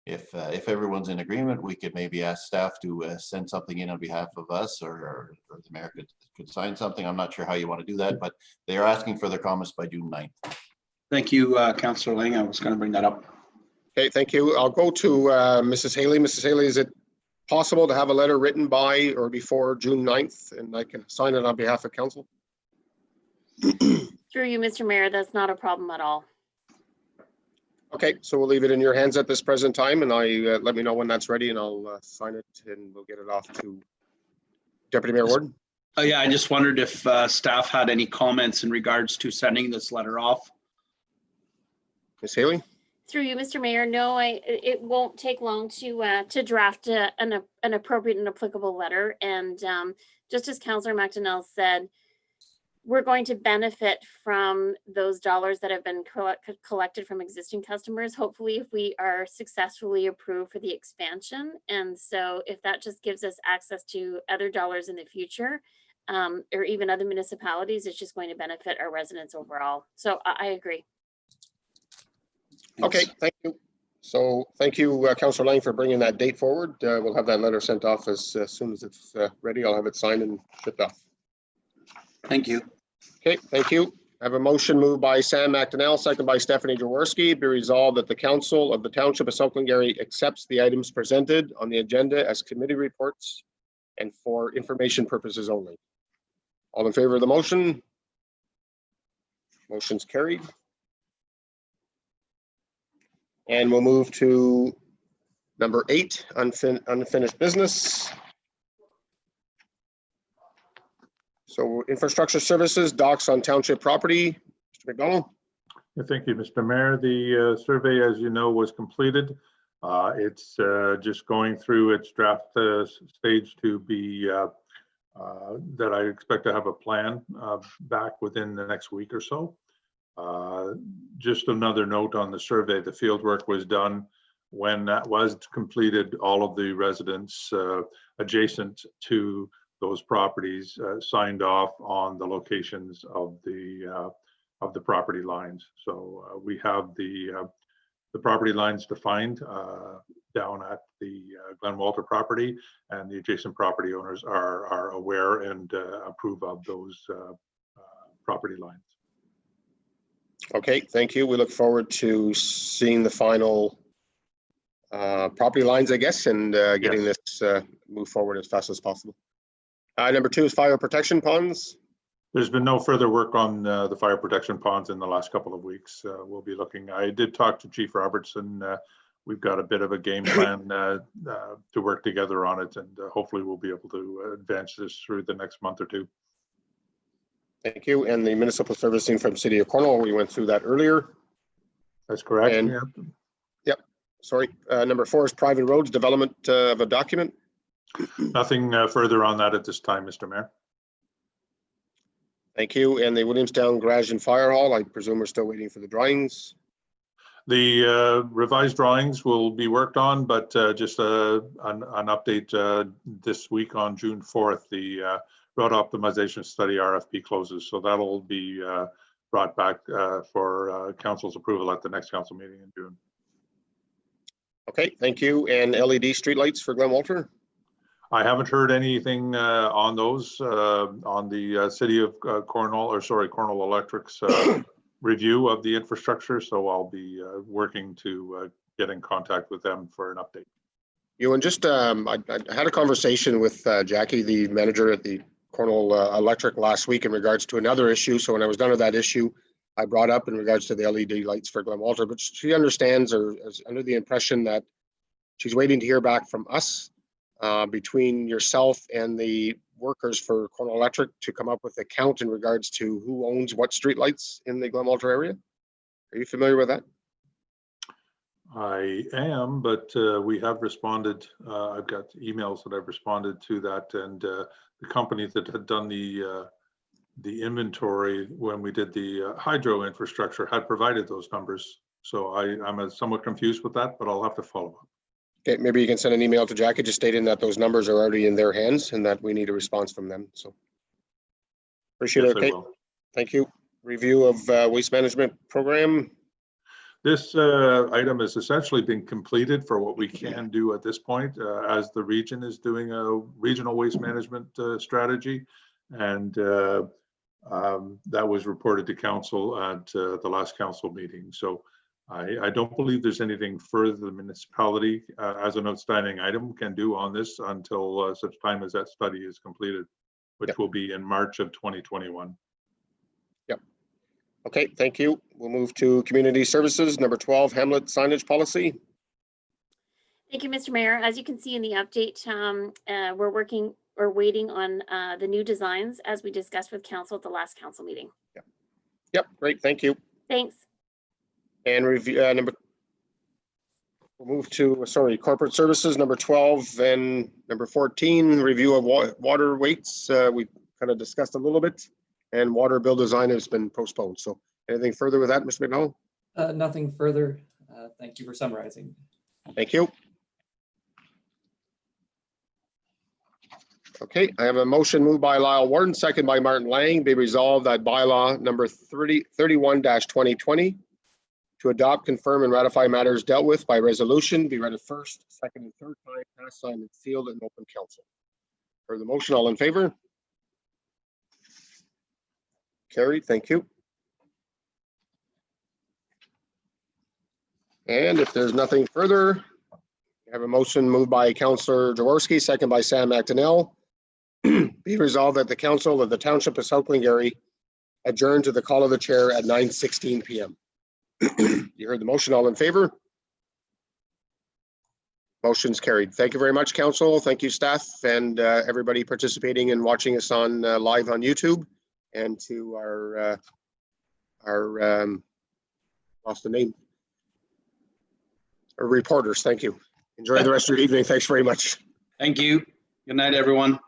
If everyone's in agreement, we could maybe ask staff to send something in on behalf of us, or the mayor could sign something. I'm not sure how you want to do that, but they are asking for their comments by June 9th. Thank you, Councillor Lang. I was going to bring that up. Okay, thank you. I'll go to Mrs. Haley. Mrs. Haley, is it possible to have a letter written by or before June 9th and I can sign it on behalf of council? Through you, Mr. Mayor, that's not a problem at all. Okay, so we'll leave it in your hands at this present time, and let me know when that's ready and I'll sign it and we'll get it off to Deputy Mayor Warden. Yeah, I just wondered if staff had any comments in regards to sending this letter off. Ms. Haley? Through you, Mr. Mayor, no, it won't take long to draft an appropriate and applicable letter. And just as Councillor McDonnell said, we're going to benefit from those dollars that have been collected from existing customers, hopefully, if we are successfully approved for the expansion. And so if that just gives us access to other dollars in the future, or even other municipalities, it's just going to benefit our residents overall. So I agree. Okay, thank you. So thank you, Councillor Lang, for bringing that date forward. We'll have that letter sent off as soon as it's ready. I'll have it signed and shipped off. Thank you. Okay, thank you. I have a motion moved by Sam McDonnell, second by Stephanie Jaworski. Be resolved that the Council of the Township of South Glengarry accepts the items presented on the agenda as committee reports and for information purposes only. All in favor of the motion? Motion's carried. And we'll move to number 8, unfinished business. So infrastructure services, docks on township property, Mr. McDonald. Yeah, thank you, Mr. Mayor. The survey, as you know, was completed. It's just going through its draft stage to be that I expect to have a plan back within the next week or so. Just another note on the survey, the field work was done. When that was completed, all of the residents adjacent to those properties signed off on the locations of the property lines. So we have the property lines defined down at the Glen Walter property, and the adjacent property owners are aware and approve of those property lines. Okay, thank you. We look forward to seeing the final property lines, I guess, and getting this move forward as fast as possible. Number 2 is fire protection ponds. There's been no further work on the fire protection ponds in the last couple of weeks. We'll be looking. I did talk to Chief Robertson. We've got a bit of a game plan to work together on it, and hopefully we'll be able to advance this through the next month or two. Thank you. And the municipal servicing from City of Cornwall, we went through that earlier. That's correct. And, yep. Sorry. Number 4 is private roads, development of a document. Nothing further on that at this time, Mr. Mayor. Thank you. And the Williamstown Garage and Fire Hall, I presume we're still waiting for the drawings. The revised drawings will be worked on, but just an update this week on June 4th, the road optimization study RFP closes. So that'll be brought back for council's approval at the next council meeting in June. Okay, thank you. And LED streetlights for Glen Walter? I haven't heard anything on those, on the City of Cornwall, or sorry, Cornwall Electric's review of the infrastructure. So I'll be working to get in contact with them for an update. You and just, I had a conversation with Jackie, the manager at the Cornwall Electric last week in regards to another issue. So when I was done with that issue, I brought up in regards to the LED lights for Glen Walter, but she understands or is under the impression that she's waiting to hear back from us between yourself and the workers for Cornwall Electric to come up with a count in regards to who owns what streetlights in the Glen Walter area. Are you familiar with that? I am, but we have responded. I've got emails that I've responded to that, and the company that had done the inventory when we did the hydro infrastructure had provided those numbers. So I'm somewhat confused with that, but I'll have to follow up. Okay, maybe you can send an email to Jackie just stating that those numbers are already in their hands and that we need a response from them. So appreciate it. Okay, thank you. Review of waste management program. This item has essentially been completed for what we can do at this point, as the region is doing a regional waste management strategy. And that was reported to council at the last council meeting. So I don't believe there's anything further the municipality as an outstanding item can do on this until such time as that study is completed, which will be in March of 2021. Yep. Okay, thank you. We'll move to community services, number 12, Hamlet signage policy. Thank you, Mr. Mayor. As you can see in the update, we're waiting on the new designs as we discussed with council at the last council meeting. Yep, great, thank you. Thanks. And review we'll move to, sorry, corporate services, number 12, and number 14, review of water weights. We kind of discussed a little bit, and water bill design has been postponed. So anything further with that, Mr. McDonald? Nothing further. Thank you for summarizing. Thank you. Okay, I have a motion moved by Lyle Warden, second by Martin Lang. Be resolved that bylaw number 31-2020 to adopt, confirm, and ratify matters dealt with by resolution be read at first, second, and third time, passed, signed, and sealed in open council. For the motion, all in favor? Carried, thank you. And if there's nothing further, I have a motion moved by Councillor Jaworski, second by Sam McDonnell. Be resolved that the council of the Township of South Glengarry adjourn to the call of the chair at 9:16 p.m. You heard the motion, all in favor? Motion's carried. Thank you very much, council. Thank you, staff, and everybody participating and watching us on live on YouTube, and to our lost the name, our reporters. Thank you. Enjoy the rest of your evening. Thanks very much. Thank you. Good night, everyone.